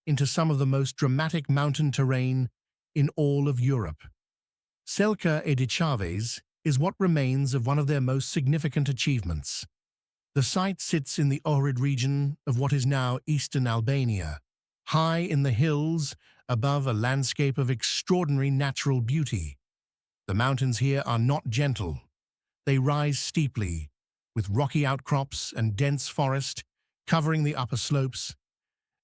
into some of the most dramatic mountain terrain in all of Europe. Selka e de Chaves is what remains of one of their most significant achievements. The site sits in the Ohrid region of what is now eastern Albania, high in the hills above a landscape of extraordinary natural beauty. The mountains here are not gentle. They rise steeply, with rocky outcrops and dense forest covering the upper slopes,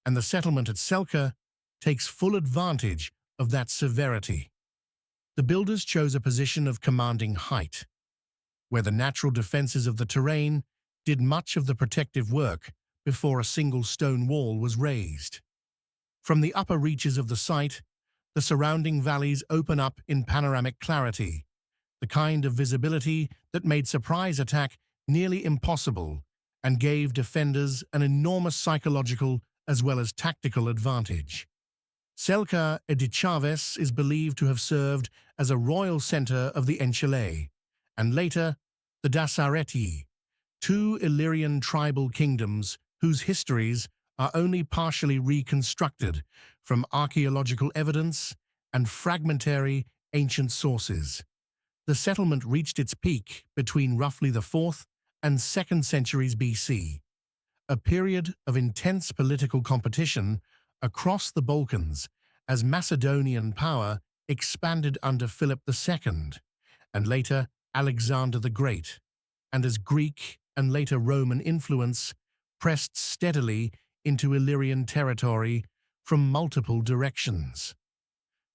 and the settlement at Selka takes full advantage of that severity. The builders chose a position of commanding height, where the natural defenses of the terrain did much of the protective work before a single stone wall was raised. From the upper reaches of the site, the surrounding valleys open up in panoramic clarity, the kind of visibility that made surprise attack nearly impossible and gave defenders an enormous psychological as well as tactical advantage. Selka di Cucuruzzu is believed to have served as a royal center of the Enchele, and later the Dasareti, two Illyrian tribal kingdoms whose histories are only partially reconstructed from archaeological evidence and fragmentary ancient sources. The settlement reached its peak between roughly the 4th and 2nd centuries BC, a period of intense political competition across the Balkans as Macedonian power expanded under Philip II, and later Alexander the Great, and as Greek and later Roman influence pressed steadily into Illyrian territory from multiple directions.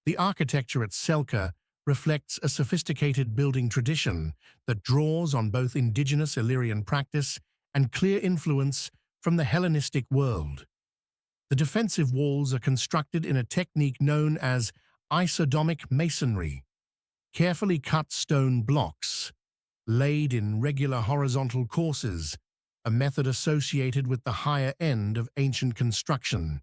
The architecture at Selka reflects a sophisticated building tradition that draws on both indigenous Illyrian practice and clear influence from the Hellenistic world. The defensive walls are constructed in a technique known as isodomic masonry, carefully cut stone blocks, laid in regular horizontal courses, a method associated with the higher end of ancient construction,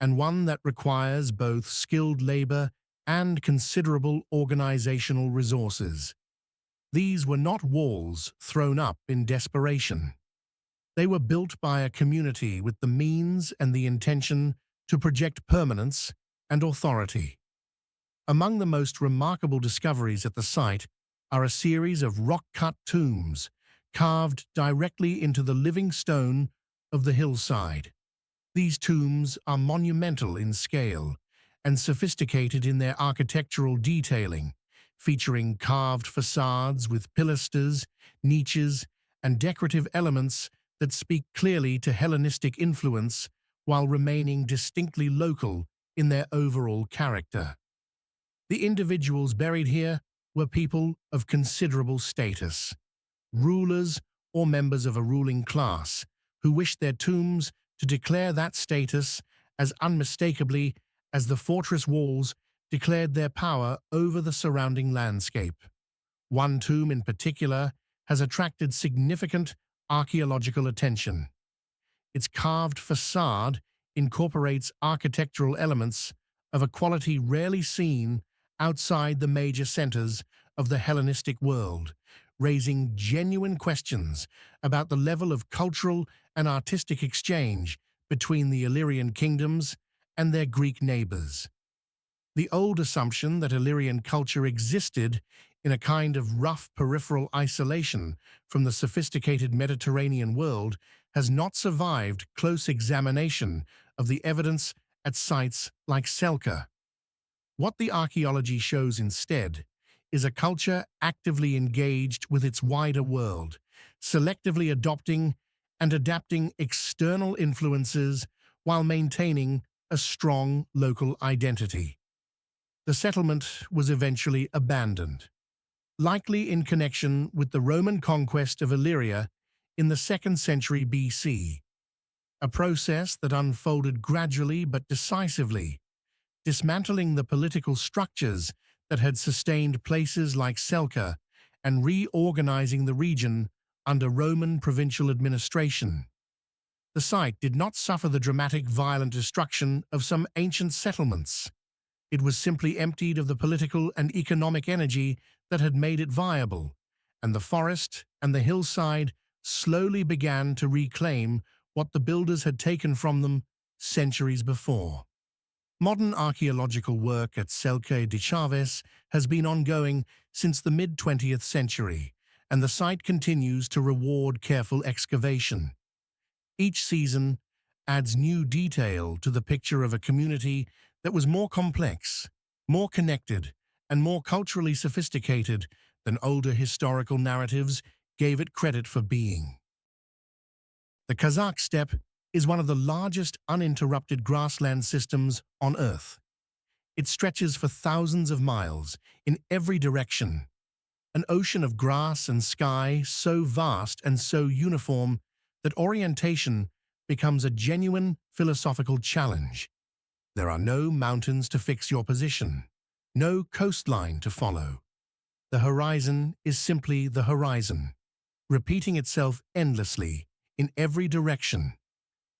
and one that requires both skilled labor and considerable organizational resources. These were not walls thrown up in desperation. They were built by a community with the means and the intention to project permanence and authority. Among the most remarkable discoveries at the site are a series of rock-cut tombs carved directly into the living stone of the hillside. These tombs are monumental in scale and sophisticated in their architectural detailing, featuring carved facades with pilasters, niches, and decorative elements that speak clearly to Hellenistic influence while remaining distinctly local in their overall character. The individuals buried here were people of considerable status, rulers or members of a ruling class who wished their tombs to declare that status as unmistakably as the fortress walls declared their power over the surrounding landscape. One tomb in particular has attracted significant archaeological attention. Its carved facade incorporates architectural elements of a quality rarely seen outside the major centers of the Hellenistic world, raising genuine questions about the level of cultural and artistic exchange between the Illyrian kingdoms and their Greek neighbors. The old assumption that Illyrian culture existed in a kind of rough peripheral isolation from the sophisticated Mediterranean world has not survived close examination of the evidence at sites like Selka. What the archaeology shows instead is a culture actively engaged with its wider world, selectively adopting and adapting external influences while maintaining a strong local identity. The settlement was eventually abandoned, likely in connection with the Roman conquest of Illyria in the 2nd century BC, a process that unfolded gradually but decisively, dismantling the political structures that had sustained places like Selka and reorganizing the region under Roman provincial administration. The site did not suffer the dramatic, violent destruction of some ancient settlements. It was simply emptied of the political and economic energy that had made it viable, and the forest and the hillside slowly began to reclaim what the builders had taken from them centuries before. Modern archaeological work at Selka di Cucuruzzu has been ongoing since the mid-20th century, and the site continues to reward careful excavation. Each season adds new detail to the picture of a community that was more complex, more connected, and more culturally sophisticated than older historical narratives gave it credit for being. The Kazakh steppe is one of the largest uninterrupted grassland systems on Earth. It stretches for thousands of miles in every direction, an ocean of grass and sky so vast and so uniform that orientation becomes a genuine philosophical challenge. There are no mountains to fix your position, no coastline to follow. The horizon is simply the horizon, repeating itself endlessly in every direction,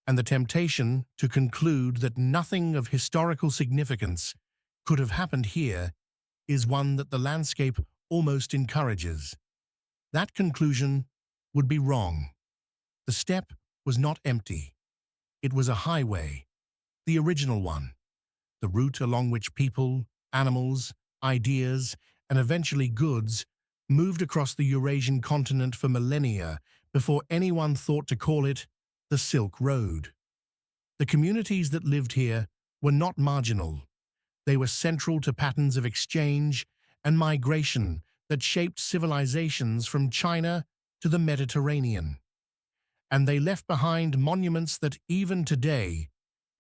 and the temptation to conclude that nothing of historical significance could have happened here is one that the landscape almost encourages. That conclusion would be wrong. The steppe was not empty. It was a highway, the original one, the route along which people, animals, ideas, and eventually goods moved across the Eurasian continent for millennia before anyone thought to call it the Silk Road. The communities that lived here were not marginal. They were central to patterns of exchange and migration that shaped civilizations from China to the Mediterranean. And they left behind monuments that even today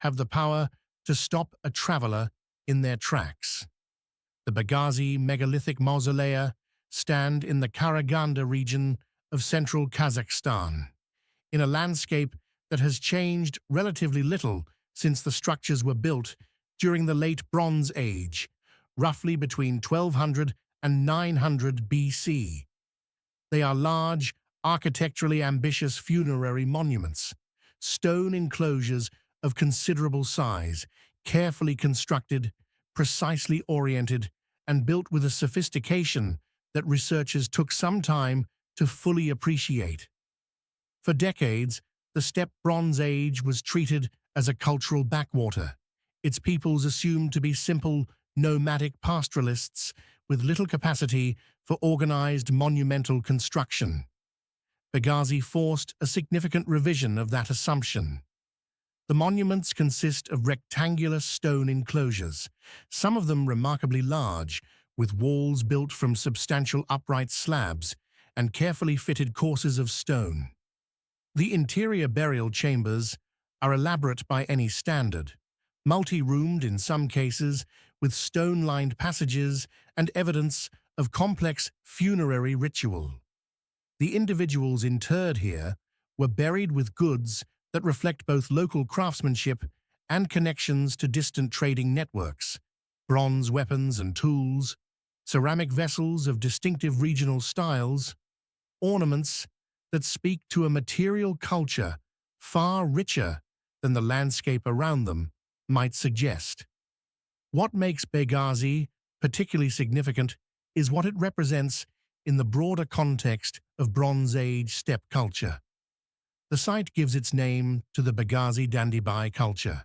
have the power to stop a traveler in their tracks. The Bagazi megalithic mausolea stand in the Karaganda region of central Kazakhstan, in a landscape that has changed relatively little since the structures were built during the Late Bronze Age, roughly between 1200 and 900 BC. They are large, architecturally ambitious funerary monuments, stone enclosures of considerable size, carefully constructed, precisely oriented, and built with a sophistication that researchers took some time to fully appreciate. For decades, the Steppe Bronze Age was treated as a cultural backwater, its peoples assumed to be simple, nomadic pastoralists with little capacity for organized monumental construction. Bagazi forced a significant revision of that assumption. The monuments consist of rectangular stone enclosures, some of them remarkably large, with walls built from substantial upright slabs and carefully fitted courses of stone. The interior burial chambers are elaborate by any standard, multi-roomed in some cases, with stone-lined passages and evidence of complex funerary ritual. The individuals interred here were buried with goods that reflect both local craftsmanship and connections to distant trading networks, bronze weapons and tools, ceramic vessels of distinctive regional styles, ornaments that speak to a material culture far richer than the landscape around them might suggest. What makes Bagazi particularly significant is what it represents in the broader context of Bronze Age steppe culture. The site gives its name to the Bagazi Dandibai culture,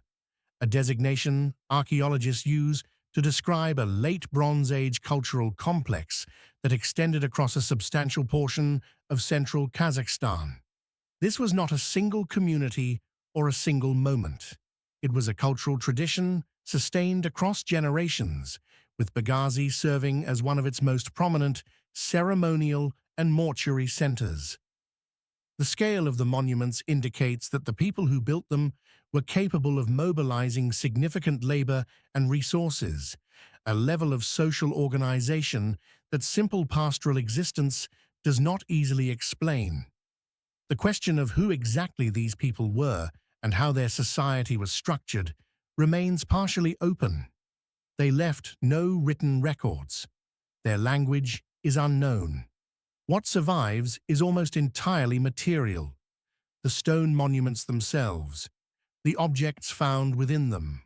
a designation archaeologists use to describe a late Bronze Age cultural complex that extended across a substantial portion of central Kazakhstan. This was not a single community or a single moment. It was a cultural tradition sustained across generations, with Bagazi serving as one of its most prominent ceremonial and mortuary centers. The scale of the monuments indicates that the people who built them were capable of mobilizing significant labor and resources, a level of social organization that simple pastoral existence does not easily explain. The question of who exactly these people were and how their society was structured remains partially open. They left no written records. Their language is unknown. What survives is almost entirely material: the stone monuments themselves, the objects found within them,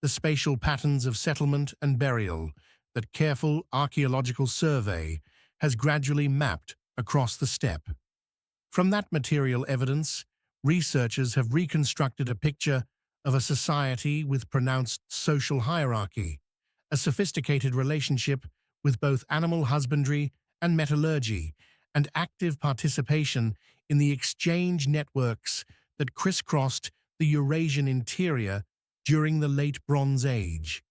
the spatial patterns of settlement and burial that careful archaeological survey has gradually mapped across the steppe. From that material evidence, researchers have reconstructed a picture of a society with pronounced social hierarchy, a sophisticated relationship with both animal husbandry and metallurgy, and active participation in the exchange networks that crisscrossed the Eurasian interior during the Late Bronze Age.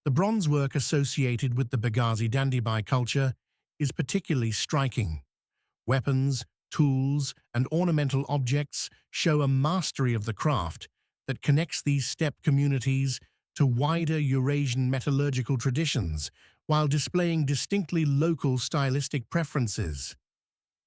The bronze work associated with the Bagazi Dandibai culture is particularly striking. Weapons, tools, and ornamental objects show a mastery of the craft that connects these steppe communities to wider Eurasian metallurgical traditions, while displaying distinctly local stylistic preferences.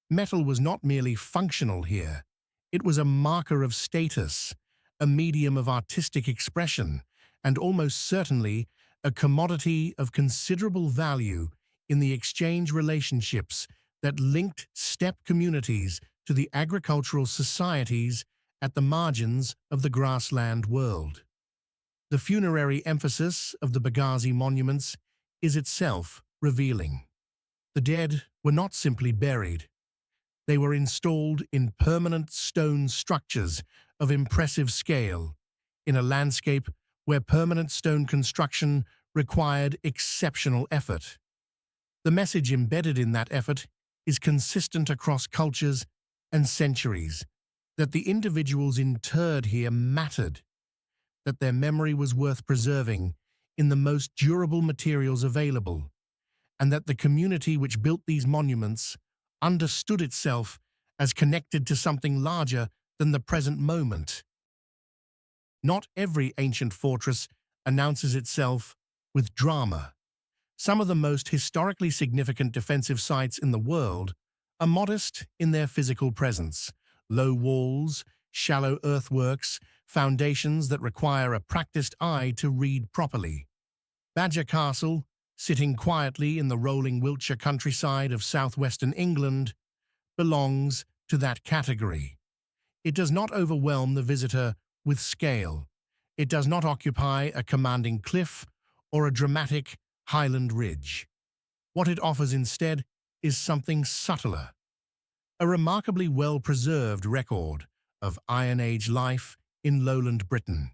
Metal was not merely functional here, it was a marker of status, a medium of artistic expression, and almost certainly a commodity of considerable value in the exchange relationships that linked steppe communities to the agricultural societies at the margins of the grassland world. The funerary emphasis of the Bagazi monuments is itself revealing. The dead were not simply buried. They were installed in permanent stone structures of impressive scale, in a landscape where permanent stone construction required exceptional effort. The message embedded in that effort is consistent across cultures and centuries, that the individuals interred here mattered, that their memory was worth preserving in the most durable materials available, and that the community which built these monuments understood itself as connected to something larger than the present moment. Not every ancient fortress announces itself with drama. Some of the most historically significant defensive sites in the world are modest in their physical presence: low walls, shallow earthworks, foundations that require a practiced eye to read properly. Badbury Castle, sitting quietly in the rolling Wiltshire countryside of southwestern England, belongs to that category. It does not overwhelm the visitor with scale. It does not occupy a commanding cliff or a dramatic highland ridge. What it offers instead is something subtler: a remarkably well-preserved record of Iron Age life in lowland Britain,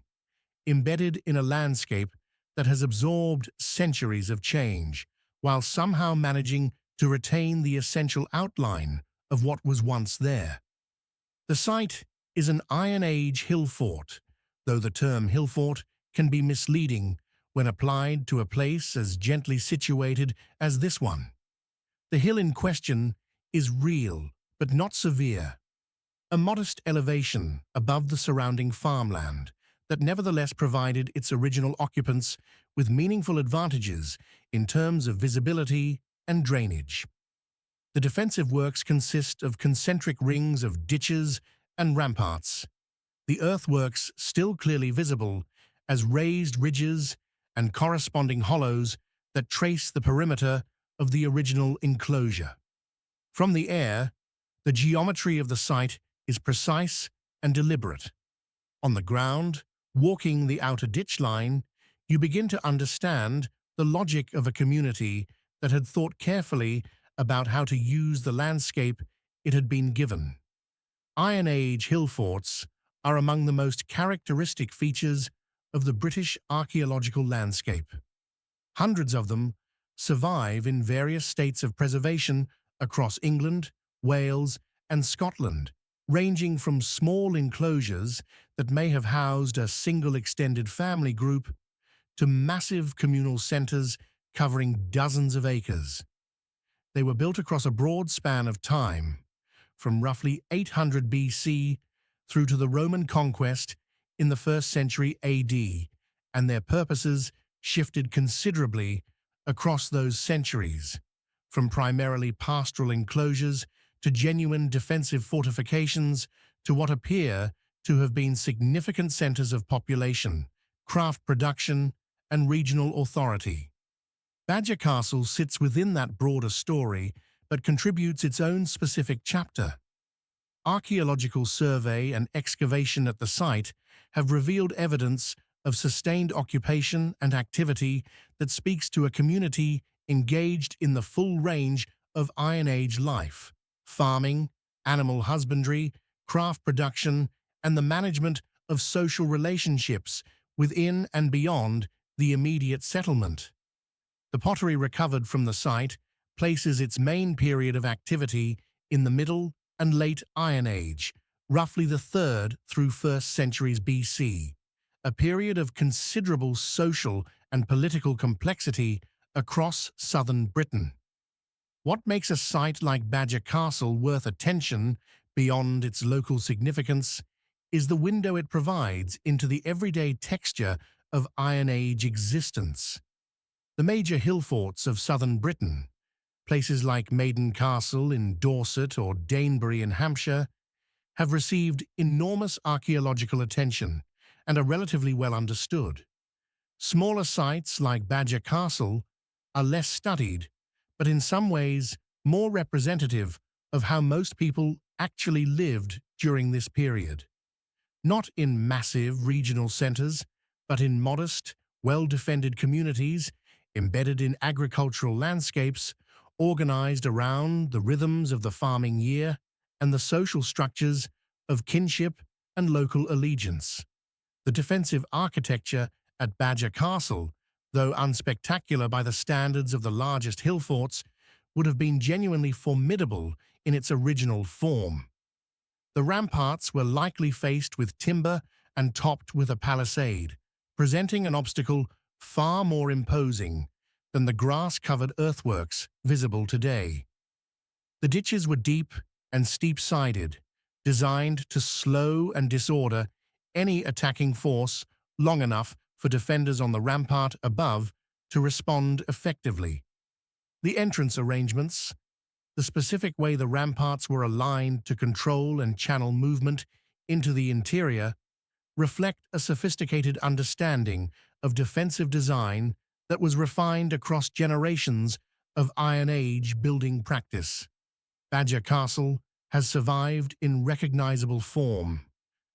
embedded in a landscape that has absorbed centuries of change, while somehow managing to retain the essential outline of what was once there. The site is an Iron Age hill fort, though the term hill fort can be misleading when applied to a place as gently situated as this one. The hill in question is real, but not severe, a modest elevation above the surrounding farmland that nevertheless provided its original occupants with meaningful advantages in terms of visibility and drainage. The defensive works consist of concentric rings of ditches and ramparts, the earthworks still clearly visible as raised ridges and corresponding hollows that trace the perimeter of the original enclosure. From the air, the geometry of the site is precise and deliberate. On the ground, walking the outer ditch line, you begin to understand the logic of a community that had thought carefully about how to use the landscape it had been given. Iron Age hill forts are among the most characteristic features of the British archaeological landscape. Hundreds of them survive in various states of preservation across England, Wales, and Scotland, ranging from small enclosures that may have housed a single extended family group to massive communal centres covering dozens of acres. They were built across a broad span of time, from roughly 800 BC through to the Roman conquest in the 1st century AD, and their purposes shifted considerably across those centuries, from primarily pastoral enclosures to genuine defensive fortifications to what appear to have been significant centres of population, craft production, and regional authority. Badbury Castle sits within that broader story but contributes its own specific chapter. Archaeological survey and excavation at the site have revealed evidence of sustained occupation and activity that speaks to a community engaged in the full range of Iron Age life: farming, animal husbandry, craft production, and the management of social relationships within and beyond the immediate settlement. The pottery recovered from the site places its main period of activity in the Middle and Late Iron Age, roughly the 3rd through 1st centuries BC, a period of considerable social and political complexity across southern Britain. What makes a site like Badger Castle worth attention beyond its local significance is the window it provides into the everyday texture of Iron Age existence. The major hill forts of southern Britain, places like Maiden Castle in Dorset or Danebury in Hampshire, have received enormous archaeological attention and are relatively well understood. Smaller sites like Badger Castle are less studied, but in some ways more representative of how most people actually lived during this period. Not in massive regional centres, but in modest, well-defended communities embedded in agricultural landscapes, organized around the rhythms of the farming year and the social structures of kinship and local allegiance. The defensive architecture at Badger Castle, though unspectacular by the standards of the largest hill forts, would have been genuinely formidable in its original form. The ramparts were likely faced with timber and topped with a palisade, presenting an obstacle far more imposing than the grass-covered earthworks visible today. The ditches were deep and steep-sided, designed to slow and disorder any attacking force long enough for defenders on the rampart above to respond effectively. The entrance arrangements, the specific way the ramparts were aligned to control and channel movement into the interior, reflect a sophisticated understanding of defensive design that was refined across generations of Iron Age building practice. Badger Castle has survived in recognizable form,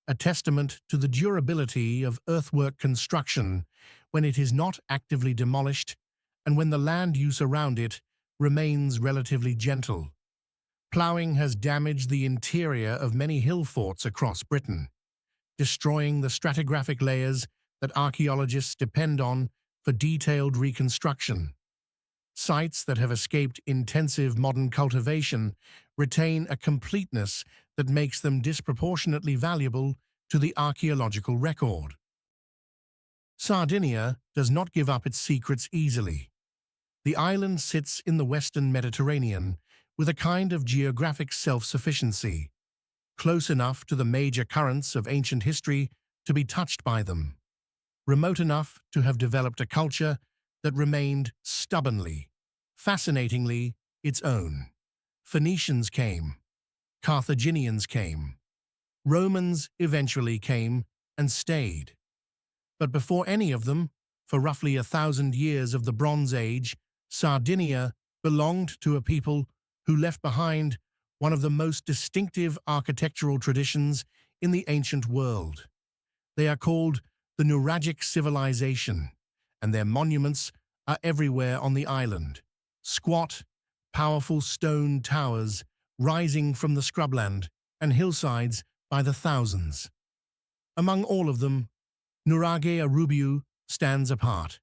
a testament to the durability of earthwork construction when it is not actively demolished and when the land use around it remains relatively gentle. Ploughing has damaged the interior of many hill forts across Britain, destroying the stratigraphic layers that archaeologists depend on for detailed reconstruction. Sites that have escaped intensive modern cultivation retain a completeness that makes them disproportionately valuable to the archaeological record. Sardinia does not give up its secrets easily. The island sits in the western Mediterranean with a kind of geographic self-sufficiency, close enough to the major currents of ancient history to be touched by them, remote enough to have developed a culture that remained stubbornly, fascinatingly its own. Phoenicians came, Carthaginians came, Romans eventually came and stayed. But before any of them, for roughly 1,000 years of the Bronze Age, Sardinia belonged to a people who left behind one of the most distinctive architectural traditions in the ancient world. They are called the Nuraghic civilization, and their monuments are everywhere on the island. Squat, powerful stone towers rising from the scrubland and hillsides by the thousands. Among all of them, Nuraghe Arrubiu stands apart.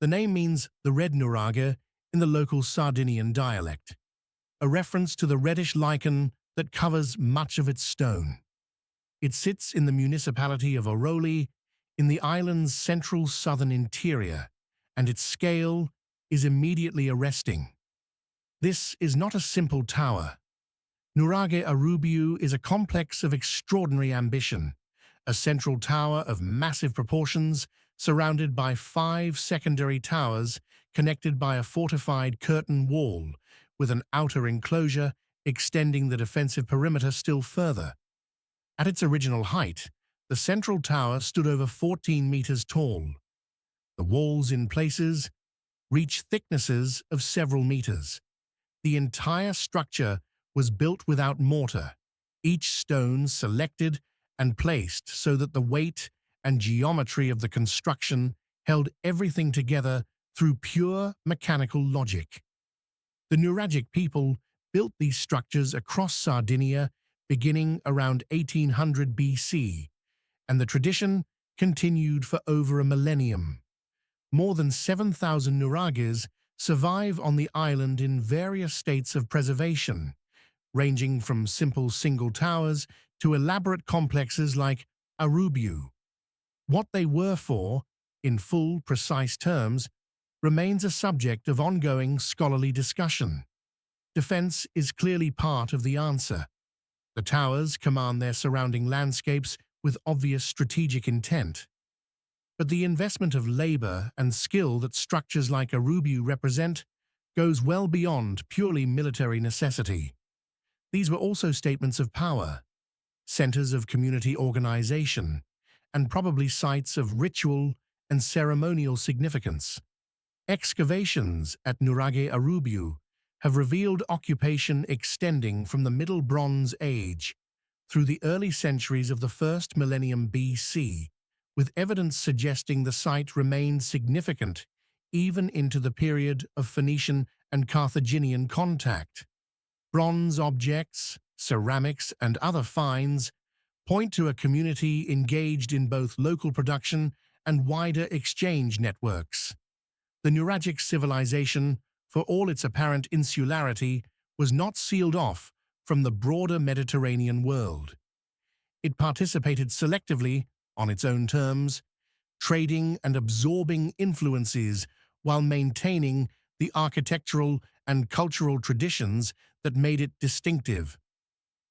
The name means the red nuraghe in the local Sardinian dialect, a reference to the reddish lichen that covers much of its stone. It sits in the municipality of Oroli in the island's central southern interior, and its scale is immediately arresting. This is not a simple tower. Nuraghe Arrubiu is a complex of extraordinary ambition, a central tower of massive proportions surrounded by 5 secondary towers connected by a fortified curtain wall with an outer enclosure extending the defensive perimeter still further. At its original height, the central tower stood over 14 meters tall. The walls in places reach thicknesses of several meters. The entire structure was built without mortar, each stone selected and placed so that the weight and geometry of the construction held everything together through pure mechanical logic. The Nuraghic people built these structures across Sardinia beginning around 1800 BC, and the tradition continued for over a millennium. More than 7,000 Nuraghes survive on the island in various states of preservation, ranging from simple single towers to elaborate complexes like Arrubiu. What they were for, in full, precise terms, remains a subject of ongoing scholarly discussion. Defense is clearly part of the answer. The towers command their surrounding landscapes with obvious strategic intent. But the investment of labor and skill that structures like Arrubiu represent goes well beyond purely military necessity. These were also statements of power, centers of community organization, and probably sites of ritual and ceremonial significance. Excavations at Nuraghe Arrubiu have revealed occupation extending from the Middle Bronze Age through the early centuries of the first millennium BC, with evidence suggesting the site remained significant even into the period of Phoenician and Carthaginian contact. Bronze objects, ceramics, and other finds point to a community engaged in both local production and wider exchange networks. The Nuragic civilization, for all its apparent insularity, was not sealed off from the broader Mediterranean world. It participated selectively, on its own terms, trading and absorbing influences while maintaining the architectural and cultural traditions that made it distinctive.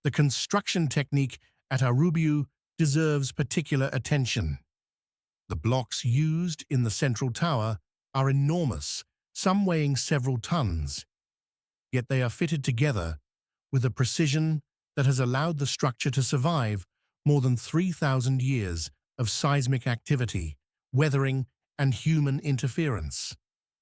The construction technique at Arrubiu deserves particular attention. The blocks used in the central tower are enormous, some weighing several tons, yet they are fitted together with a precision that has allowed the structure to survive more than 3,000 years of seismic activity, weathering, and human interference.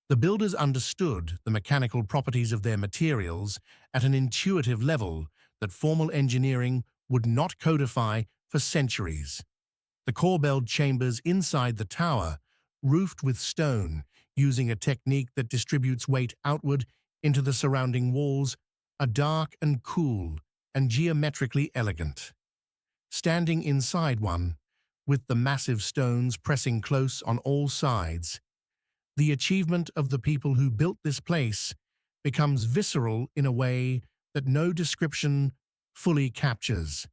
The builders understood the mechanical properties of their materials at an intuitive level that formal engineering would not codify for centuries. The corbelled chambers inside the tower, roofed with stone, using a technique that distributes weight outward into the surrounding walls, are dark and cool and geometrically elegant. Standing inside one, with the massive stones pressing close on all sides, the achievement of the people who built this place becomes visceral in a way that no description fully captures.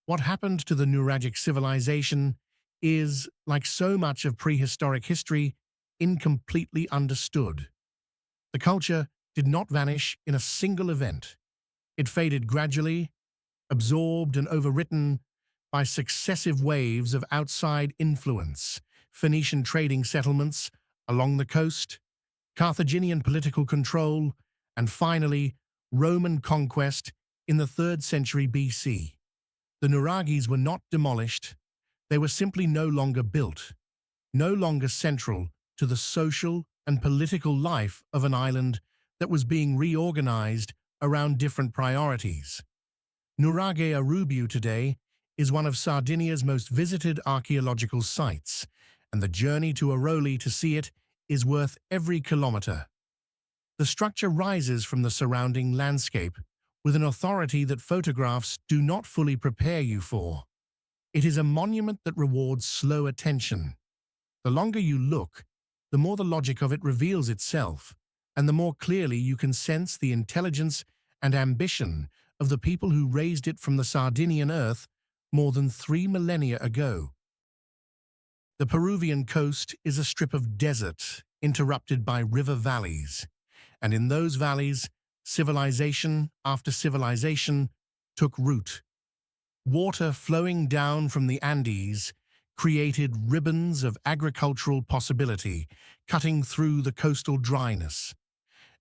What happened to the Nuragic civilization is, like so much of prehistoric history, incompletely understood. The culture did not vanish in a single event. It faded gradually, absorbed and overwritten by successive waves of outside influence: Phoenician trading settlements along the coast, Carthaginian political control, and finally, Roman conquest in the 3rd century BC. The Nuraghis were not demolished. They were simply no longer built, no longer central to the social and political life of an island that was being reorganized around different priorities. Nuraghe Arrubiu today is one of Sardinia's most visited archaeological sites, and the journey to Aroli to see it is worth every kilometer. The structure rises from the surrounding landscape with an authority that photographs do not fully prepare you for. It is a monument that rewards slow attention. The longer you look, the more the logic of it reveals itself, and the more clearly you can sense the intelligence and ambition of the people who raised it from the Sardinian earth more than 3 millennia ago. The Peruvian coast is a strip of desert interrupted by river valleys, and in those valleys, civilization after civilization took root. Water flowing down from the Andes created ribbons of agricultural possibility, cutting through the coastal dryness.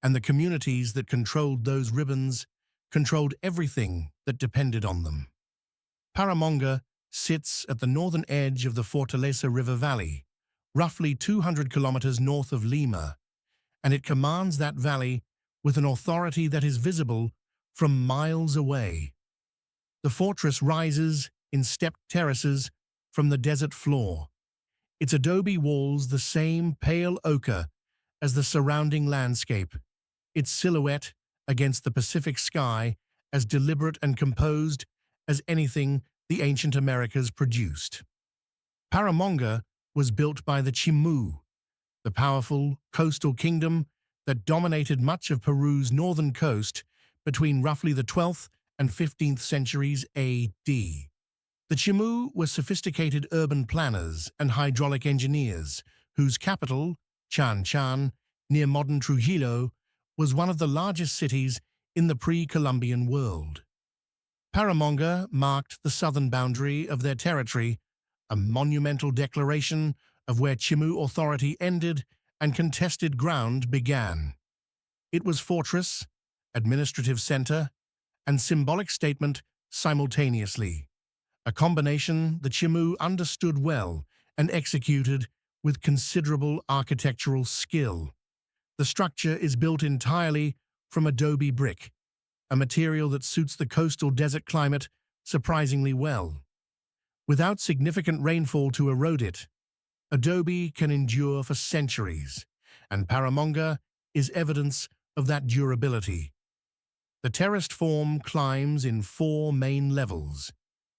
And the communities that controlled those ribbons controlled everything that depended on them. Paramonga sits at the northern edge of the Fortaleza River Valley, roughly 200 kilometers north of Lima, and it commands that valley with an authority that is visible from miles away. The fortress rises in stepped terraces from the desert floor, its adobe walls the same pale ochre as the surrounding landscape, its silhouette against the Pacific sky as deliberate and composed as anything the ancient Americas produced. Paramonga was built by the Chimu, the powerful coastal kingdom that dominated much of Peru's northern coast between roughly the 12th and 15th centuries AD. The Chimu were sophisticated urban planners and hydraulic engineers, whose capital, Chan Chan, near modern Trujillo, was one of the largest cities in the pre-Columbian world. Paramonga marked the southern boundary of their territory, a monumental declaration of where Chimu authority ended and contested ground began. It was fortress, administrative center, and symbolic statement simultaneously, a combination the Chimu understood well and executed with considerable architectural skill. The structure is built entirely from adobe brick, a material that suits the coastal desert climate surprisingly well. Without significant rainfall to erode it, adobe can endure for centuries, and Paramonga is evidence of that durability. The terraced form climbs in 4 main levels,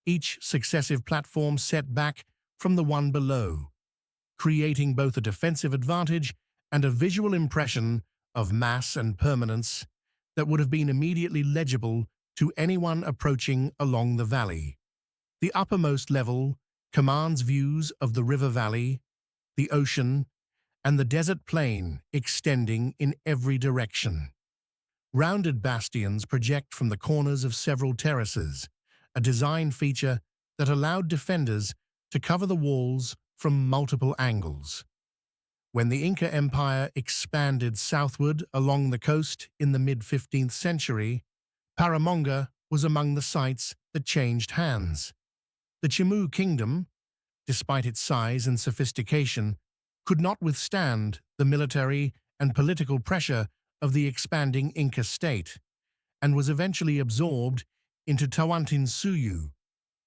each successive platform set back from the one below, creating both a defensive advantage and a visual impression of mass and permanence that would have been immediately legible to anyone approaching along the valley. The uppermost level commands views of the river valley, the ocean, and the desert plain extending in every direction. Rounded bastions project from the corners of several terraces, a design feature that allowed defenders to cover the walls from multiple angles. When the Inca Empire expanded southward along the coast in the mid-15th century, Paramonga was among the sites that changed hands. The Chimu kingdom, despite its size and sophistication, could not withstand the military and political pressure of the expanding Inca state, and was eventually absorbed into Tawantinsuyu,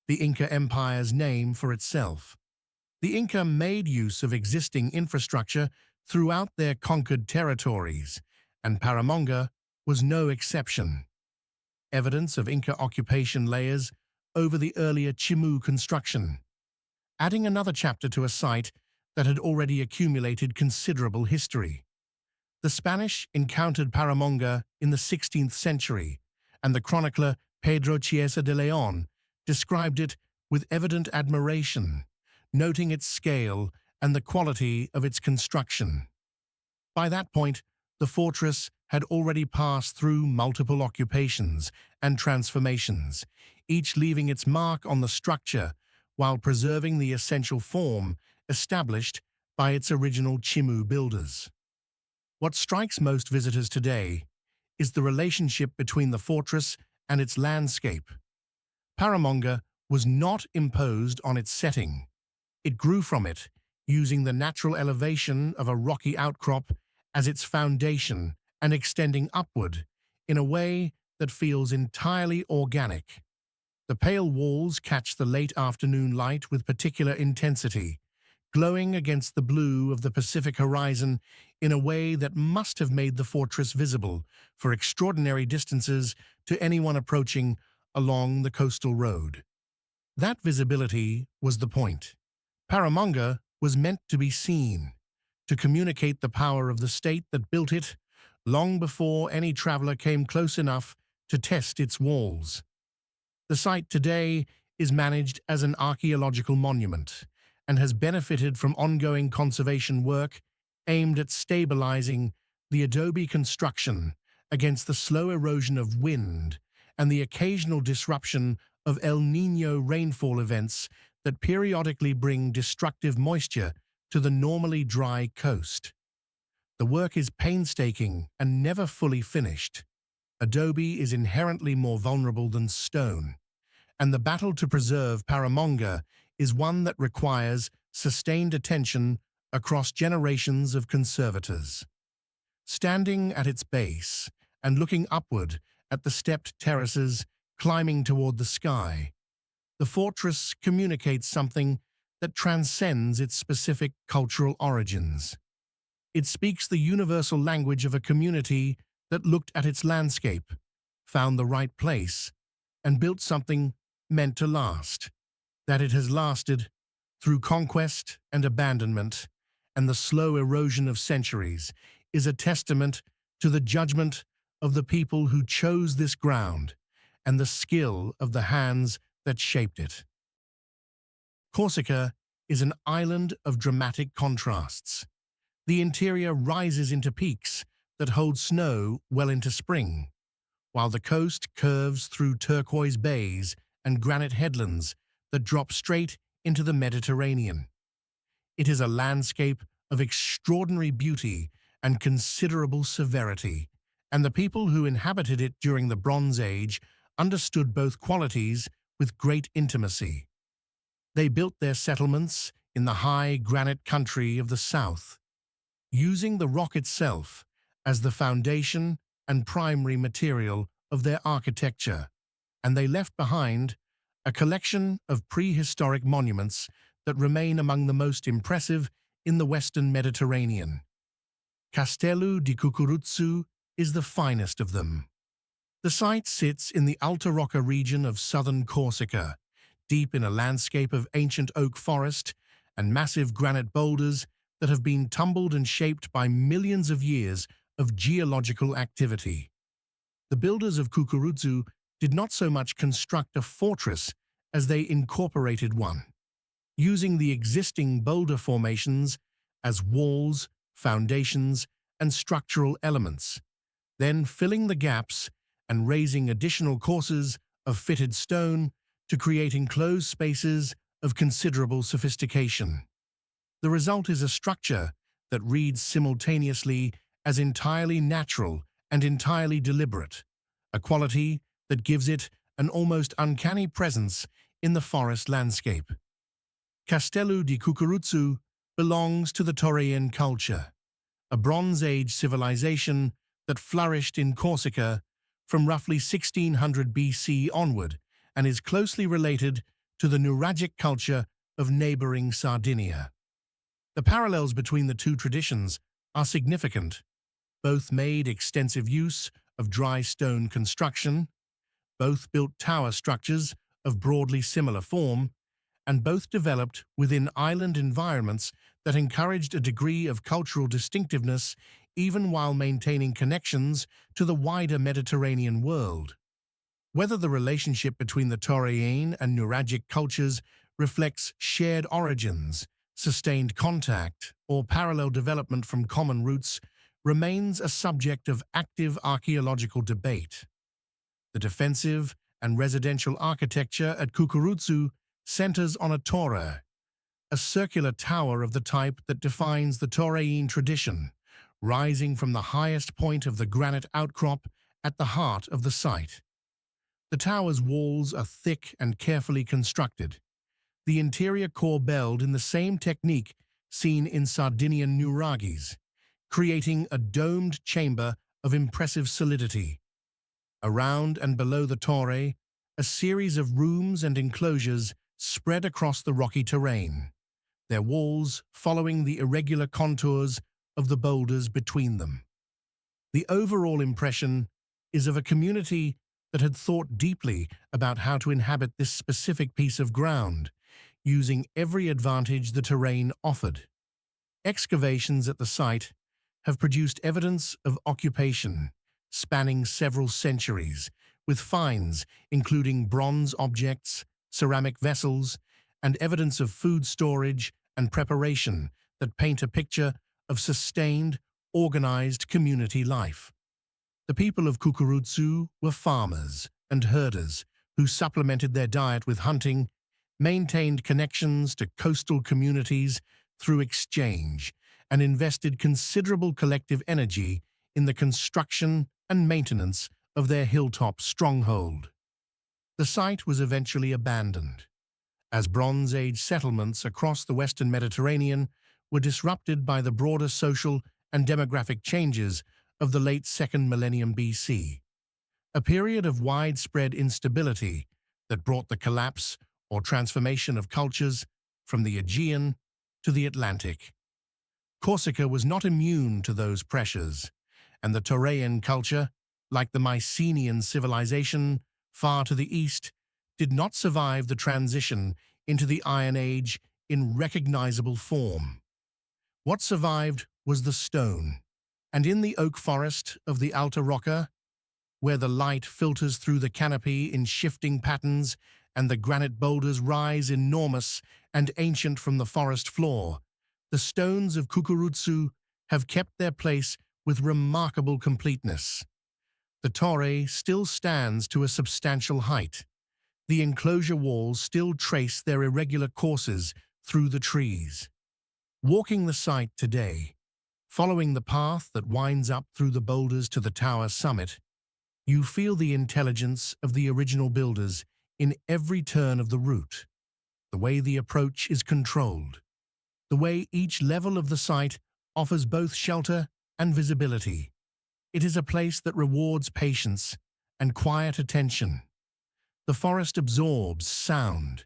the Inca Empire's name for itself. The Inca made use of existing infrastructure throughout their conquered territories, and Paramonga was no exception. Evidence of Inca occupation layers over the earlier Chimu construction, adding another chapter to a site that had already accumulated considerable history. The Spanish encountered Paramonga in the 16th century, and the chronicler Pedro Chiesa de Leon described it with evident admiration, noting its scale and the quality of its construction. By that point, the fortress had already passed through multiple occupations and transformations, each leaving its mark on the structure while preserving the essential form established by its original Chimu builders. What strikes most visitors today is the relationship between the fortress and its landscape. Paramonga was not imposed on its setting. It grew from it, using the natural elevation of a rocky outcrop as its foundation and extending upward in a way that feels entirely organic. The pale walls catch the late afternoon light with particular intensity, glowing against the blue of the Pacific horizon in a way that must have made the fortress visible for extraordinary distances to anyone approaching along the coastal road. That visibility was the point. Paramonga was meant to be seen, to communicate the power of the state that built it long before any traveler came close enough to test its walls. The site today is managed as an archaeological monument and has benefited from ongoing conservation work aimed at stabilizing the adobe construction against the slow erosion of wind and the occasional disruption of El Niño rainfall events that periodically bring destructive moisture to the normally dry coast. The work is painstaking and never fully finished. Adobe is inherently more vulnerable than stone, and the battle to preserve Paramonga is one that requires sustained attention across generations of conservators. Standing at its base and looking upward at the stepped terraces climbing toward the sky, the fortress communicates something that transcends its specific cultural origins. It speaks the universal language of a community that looked at its landscape, found the right place, and built something meant to last. That it has lasted through conquest and abandonment and the slow erosion of centuries is a testament to the judgment of the people who chose this ground and the skill of the hands that shaped it. Corsica is an island of dramatic contrasts. The interior rises into peaks that hold snow well into spring, while the coast curves through turquoise bays and granite headlands that drop straight into the Mediterranean. It is a landscape of extraordinary beauty and considerable severity, and the people who inhabited it during the Bronze Age understood both qualities with great intimacy. They built their settlements in the high granite country of the south, using the rock itself as the foundation and primary material of their architecture, and they left behind a collection of prehistoric monuments that remain among the most impressive in the Western Mediterranean. Castellu di Cucuruzzu is the finest of them. The site sits in the Alta Rocca region of southern Corsica, deep in a landscape of ancient oak forest and massive granite boulders that have been tumbled and shaped by millions of years of geological activity. The builders of Cucuruzzu did not so much construct a fortress as they incorporated one, using the existing boulder formations as walls, foundations, and structural elements, then filling the gaps and raising additional courses of fitted stone to create enclosed spaces of considerable sophistication. The result is a structure that reads simultaneously as entirely natural and entirely deliberate, a quality that gives it an almost uncanny presence in the forest landscape. Castellu di Cucuruzzu belongs to the Taurian culture, a Bronze Age civilization that flourished in Corsica from roughly 1600 BC onward and is closely related to the Nuraghic culture of neighboring Sardinia. The parallels between the two traditions are significant. Both made extensive use of dry stone construction, both built tower structures of broadly similar form, and both developed within island environments that encouraged a degree of cultural distinctiveness even while maintaining connections to the wider Mediterranean world. Whether the relationship between the Taurian and Nuraghic cultures reflects shared origins, sustained contact, or parallel development from common roots remains a subject of active archaeological debate. The defensive and residential architecture at Cucuruzzu centers on a torre, a circular tower of the type that defines the Taurian tradition, rising from the highest point of the granite outcrop at the heart of the site. The tower's walls are thick and carefully constructed, the interior corbelled in the same technique seen in Sardinian nuraghes, creating a domed chamber of impressive solidity. Around and below the torre, a series of rooms and enclosures spread across the rocky terrain, their walls following the irregular contours of the boulders between them. The overall impression is of a community that had thought deeply about how to inhabit this specific piece of ground, using every advantage the terrain offered. Excavations at the site have produced evidence of occupation spanning several centuries, with finds including bronze objects, ceramic vessels, and evidence of food storage and preparation that paint a picture of sustained, organized community life. The people of Cucuruzzu were farmers and herders who supplemented their diet with hunting, maintained connections to coastal communities through exchange, and invested considerable collective energy in the construction and maintenance of their hilltop stronghold. The site was eventually abandoned, as Bronze Age settlements across the Western Mediterranean were disrupted by the broader social and demographic changes of the late 2nd millennium BC, a period of widespread instability that brought the collapse or transformation of cultures from the Aegean to the Atlantic. Corsica was not immune to those pressures, and the Taurian culture, like the Mycenaean civilization far to the east, did not survive the transition into the Iron Age in recognizable form. What survived was the stone, And in the oak forest of the Alta Rocca, where the light filters through the canopy in shifting patterns and the granite boulders rise enormous and ancient from the forest floor, the stones of Cucuruzzu have kept their place with remarkable completeness. The torre still stands to a substantial height. The enclosure walls still trace their irregular courses through the trees. Walking the site today, following the path that winds up through the boulders to the tower summit, you feel the intelligence of the original builders in every turn of the route, the way the approach is controlled, the way each level of the site offers both shelter and visibility. It is a place that rewards patience and quiet attention. The forest absorbs sound.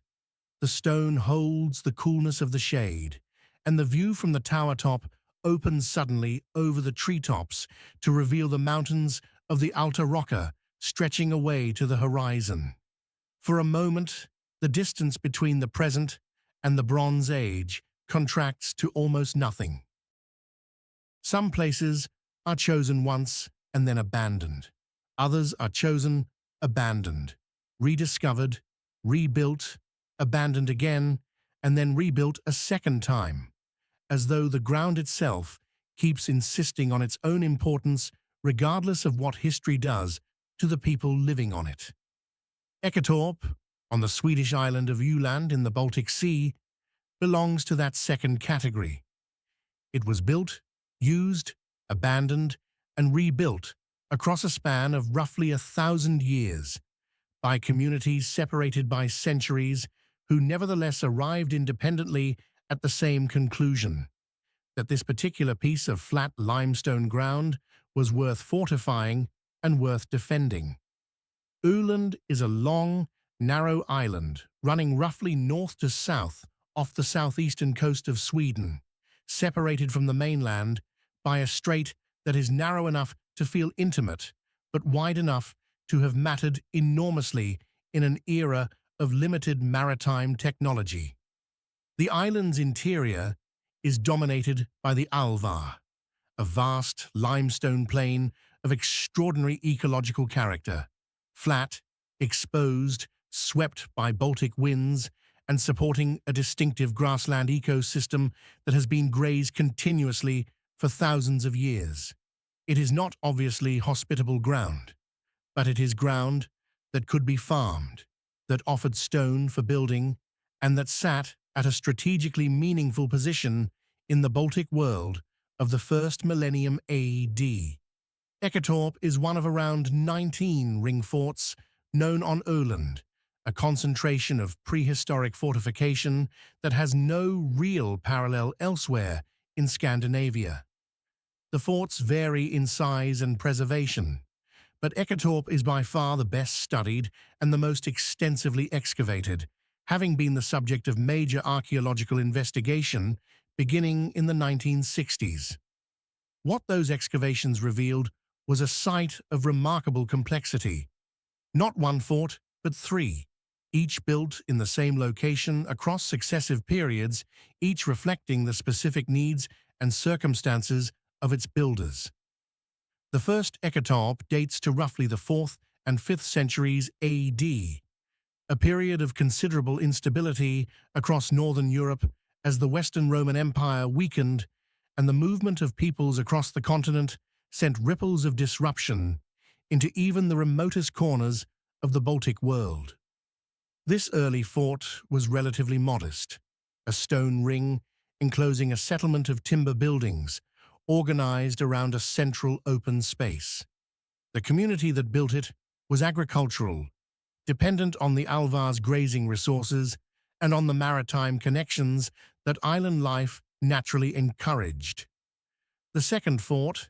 The stone holds the coolness of the shade, and the view from the tower top opens suddenly over the treetops to reveal the mountains of the Alta Rocca stretching away to the horizon. For a moment, the distance between the present and the Bronze Age contracts to almost nothing. Some places are chosen once and then abandoned. Others are chosen, abandoned, rediscovered, rebuilt, abandoned again, and then rebuilt a second time, as though the ground itself keeps insisting on its own importance regardless of what history does to the people living on it. Eketorp, on the Swedish island of Öland in the Baltic Sea, belongs to that second category. It was built, used, abandoned, and rebuilt across a span of roughly 1,000 years by communities separated by centuries who nevertheless arrived independently at the same conclusion, that this particular piece of flat limestone ground was worth fortifying and worth defending. Öland is a long, narrow island running roughly north to south off the southeastern coast of Sweden, separated from the mainland by a strait that is narrow enough to feel intimate, but wide enough to have mattered enormously in an era of limited maritime technology. The island's interior is dominated by the Alvar, a vast limestone plain of extraordinary ecological character, flat, exposed, swept by Baltic winds, and supporting a distinctive grassland ecosystem that has been grazed continuously for thousands of years. It is not obviously hospitable ground, but it is ground that could be farmed, that offered stone for building, and that sat at a strategically meaningful position in the Baltic world of the first millennium AD. Eketorp is one of around 19 ring forts known on Öland, a concentration of prehistoric fortification that has no real parallel elsewhere in Scandinavia. The forts vary in size and preservation, but Eketorp is by far the best studied and the most extensively excavated, having been the subject of major archaeological investigation beginning in the 1960s. What those excavations revealed was a site of remarkable complexity. Not one fort, but three, each built in the same location across successive periods, each reflecting the specific needs and circumstances of its builders. The first Eketorp dates to roughly the 4th and 5th centuries AD, a period of considerable instability across northern Europe as the Western Roman Empire weakened and the movement of peoples across the continent sent ripples of disruption into even the remotest corners of the Baltic world. This early fort was relatively modest, a stone ring enclosing a settlement of timber buildings organized around a central open space. The community that built it was agricultural, dependent on the Alvar's grazing resources and on the maritime connections that island life naturally encouraged. The second fort,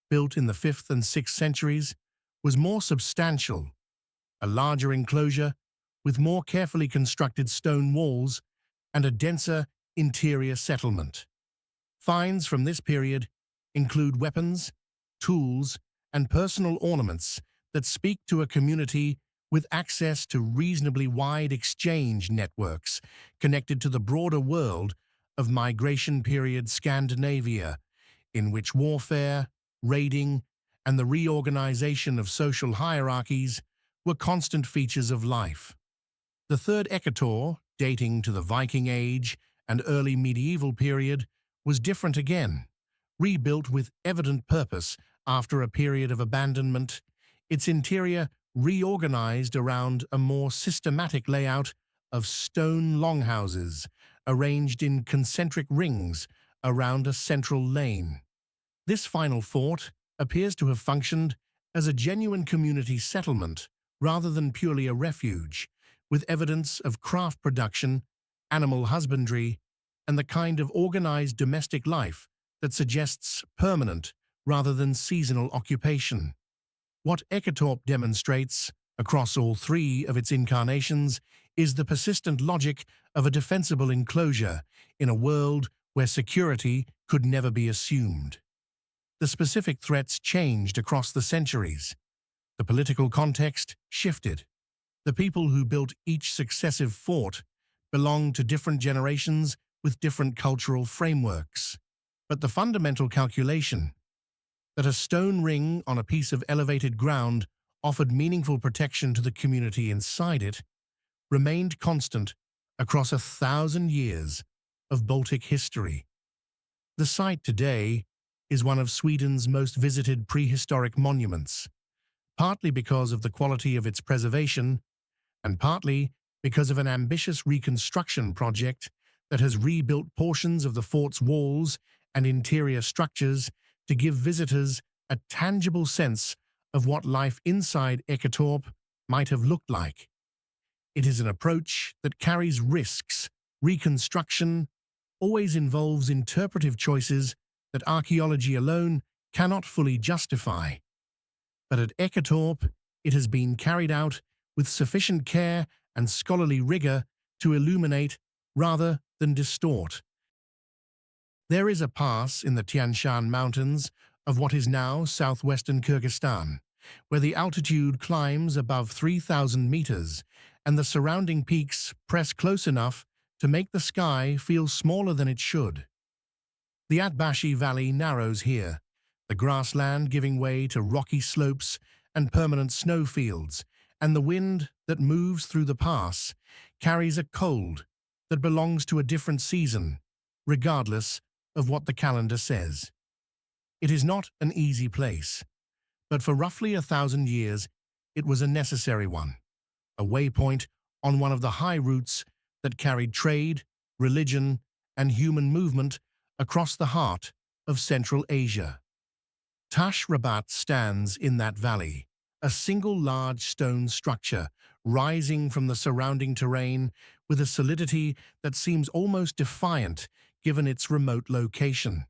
built in the 5th and 6th centuries, was more substantial, a larger enclosure with more carefully constructed stone walls and a denser interior settlement. Finds from this period include weapons, tools, and personal ornaments that speak to a community with access to reasonably wide exchange networks connected to the broader world of migration period Scandinavia, in which warfare, raiding, and the reorganization of social hierarchies were constant features of life. The third Ekator, dating to the Viking Age and early medieval period, was different again. Rebuilt with evident purpose after a period of abandonment, its interior reorganized around a more systematic layout of stone longhouses arranged in concentric rings around a central lane. This final fort appears to have functioned as a genuine community settlement rather than purely a refuge, with evidence of craft production, animal husbandry, and the kind of organized domestic life that suggests permanent rather than seasonal occupation. What Ekatorp demonstrates, across all three of its incarnations, is the persistent logic of a defensible enclosure in a world where security could never be assumed. The specific threats changed across the centuries. The political context shifted. The people who built each successive fort belonged to different generations with different cultural frameworks. But the fundamental calculation that a stone ring on a piece of elevated ground offered meaningful protection to the community inside it remained constant across 1,000 years of Baltic history. The site today is one of Sweden's most visited prehistoric monuments, partly because of the quality of its preservation and partly because of an ambitious reconstruction project that has rebuilt portions of the fort's walls and interior structures to give visitors a tangible sense of what life inside Ekatorp might have looked like. It is an approach that carries risks. Reconstruction always involves interpretive choices that archaeology alone cannot fully justify. But at Ekatorp, it has been carried out with sufficient care and scholarly rigor to illuminate rather than distort. There is a pass in the Tian Shan Mountains of what is now southwestern Kyrgyzstan, where the altitude climbs above 3,000 meters and the surrounding peaks press close enough to make the sky feel smaller than it should. The Atbashi Valley narrows here, the grassland giving way to rocky slopes and permanent snowfields, and the wind that moves through the pass carries a cold that belongs to a different season, regardless of what the calendar says. It is not an easy place, but for roughly 1,000 years it was a necessary one, a waypoint on one of the high routes that carried trade, religion, and human movement across the heart of Central Asia. Tash Rabat stands in that valley, a single large stone structure rising from the surrounding terrain with a solidity that seems almost defiant given its remote location.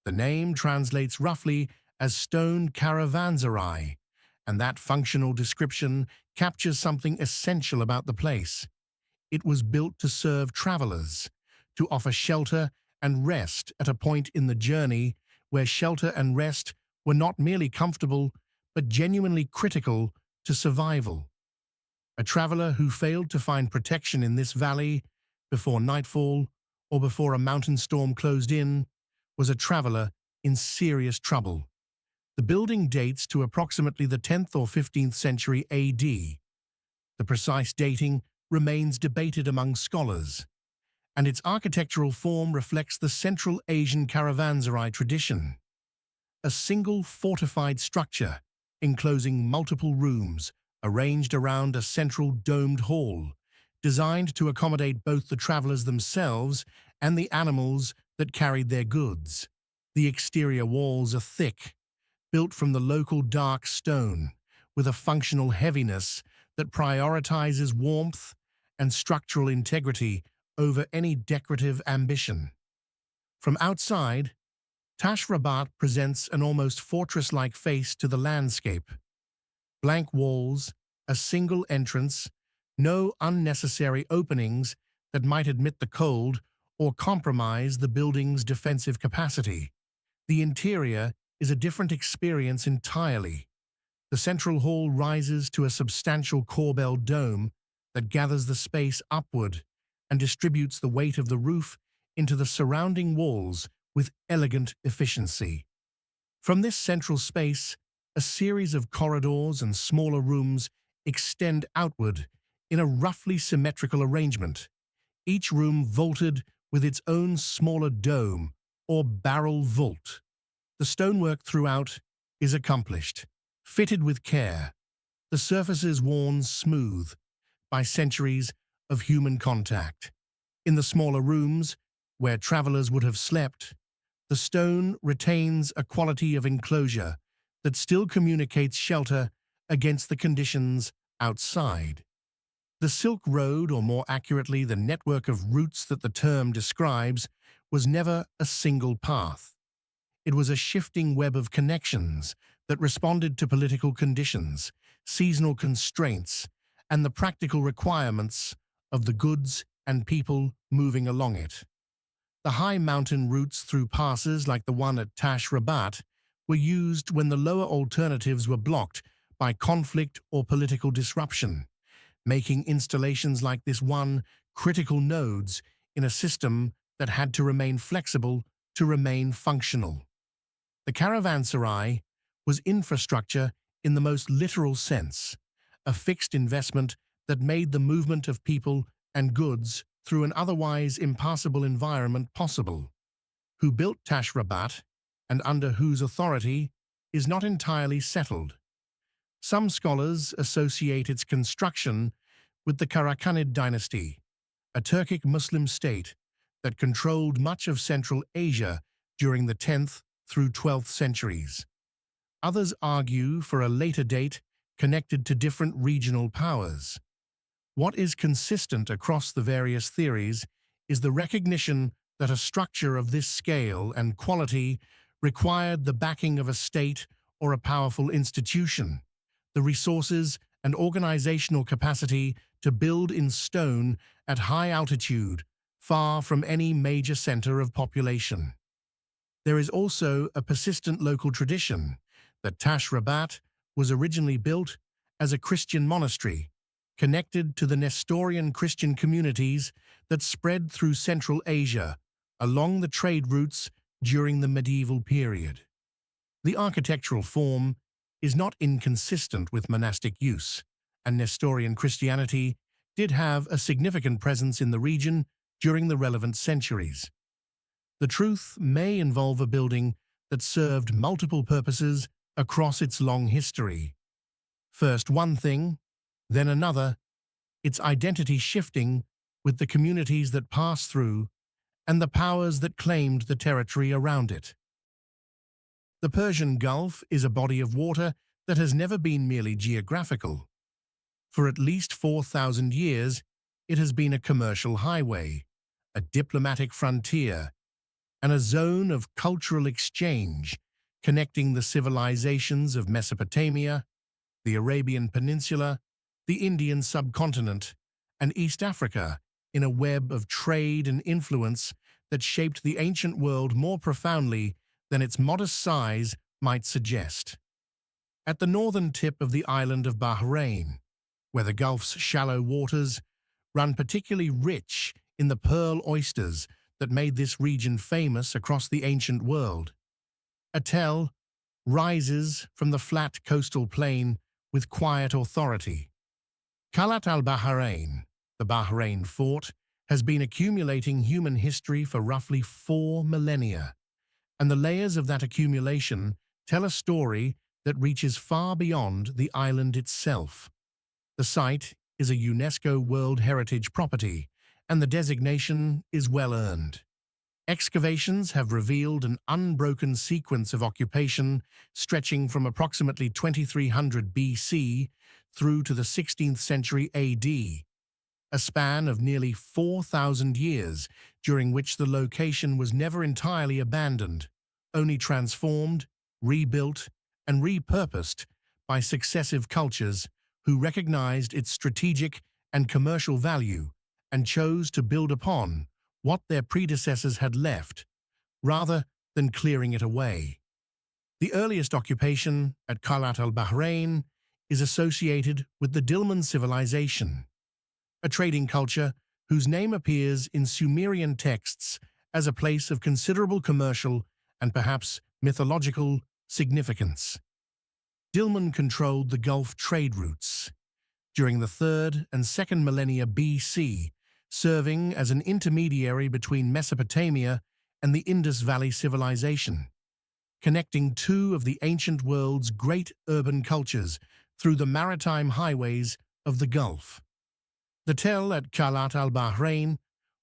The name translates roughly as stone caravanserai, and that functional description captures something essential about the place. It was built to serve travelers, to offer shelter and rest at a point in the journey where shelter and rest were not merely comfortable, but genuinely critical to survival. A traveler who failed to find protection in this valley before nightfall or before a mountain storm closed in was a traveler in serious trouble. The building dates to approximately the 10th or 15th century AD. The precise dating remains debated among scholars, and its architectural form reflects the Central Asian caravanserai tradition. A single fortified structure enclosing multiple rooms arranged around a central domed hall, designed to accommodate both the travelers themselves and the animals that carried their goods. The exterior walls are thick, built from the local dark stone, with a functional heaviness that prioritizes warmth and structural integrity over any decorative ambition. From outside, Tash Rabat presents an almost fortress-like face to the landscape. Blank walls, a single entrance, no unnecessary openings that might admit the cold or compromise the building's defensive capacity. The interior is a different experience entirely. The central hall rises to a substantial corbel dome that gathers the space upward and distributes the weight of the roof into the surrounding walls with elegant efficiency. From this central space, a series of corridors and smaller rooms extend outward in a roughly symmetrical arrangement, each room vaulted with its own smaller dome or barrel vault. The stonework throughout is accomplished, fitted with care, the surfaces worn smooth by centuries of human contact. In the smaller rooms, where travelers would have slept, the stone retains a quality of enclosure that still communicates shelter against the conditions outside. The Silk Road, or more accurately the network of routes that the term describes, was never a single path. It was a shifting web of connections that responded to political conditions, seasonal constraints, and the practical requirements of the goods and people moving along it. The high mountain routes through passes like the one at Tash Rabat were used when the lower alternatives were blocked by conflict or political disruption, making installations like this one critical nodes in a system that had to remain flexible to remain functional. The caravanserai was infrastructure in the most literal sense, a fixed investment that made the movement of people and goods through an otherwise impassable environment possible. Who built Tash Rabat, and under whose authority, is not entirely settled. Some scholars associate its construction with the Karakanid dynasty, a Turkic Muslim state that controlled much of Central Asia during the 10th through 12th centuries. Others argue for a later date connected to different regional powers. What is consistent across the various theories is the recognition that a structure of this scale and quality required the backing of a state or a powerful institution, the resources and organizational capacity to build in stone at high altitude, far from any major center of population. There is also a persistent local tradition that Tash Rabat was originally built as a Christian monastery, connected to the Nestorian Christian communities that spread through Central Asia along the trade routes during the medieval period. The architectural form is not inconsistent with monastic use, and Nestorian Christianity did have a significant presence in the region during the relevant centuries. The truth may involve a building that served multiple purposes across its long history. First one thing, then another, its identity shifting with the communities that passed through and the powers that claimed the territory around it. The Persian Gulf is a body of water that has never been merely geographical. For at least 4,000 years, it has been a commercial highway, a diplomatic frontier, and a zone of cultural exchange connecting the civilizations of Mesopotamia, the Arabian Peninsula, the Indian subcontinent, and East Africa in a web of trade and influence that shaped the ancient world more profoundly than its modest size might suggest. At the northern tip of the island of Bahrain, where the Gulf's shallow waters run particularly rich in the pearl oysters that made this region famous across the ancient world, a tell rises from the flat coastal plain with quiet authority. Qal'at al-Bahrain, the Bahrain fort, has been accumulating human history for roughly 4 millennia, and the layers of that accumulation tell a story that reaches far beyond the island itself. The site is a UNESCO World Heritage Property, and the designation is well earned. Excavations have revealed an unbroken sequence of occupation stretching from approximately 2300 BC through to the 16th century AD, a span of nearly 4,000 years during which the location was never entirely abandoned, only transformed, rebuilt, and repurposed by successive cultures who recognized its strategic and commercial value and chose to build upon what their predecessors had left, rather than clearing it away. The earliest occupation at Qal'at al-Bahrain is associated with the Dilmun civilization, a trading culture whose name appears in Sumerian texts as a place of considerable commercial and perhaps mythological Significance. Dilmun controlled the Gulf trade routes during the 3rd and 2nd millennia BC, serving as an intermediary between Mesopotamia and the Indus Valley civilization, connecting two of the ancient world's great urban cultures through the maritime highways of the Gulf. The Tell at Qal'at al-Bahrain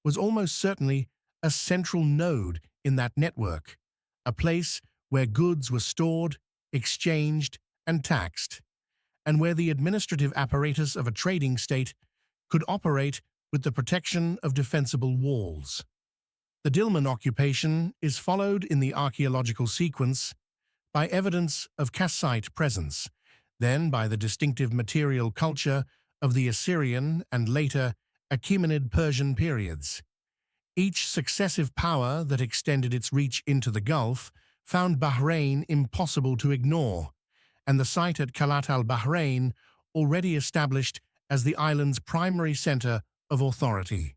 was almost certainly a central node in that network, a place where goods were stored, exchanged, and taxed, and where the administrative apparatus of a trading state could operate with the protection of defensible walls. The Dilmun occupation is followed in the archaeological sequence by evidence of Kassite presence, then by the distinctive material culture of the Assyrian and later Achaemenid Persian periods. Each successive power that extended its reach into the Gulf found Bahrain impossible to ignore, and the site at Qal'at al-Bahrain already established as the island's primary center of authority.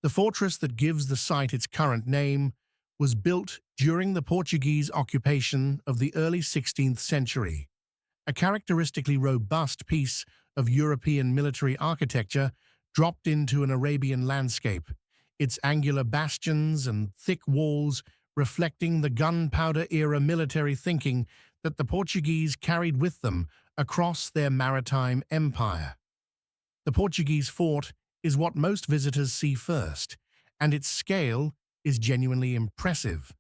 The fortress that gives the site its current name was built during the Portuguese occupation of the early 16th century, a characteristically robust piece of European military architecture dropped into an Arabian landscape, its angular bastions and thick walls reflecting the gunpowder-era military thinking that the Portuguese carried with them across their maritime empire. The Portuguese fort is what most visitors see first, and its scale is genuinely impressive.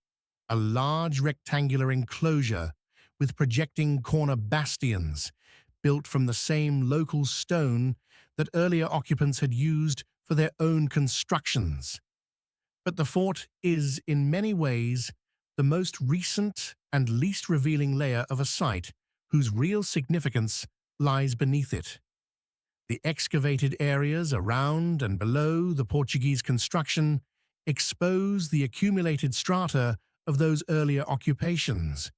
A large rectangular enclosure with projecting corner bastions built from the same local stone that earlier occupants had used for their own constructions. But the fort is, in many ways, the most recent and least revealing layer of a site whose real significance lies beneath it. The excavated areas around and below the Portuguese construction expose the accumulated strata of those earlier occupations.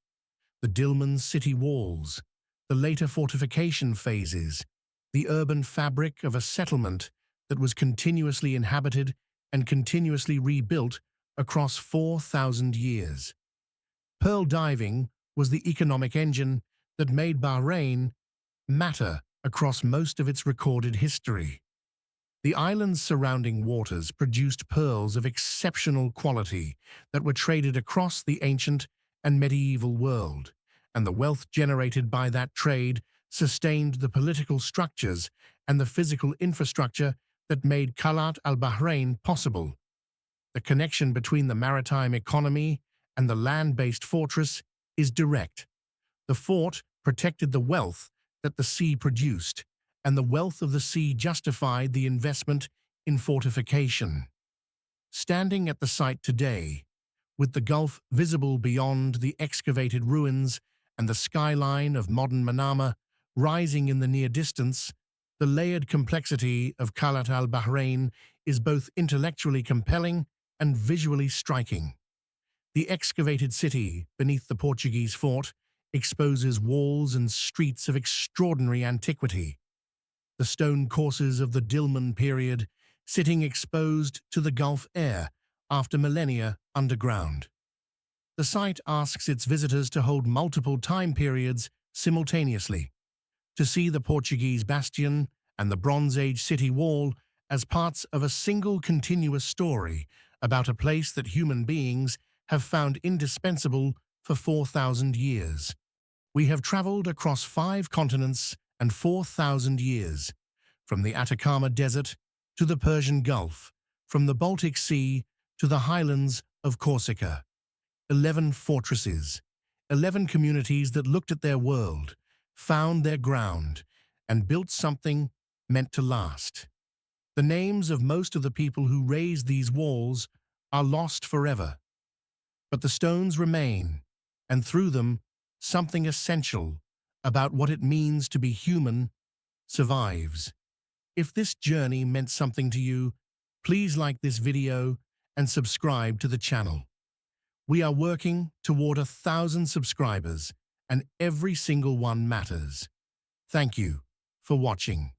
The Dilmun city walls, the later fortification phases, the urban fabric of a settlement that was continuously inhabited and continuously rebuilt across 4,000 years. Pearl diving was the economic engine that made Bahrain matter across most of its recorded history. The island's surrounding waters produced pearls of exceptional quality that were traded across the ancient and medieval world, and the wealth generated by that trade sustained the political structures and the physical infrastructure that made Qal'at al-Bahrain possible. The connection between the maritime economy and the land-based fortress is direct. The fort protected the wealth that the sea produced, and the wealth of the sea justified the investment in fortification. Standing at the site today, with the Gulf visible beyond the excavated ruins and the skyline of modern Manama rising in the near distance, the layered complexity of Qal'at al-Bahrain is both intellectually compelling and visually striking. The excavated city beneath the Portuguese fort exposes walls and streets of extraordinary antiquity. The stone courses of the Dilmun period sitting exposed to the Gulf air after millennia underground. The site asks its visitors to hold multiple time periods simultaneously, to see the Portuguese bastion and the Bronze Age city wall as parts of a single continuous story about a place that human beings have found indispensable for 4,000 years. We have traveled across 5 continents and 4,000 years, from the Atacama Desert to the Persian Gulf, from the Baltic Sea to the highlands of Corsica. 11 fortresses, 11 communities that looked at their world, found their ground, and built something meant to last. The names of most of the people who raised these walls are lost forever, but the stones remain, and through them, something essential about what it means to be human survives. If this journey meant something to you, please like this video and subscribe to the channel. We are working toward 1,000 subscribers, and every single one matters. Thank you for watching.